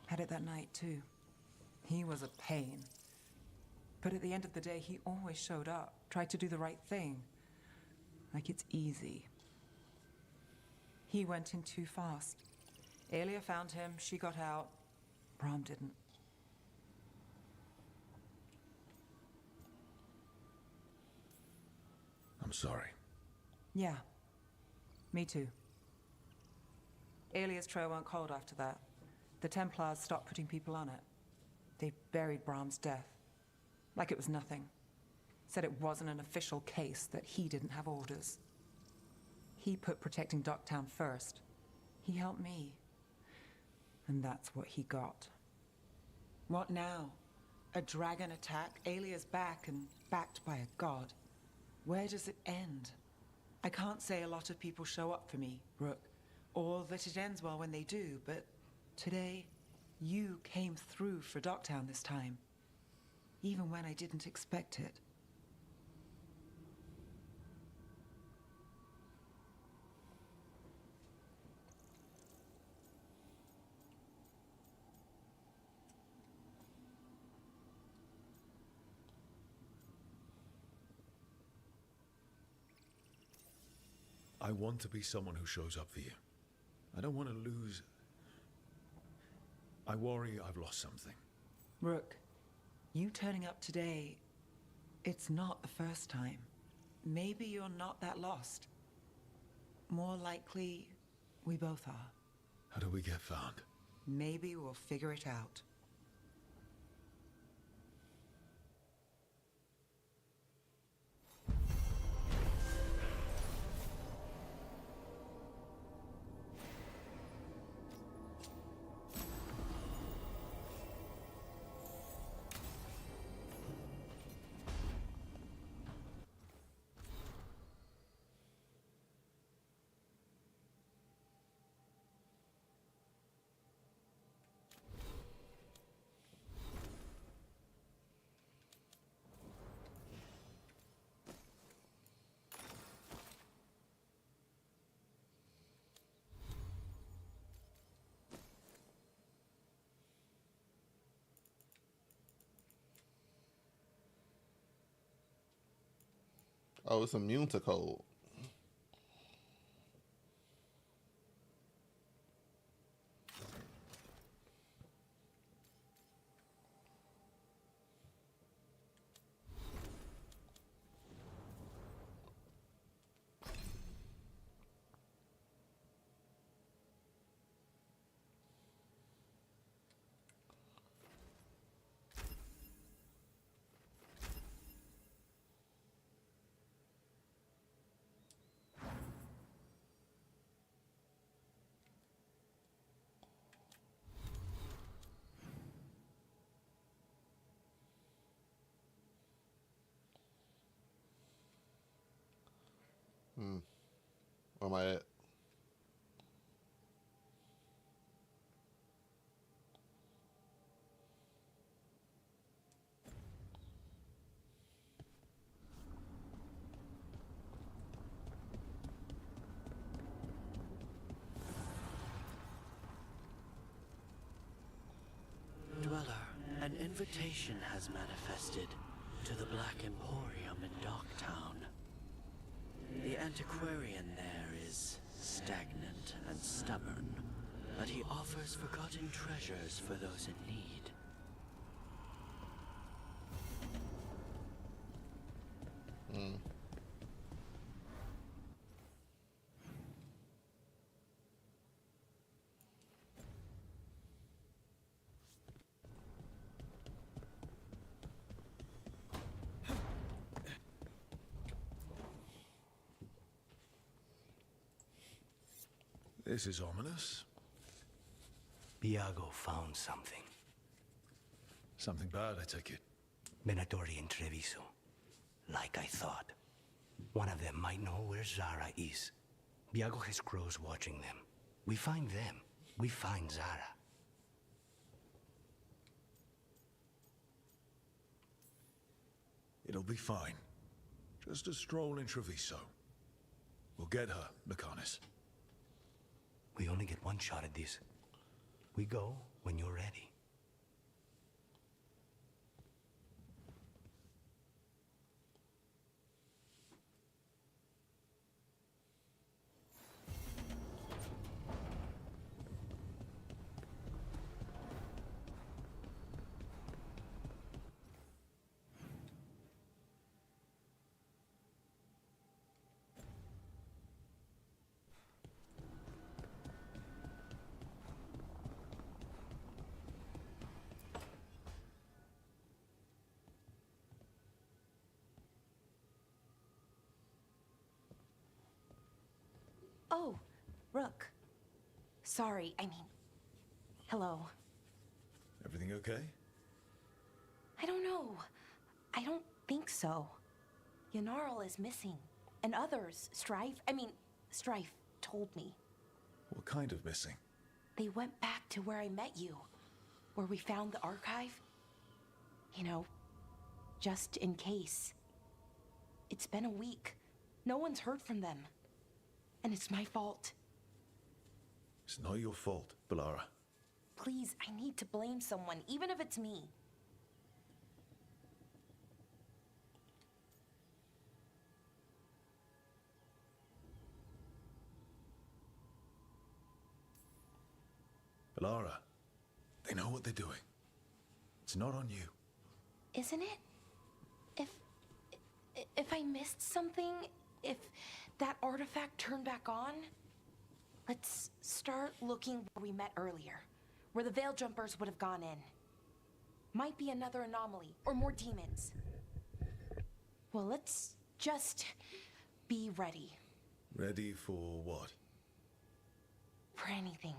Speaker 19: Had it that night, too. He was a pain. But at the end of the day, he always showed up, tried to do the right thing. Like it's easy. He went in too fast. Aelia found him, she got out. Brahm didn't.
Speaker 16: I'm sorry.
Speaker 19: Yeah, Me too. Alia's trail went cold after that. The Templars stopped putting people on it. They buried Brahm's death. Like it was nothing. Said it wasn't an official case, that he didn't have orders. He put protecting Docktown first. He helped me. And that's what he got. What now? A dragon attack, Alia's back, and backed by a god. Where does it end? I can't say a lot of people show up for me, Rook, or that it ends well when they do, but today, you came through for Docktown this time. Even when I didn't expect it.
Speaker 16: I want to be someone who shows up for you. I don't want to lose. I worry I've lost something.
Speaker 19: Rook, you turning up today, it's not the first time. Maybe you're not that lost. More likely, we both are.
Speaker 16: How do we get found?
Speaker 19: Maybe we'll figure it out.
Speaker 1: Oh, it's immune to cold. Where am I at?
Speaker 9: Dweller, an invitation has manifested to the Black Emporium in Docktown. The antiquarian there is stagnant and stubborn, but he offers forgotten treasures for those in need.
Speaker 16: This is ominous.
Speaker 6: Viago found something.
Speaker 16: Something bad, I take it.
Speaker 6: Venatori and Treviso. Like I thought. One of them might know where Zara is. Viago has crows watching them. We find them. We find Zara.
Speaker 16: It'll be fine. Just a stroll in Treviso. We'll get her, Lucanus.
Speaker 6: We only get one shot at this. We go when you're ready.
Speaker 17: Oh, Rook. Sorry, I mean... Hello.
Speaker 16: Everything okay?
Speaker 17: I don't know. I don't think so. Yanarl is missing. And others, Strife told me.
Speaker 16: What kind of missing?
Speaker 17: They went back to where I met you. Where we found the archive. You know, just in case. It's been a week. No one's heard from them. And it's my fault.
Speaker 16: It's not your fault, Balara.
Speaker 17: Please, I need to blame someone, even if it's me.
Speaker 16: Balara, they know what they're doing. It's not on you.
Speaker 17: Isn't it? If I missed something, if that artifact turned back on, let's start looking where we met earlier, where the Veil Jumpers would have gone in. Might be another anomaly, or more demons. Well, let's just be ready.
Speaker 16: Ready for what?
Speaker 17: For anything.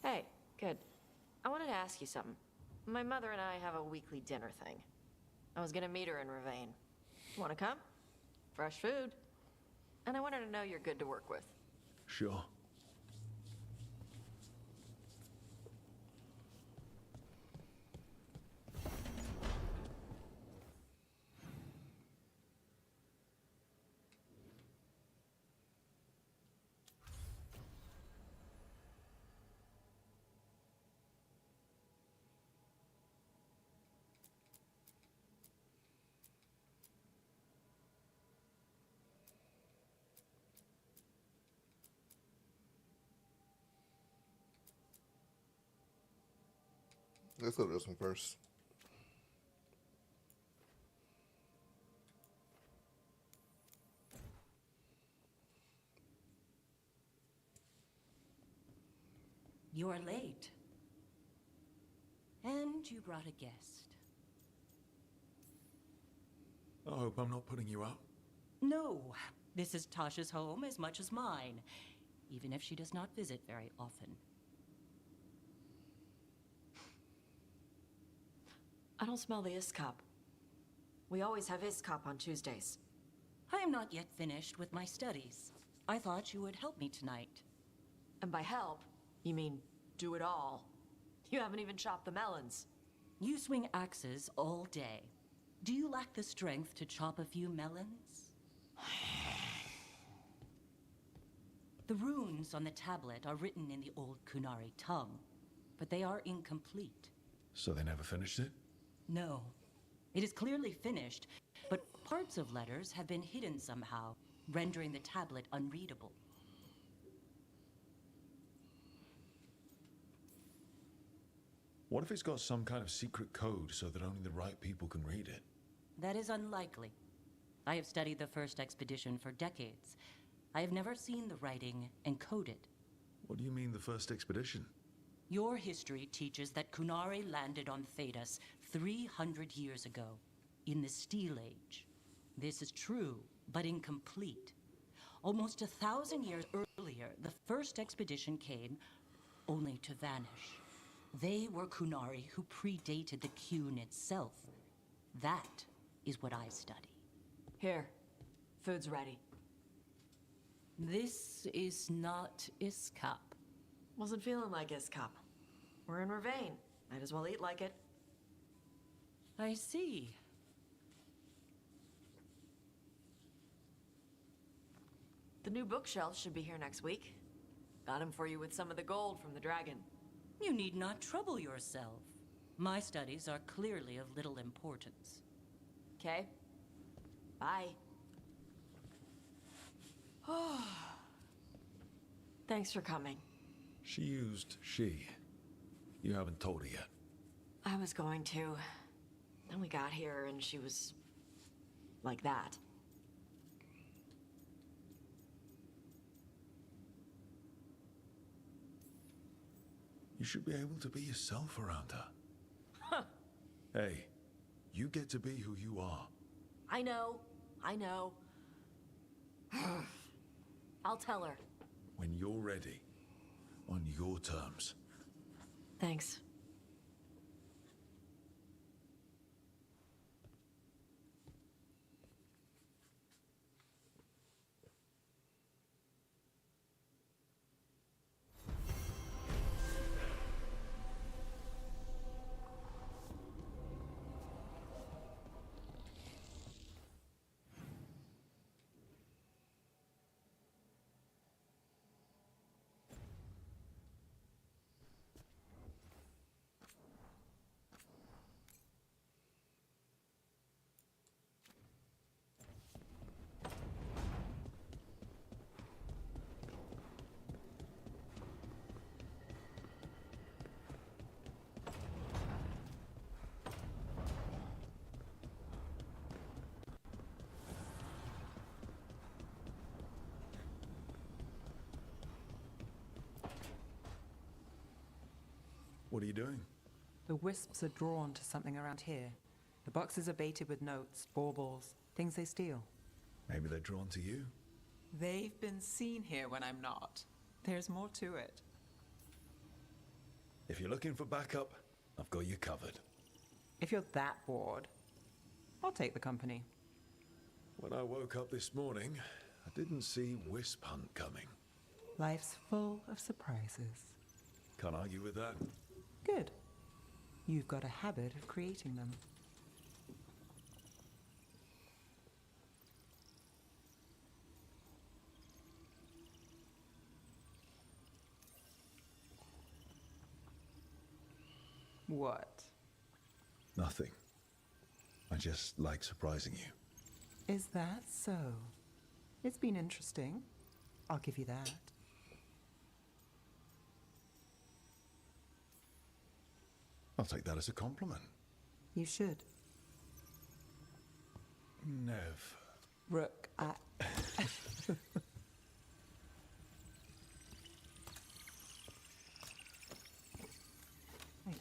Speaker 14: Hey, good. I wanted to ask you something. My mother and I have a weekly dinner thing. I was gonna meet her in Ravane. Wanna come? Fresh food. And I wanted to know you're good to work with.
Speaker 16: Sure.
Speaker 1: Let's go to this one first.
Speaker 10: You're late. And you brought a guest.
Speaker 16: I hope I'm not putting you out.
Speaker 10: No, this is Tasha's home as much as mine, even if she does not visit very often.
Speaker 14: I don't smell the Iskop. We always have Iskop on Tuesdays.
Speaker 10: I am not yet finished with my studies. I thought you would help me tonight.
Speaker 14: And by help, you mean do it all. You haven't even chopped the melons.
Speaker 10: You swing axes all day. Do you lack the strength to chop a few melons? The runes on the tablet are written in the old Kunari tongue, but they are incomplete.
Speaker 16: So they never finished it?
Speaker 10: No. It is clearly finished, but parts of letters have been hidden somehow, rendering the tablet unreadable.
Speaker 16: What if it's got some kind of secret code so that only the right people can read it?
Speaker 10: That is unlikely. I have studied the first expedition for decades. I have never seen the writing encoded.
Speaker 16: What do you mean, the first expedition?
Speaker 10: Your history teaches that Kunari landed on Thedas 300 years ago, in the Steel Age. This is true, but incomplete. Almost 1,000 years earlier, the first expedition came, only to vanish. They were Kunari who predated the Qun itself. That is what I study.
Speaker 14: Here, food's ready.
Speaker 10: This is not Iskop.
Speaker 14: Wasn't feeling like Iskop. We're in Ravane. Might as well eat like it.
Speaker 10: I see.
Speaker 14: The new bookshelf should be here next week. Got him for you with some of the gold from the dragon.
Speaker 10: You need not trouble yourself. My studies are clearly of little importance.
Speaker 14: Okay. Bye. Thanks for coming.
Speaker 16: She used she. You haven't told her yet.
Speaker 14: I was going to. Then we got here and she was... like that.
Speaker 16: You should be able to be yourself around her.
Speaker 14: Huh.
Speaker 16: Hey, you get to be who you are.
Speaker 14: I know. I'll tell her.
Speaker 16: When you're ready. On your terms.
Speaker 14: Thanks.
Speaker 16: What are you doing?
Speaker 19: The wisps are drawn to something around here. The boxes are baited with notes, baubles, things they steal.
Speaker 16: Maybe they're drawn to you.
Speaker 19: They've been seen here when I'm not. There's more to it.
Speaker 16: If you're looking for backup, I've got you covered.
Speaker 19: If you're that bored, I'll take the company.
Speaker 16: When I woke up this morning, I didn't see Wisp Hunt coming.
Speaker 19: Life's full of surprises.
Speaker 16: Can't argue with that.
Speaker 19: Good. You've got a habit of creating them. What?
Speaker 16: Nothing. I just like surprising you.
Speaker 19: Is that so? It's been interesting. I'll give you that.
Speaker 16: I'll take that as a compliment.
Speaker 19: You should.
Speaker 16: Nev.
Speaker 19: Rook, I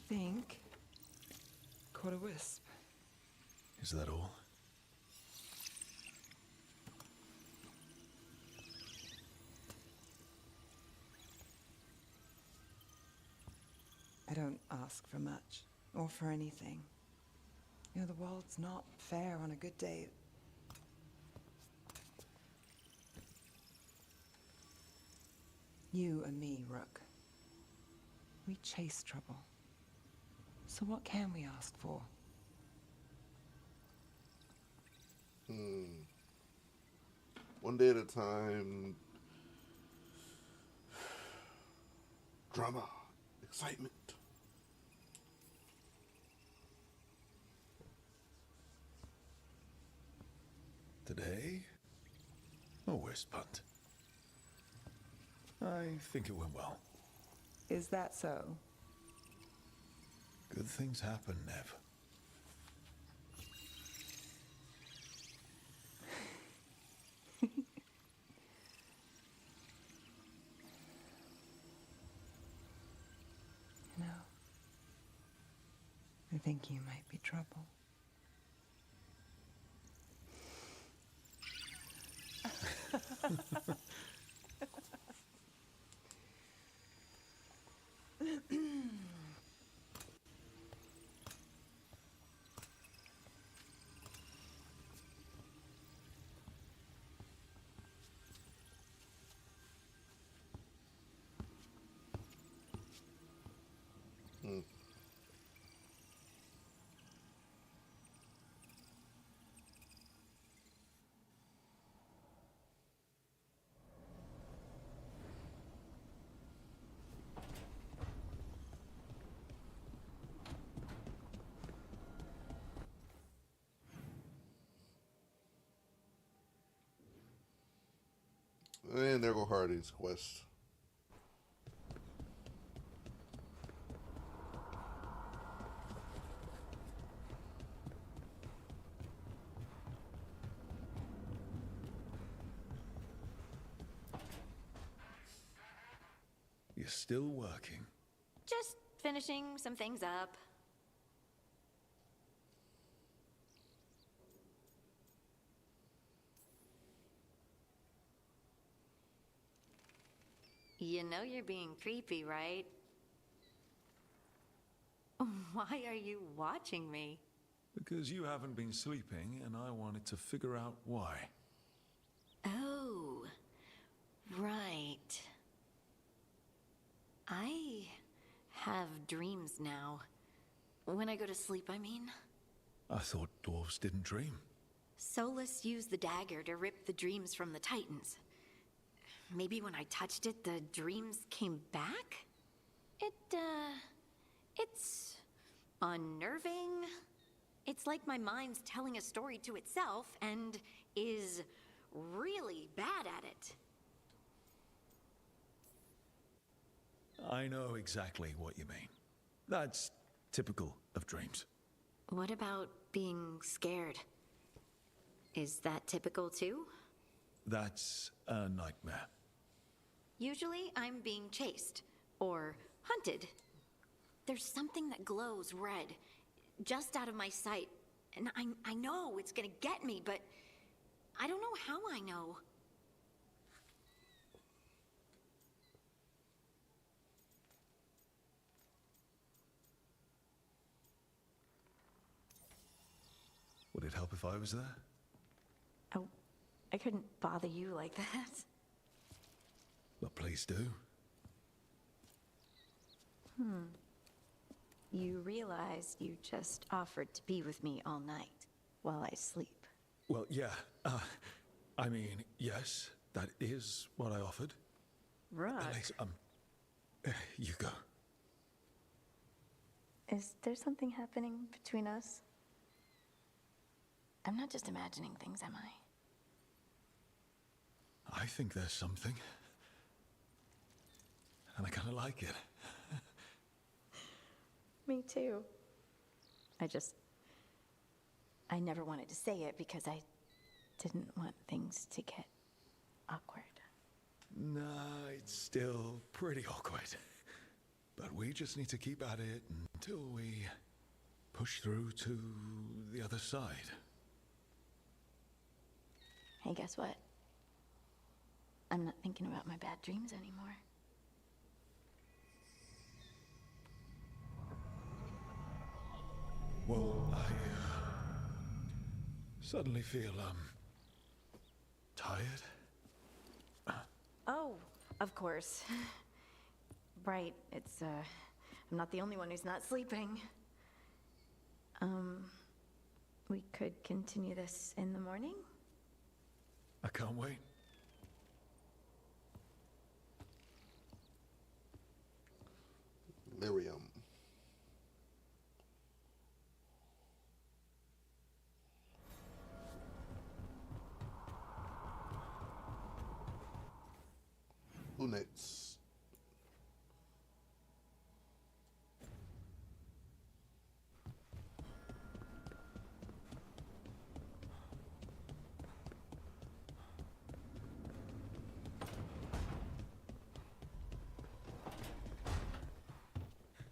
Speaker 19: think... caught a wisp.
Speaker 16: Is that all?
Speaker 22: I don't ask for much, or for anything. You know, the world's not fair on a good day. You and me, Rook. We chase trouble. So what can we ask for?
Speaker 1: One day at a time. Drama. Excitement.
Speaker 16: Today? A wisp hunt. I think it went well.
Speaker 22: Is that so?
Speaker 16: Good things happen, Nev.
Speaker 22: No. I think you might be trouble.
Speaker 1: And there go Hardy's quest.
Speaker 16: You're still working.
Speaker 7: Just finishing some things up. You know you're being creepy, right? Why are you watching me?
Speaker 16: Because you haven't been sleeping, and I wanted to figure out why.
Speaker 7: Oh, right. I have dreams now. When I go to sleep, I mean.
Speaker 16: I thought dwarves didn't dream.
Speaker 7: Solus used the dagger to rip the dreams from the Titans. Maybe when I touched it, the dreams came back? It's unnerving. It's like my mind's telling a story to itself and is really bad at it.
Speaker 16: I know exactly what you mean. That's typical of dreams.
Speaker 7: What about being scared? Is that typical too?
Speaker 16: That's a nightmare.
Speaker 7: Usually I'm being chased or hunted. There's something that glows red, just out of my sight, and I know it's gonna get me, but I don't know how I know.
Speaker 16: Would it help if I was there?
Speaker 7: Oh, I couldn't bother you like that.
Speaker 16: Well, please do.
Speaker 7: You realize you just offered to be with me all night while I sleep.
Speaker 16: Well, yeah. I mean, yes, that is what I offered.
Speaker 7: Right.
Speaker 16: Alex, you go.
Speaker 7: Is there something happening between us? I'm not just imagining things, am I?
Speaker 16: I think there's something. And I kind of like it.
Speaker 7: Me too. I never wanted to say it because I didn't want things to get awkward.
Speaker 16: Nah, it's still pretty awkward. But we just need to keep at it until we push through to the other side.
Speaker 7: Hey, guess what? I'm not thinking about my bad dreams anymore.
Speaker 16: Well, I suddenly feel, tired.
Speaker 7: Oh, of course. Right, I'm not the only one who's not sleeping. We could continue this in the morning?
Speaker 16: I can't wait.
Speaker 1: Miriam. Who next?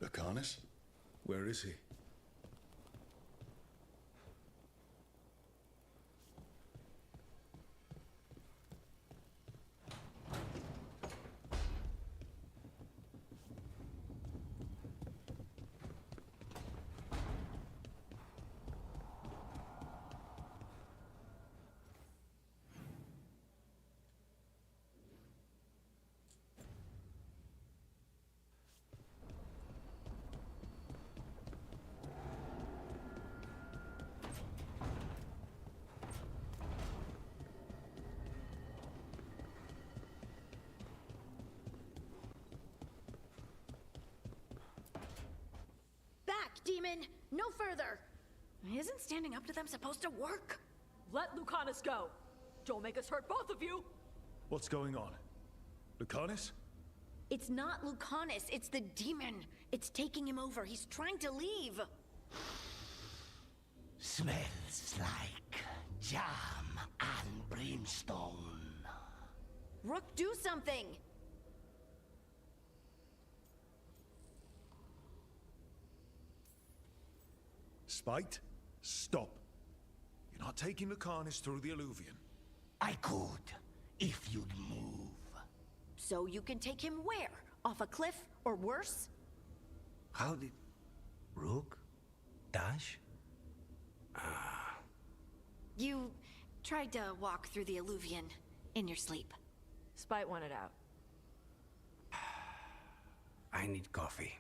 Speaker 16: Lucanus? Where is he?
Speaker 7: Demon, no further! Isn't standing up to them supposed to work?
Speaker 5: Let Lucanus go! Don't make us hurt both of you!
Speaker 16: What's going on? Lucanus?
Speaker 7: It's not Lucanus, it's the demon. It's taking him over. He's trying to leave.
Speaker 18: Smells like jam and brimstone.
Speaker 7: Rook, do something!
Speaker 16: Spite, stop. You're not taking Lucanus through the Alluvion.
Speaker 18: I could, if you'd move.
Speaker 7: So you can take him where? Off a cliff, or worse?
Speaker 18: How did... Rook? Dash?
Speaker 7: You tried to walk through the Alluvion in your sleep.
Speaker 14: Spite wanted out.
Speaker 18: I need coffee.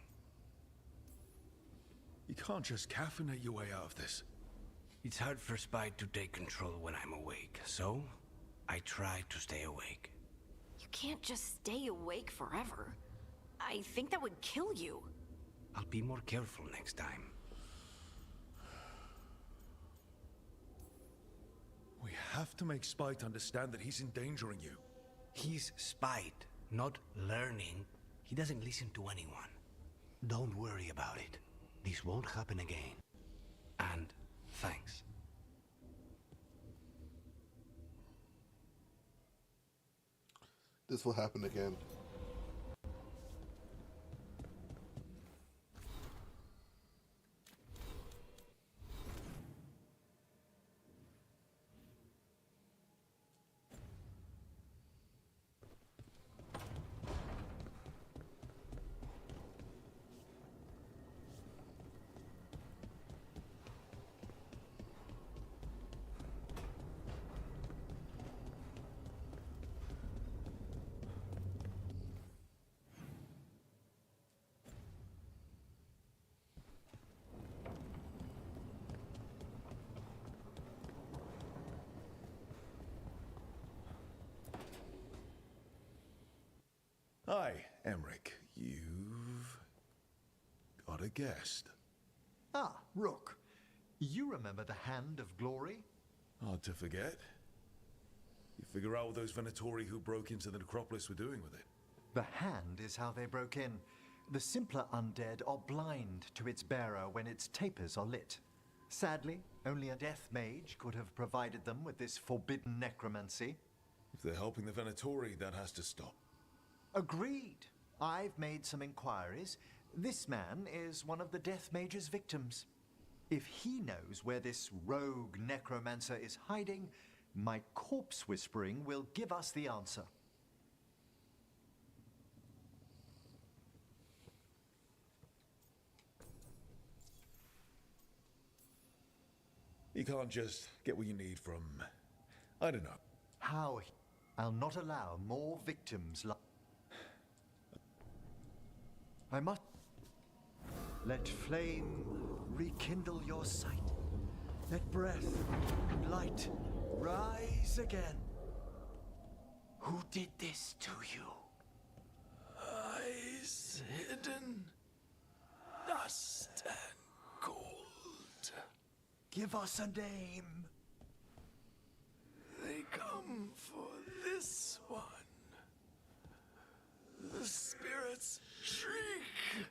Speaker 16: You can't just caffeinate your way out of this.
Speaker 18: It's hard for Spite to take control when I'm awake, so I try to stay awake.
Speaker 7: You can't just stay awake forever. I think that would kill you.
Speaker 18: I'll be more careful next time.
Speaker 16: We have to make Spite understand that he's endangering you.
Speaker 18: He's Spite, not learning. He doesn't listen to anyone. Don't worry about it. This won't happen again. And thanks.
Speaker 1: This will happen again.
Speaker 16: Hi, Emmerich. You've got a guest.
Speaker 5: Ah, Rook. You remember the Hand of Glory?
Speaker 16: Hard to forget. You figure out what those Venatori who broke into the necropolis were doing with it.
Speaker 5: The Hand is how they broke in. The simpler undead are blind to its bearer when its tapers are lit. Sadly, only a death mage could have provided them with this forbidden necromancy.
Speaker 16: If they're helping the Venatori, that has to stop.
Speaker 5: Agreed. I've made some inquiries. This man is one of the Death Mage's victims. If he knows where this rogue necromancer is hiding, my corpse whispering will give us the answer.
Speaker 16: You can't just get what you need from... I don't know.
Speaker 5: How? I'll not allow more victims like... I must... Let flame rekindle your sight. Let breath and light rise again.
Speaker 18: Who did this to you?
Speaker 4: Eyes hidden, dust and gold.
Speaker 5: Give us a name.
Speaker 4: They come for this one. The spirits shriek.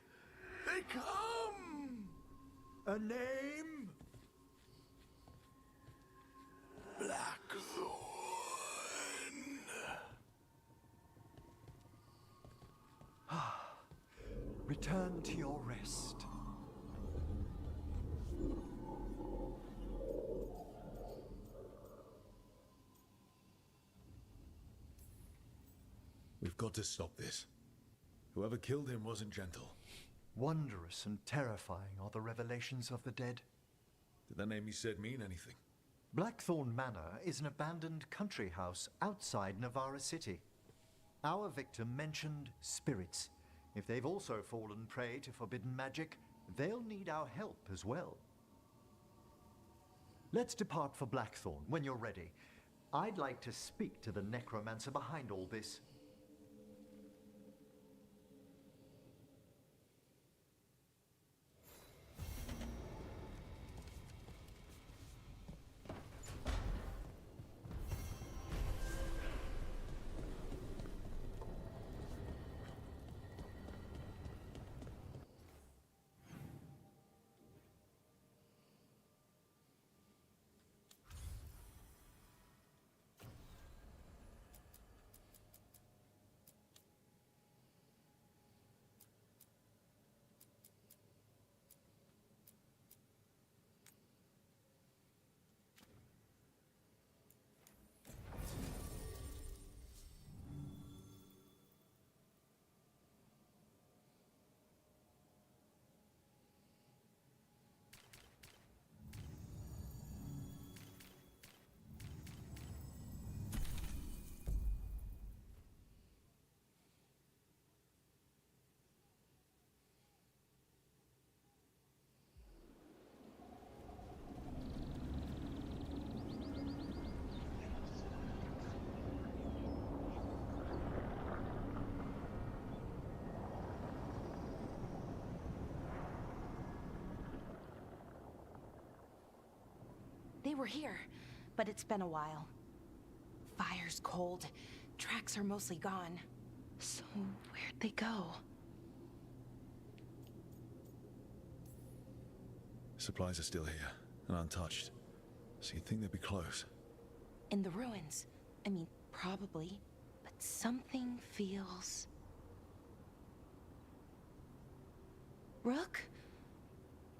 Speaker 4: They come.
Speaker 5: A name?
Speaker 4: Blackthorn.
Speaker 5: Return to your rest.
Speaker 16: We've got to stop this. Whoever killed him wasn't gentle.
Speaker 5: Wondrous and terrifying are the revelations of the dead.
Speaker 16: Did that name you said mean anything?
Speaker 5: Blackthorn Manor is an abandoned country house outside Navarra City. Our victim mentioned spirits. If they've also fallen prey to forbidden magic, they'll need our help as well. Let's depart for Blackthorn when you're ready. I'd like to speak to the necromancer behind all this.
Speaker 17: They were here, but it's been a while. Fire's cold. Tracks are mostly gone. So where'd they go?
Speaker 16: Supplies are still here, and untouched. So you'd think they'd be close.
Speaker 17: In the ruins. I mean, probably. But something feels... Rook?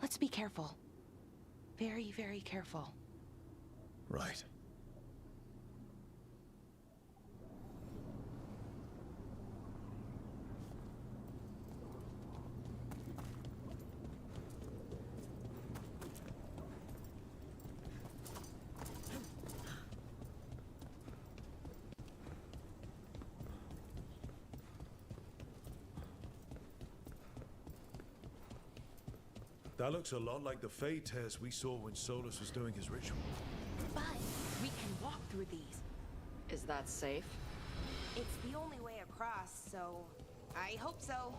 Speaker 17: Let's be careful. Very, very careful.
Speaker 16: Right. That looks a lot like the Fey tears we saw when Solus was doing his ritual.
Speaker 17: But we can walk through these.
Speaker 14: Is that safe?
Speaker 17: It's the only way across, so I hope so.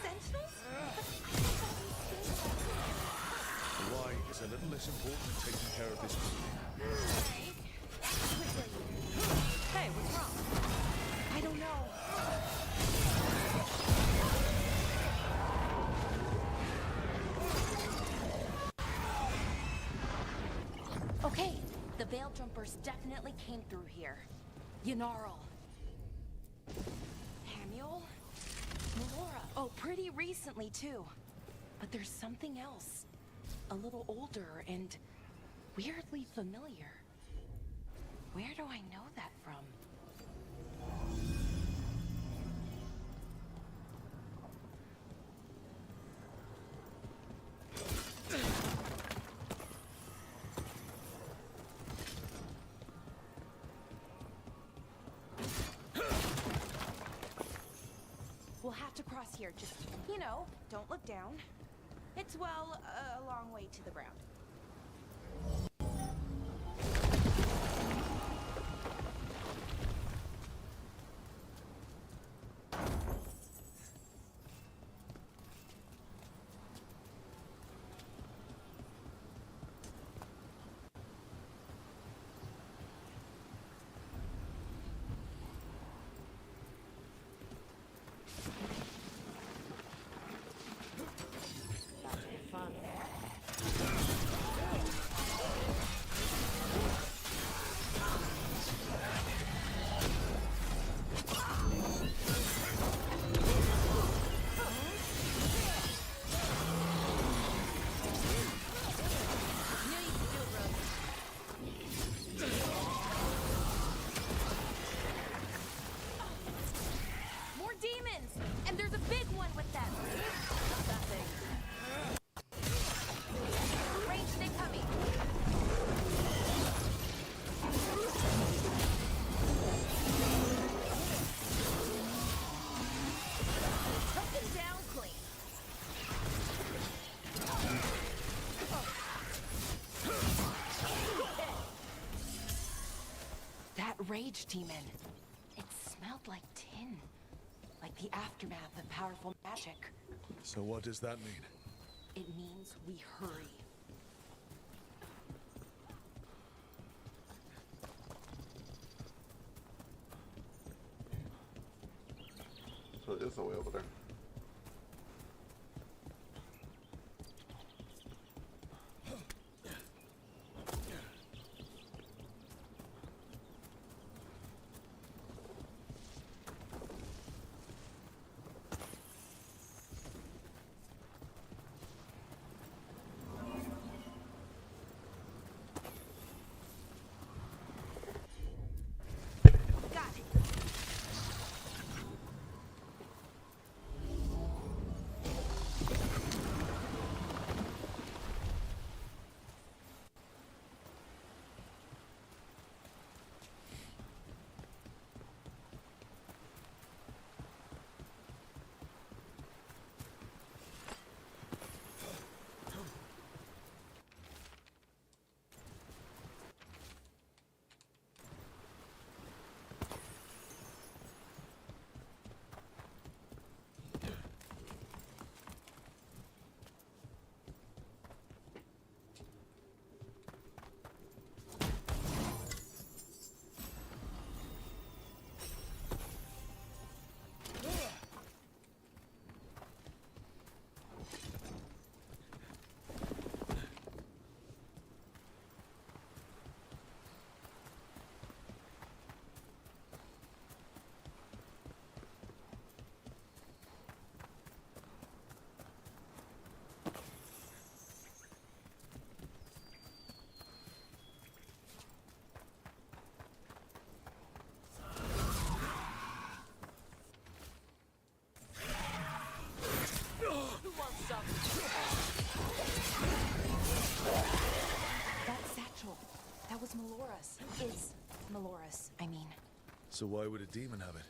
Speaker 17: Sentinels?
Speaker 16: Why is a little less important than taking care of this
Speaker 17: Hey, what's wrong? I don't know. Okay, the Veil Jumpers definitely came through here. Yanarl. Hamuel? Melora. Oh, pretty recently, too. But there's something else. A little older and weirdly familiar. Where do I know that from? We'll have to cross here. Just, you know, don't look down. It's, well, a long way to the ground. Rage demon. It smelled like tin. Like the aftermath of powerful magic.
Speaker 16: So what does that mean?
Speaker 17: It means we hurry.
Speaker 1: So there's a way over there.
Speaker 17: was Melora's. Is Melora's, I mean.
Speaker 16: So why would a demon have it?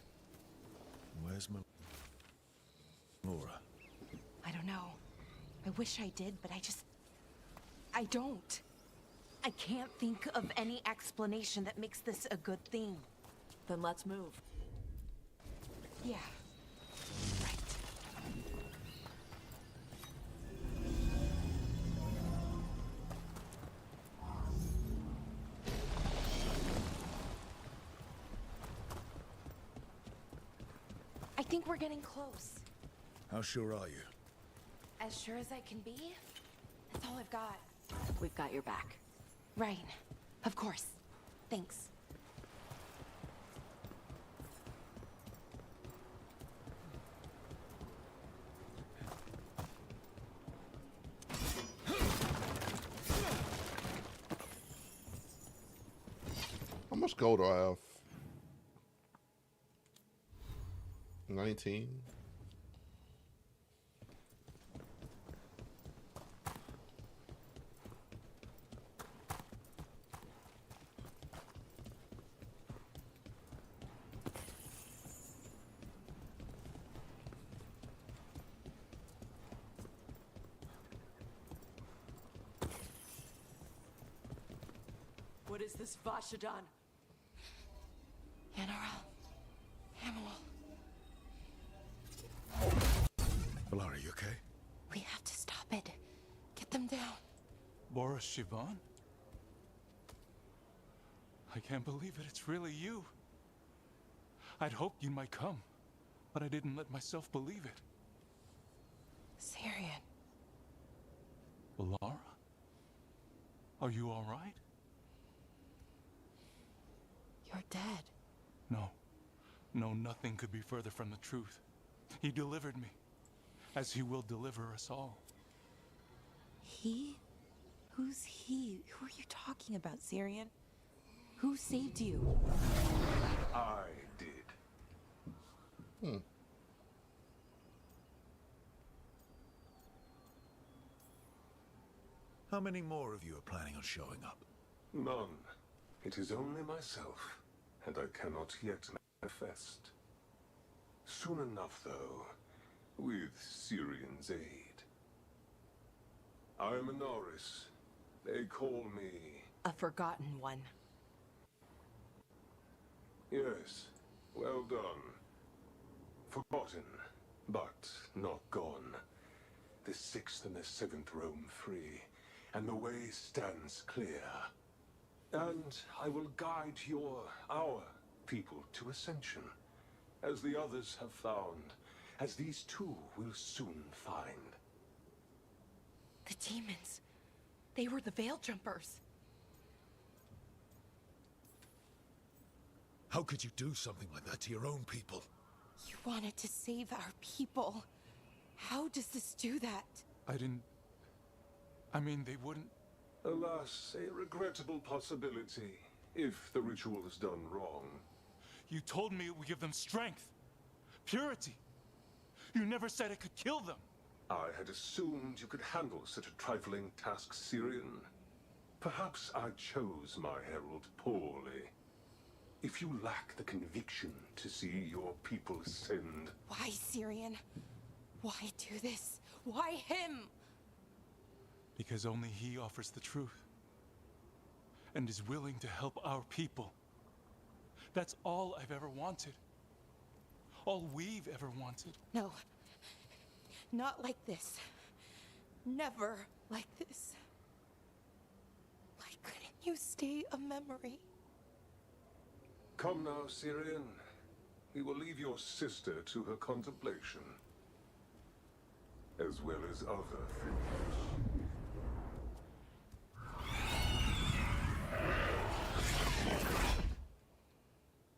Speaker 16: Where's Melora?
Speaker 17: I don't know. I wish I did, but I don't. I can't think of any explanation that makes this a good thing.
Speaker 14: Then let's move.
Speaker 17: Yeah. I think we're getting close.
Speaker 16: How sure are you?
Speaker 17: As sure as I can be. That's all I've got.
Speaker 14: We've got your back.
Speaker 17: Right. Of course. Thanks.
Speaker 1: How much gold do I have? 19.
Speaker 14: What is this Vashadan?
Speaker 17: General. Hamill.
Speaker 16: Valara, you okay?
Speaker 17: We have to stop it. Get them down.
Speaker 3: Boris Shivan? I can't believe it. It's really you. I'd hoped you might come, but I didn't let myself believe it.
Speaker 17: Syrian.
Speaker 3: Valara? Are you all right?
Speaker 17: You're dead.
Speaker 3: No. No, nothing could be further from the truth. He delivered me, as he will deliver us all.
Speaker 17: He? Who's he? Who are you talking about, Syrian? Who saved you?
Speaker 6: I did.
Speaker 16: How many more of you are planning on showing up?
Speaker 6: None. It is only myself, and I cannot yet manifest. Soon enough, though, with Syrian's aid. I am a Norris. They call me...
Speaker 17: A forgotten one.
Speaker 6: Yes, well done. Forgotten, but not gone. The 6th and the 7th roam free, and the way stands clear. And I will guide our people to ascension, as the others have found, as these two will soon find.
Speaker 17: The demons. They were the Veil Jumpers.
Speaker 16: How could you do something like that to your own people?
Speaker 17: You wanted to save our people. How does this do that?
Speaker 3: I mean, they wouldn't...
Speaker 6: Alas, a regrettable possibility, if the ritual is done wrong.
Speaker 3: You told me it would give them strength, purity. You never said it could kill them.
Speaker 6: I had assumed you could handle such a trifling task, Syrian. Perhaps I chose my herald poorly. If you lack the conviction to see your people ascend...
Speaker 17: Why, Syrian? Why do this? Why him?
Speaker 3: Because only he offers the truth. And is willing to help our people. That's all I've ever wanted. All we've ever wanted.
Speaker 17: No. Not like this. Never like this. Why couldn't you stay a memory?
Speaker 6: Come now, Syrian. We will leave your sister to her contemplation. As well as other things.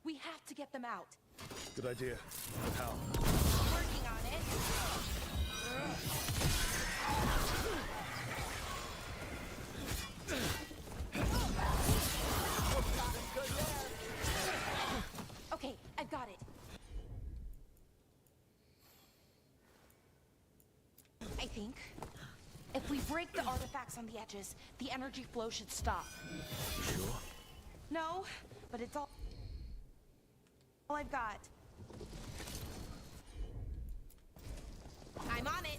Speaker 17: We have to get them out.
Speaker 16: Good idea. But how?
Speaker 17: Working on it. Okay, I've got it. I think if we break the artifacts on the edges, the energy flow should stop.
Speaker 16: Sure?
Speaker 17: No, but it's all I've got. I'm on it.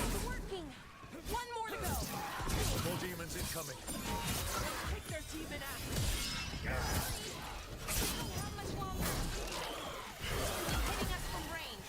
Speaker 17: It's working. One more to go.
Speaker 16: More demons incoming.
Speaker 17: Kick their demon ass. How much longer? Hitting us from range.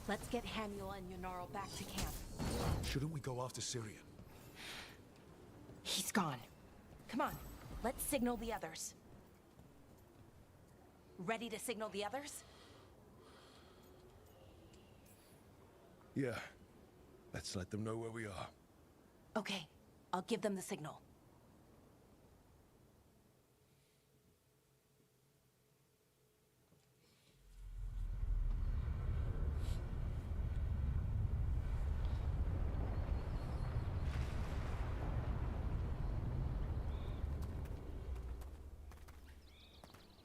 Speaker 17: Let's get Haniel and Yonaro back to camp.
Speaker 16: Shouldn't we go after Syrian?
Speaker 17: He's gone. Come on, let's signal the others. Ready to signal the others?
Speaker 16: Yeah. Let's let them know where we are.
Speaker 17: Okay, I'll give them the signal.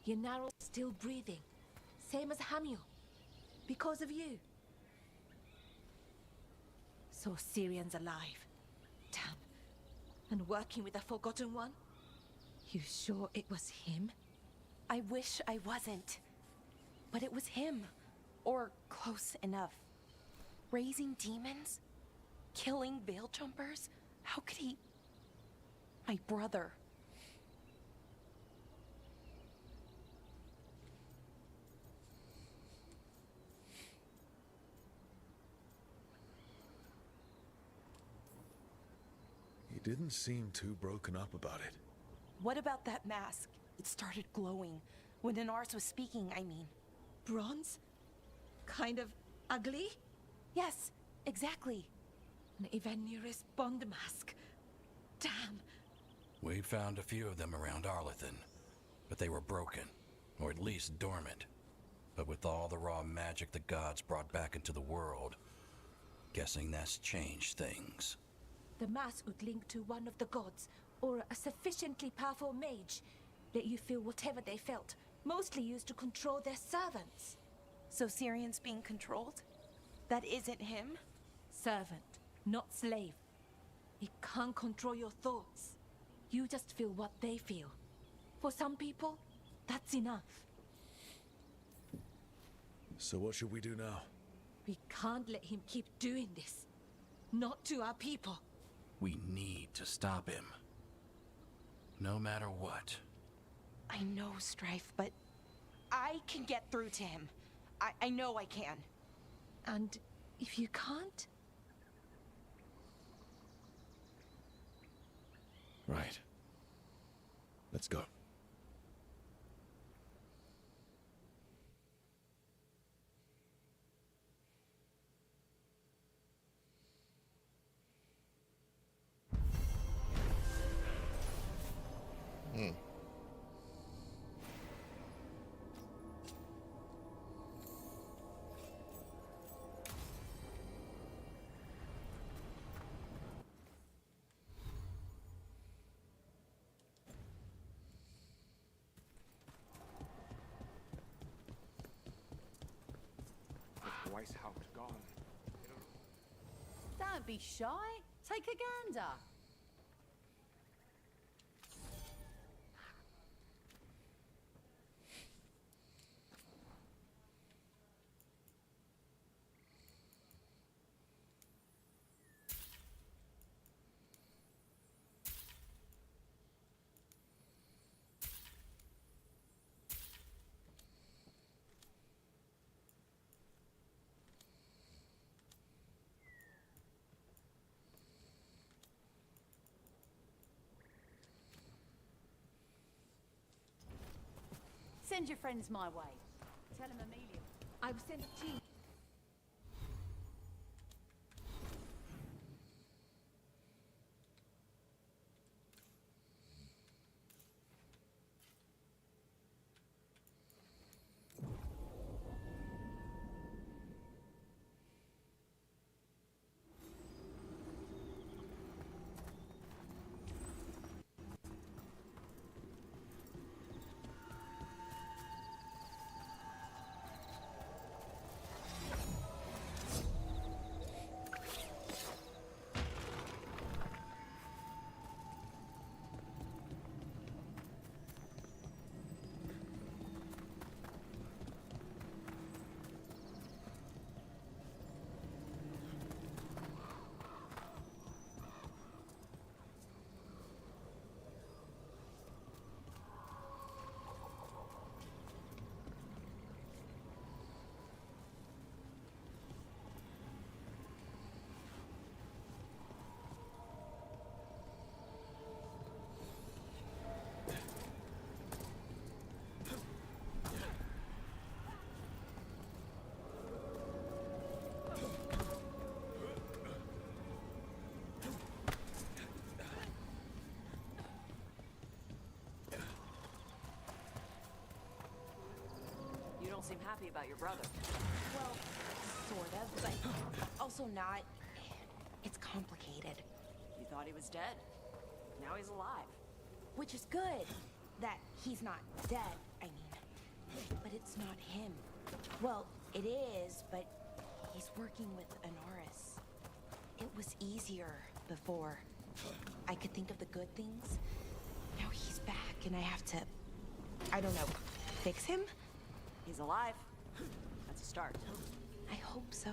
Speaker 17: Yonaro's still breathing. Same as Hamiel. Because of you. So Syrian's alive. Damn. And working with the Forgotten One? You sure it was him? I wish I wasn't. But it was him. Or close enough. Raising demons? Killing veil jumpers? How could he... My brother.
Speaker 16: He didn't seem too broken up about it.
Speaker 17: What about that mask? It started glowing. When Inars was speaking, I mean. Bronze? Kind of ugly? Yes, exactly. An Ivanir's Bond mask. Damn.
Speaker 2: We found a few of them around Arlethan, but they were broken, or at least dormant. But with all the raw magic the gods brought back into the world, guessing that's changed things.
Speaker 17: The mask would link to one of the gods, or a sufficiently powerful mage. Let you feel whatever they felt, mostly used to control their servants. So Syrian's being controlled? That isn't him? Servant, not slave. It can't control your thoughts. You just feel what they feel. For some people, that's enough.
Speaker 16: So what should we do now?
Speaker 17: We can't let him keep doing this. Not to our people.
Speaker 2: We need to stop him. No matter what.
Speaker 17: I know, Strife, but I can get through to him. I know I can. And if you can't?
Speaker 16: Right. Let's go.
Speaker 11: Weishaupt gone.
Speaker 13: Don't be shy. Take a gander. Send your friends my way. Tell them Amelia.
Speaker 17: I will send it to you.
Speaker 14: You don't seem happy about your brother.
Speaker 17: Well, sort of, but also not. It's complicated.
Speaker 14: You thought he was dead. Now he's alive.
Speaker 17: Which is good. That he's not dead, I mean. But it's not him. Well, it is, but he's working with Anaris. It was easier before. I could think of the good things. Now he's back, and I have to, I don't know, fix him?
Speaker 14: He's alive. That's a start.
Speaker 17: I hope so.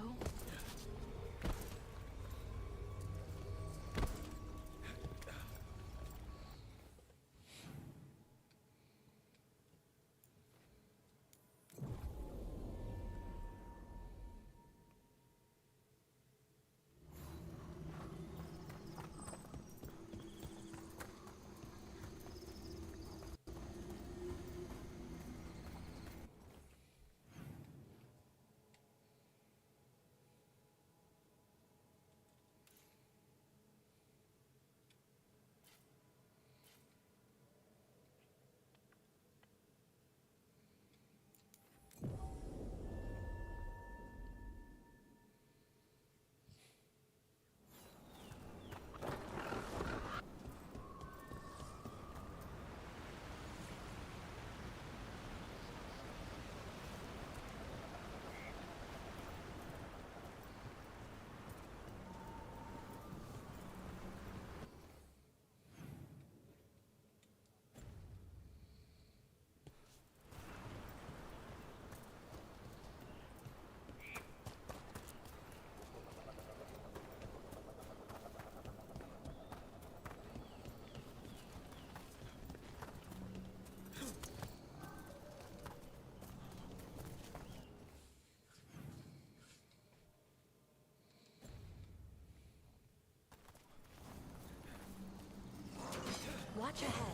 Speaker 17: Watch your head.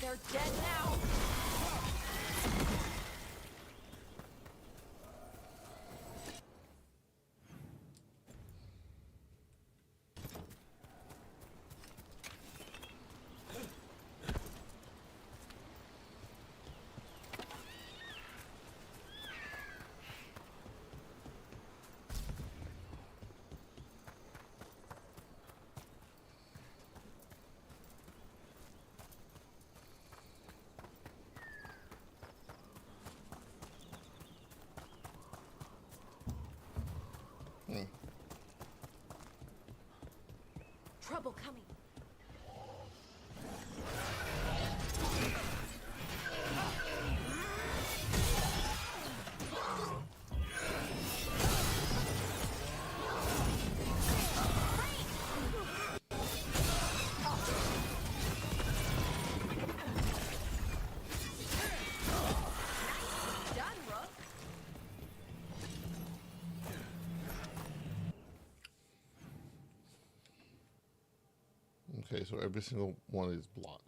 Speaker 14: They're dead now.
Speaker 17: Trouble coming.
Speaker 1: Okay, so every single one is blocked.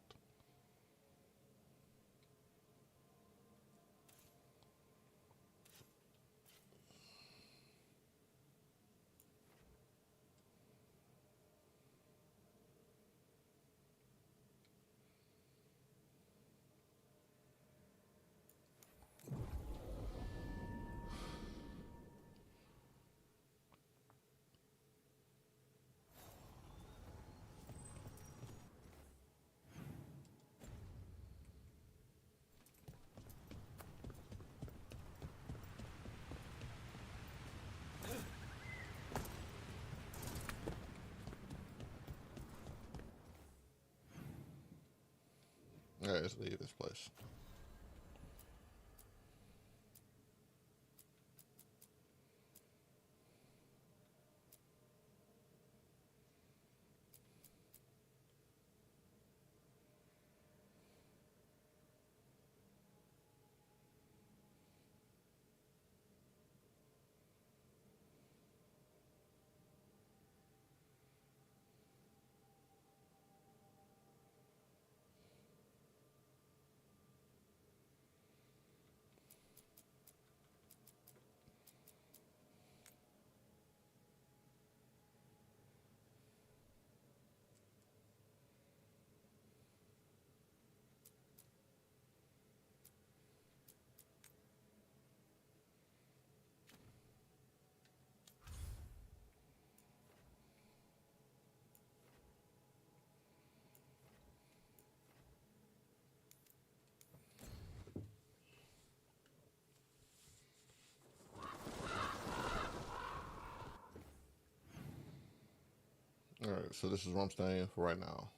Speaker 1: Alright, let's leave this place. Alright, so this is where I'm staying for right now.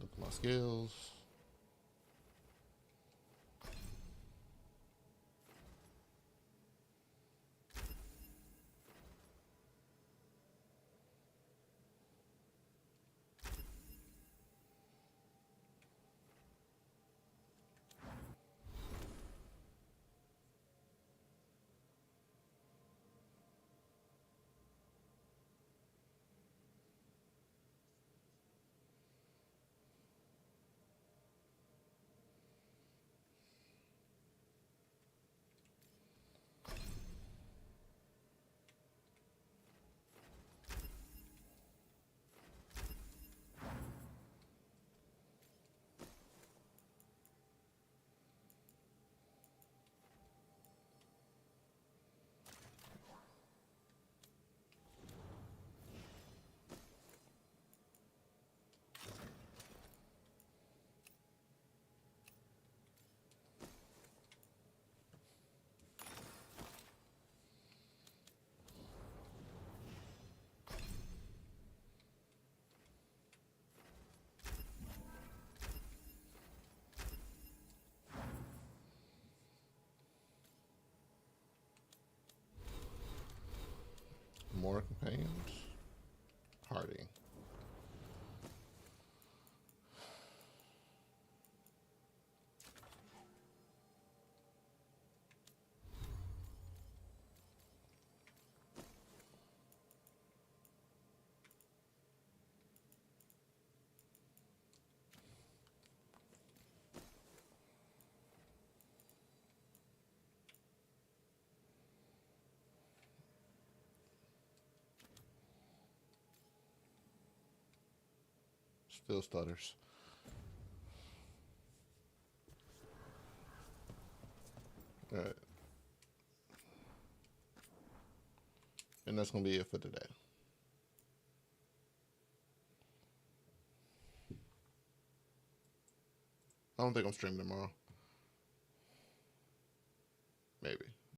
Speaker 1: Look at my skills. More companions. Party. Still stutters. Alright. And that's going to be it for today. I don't think I'm streaming tomorrow. Maybe.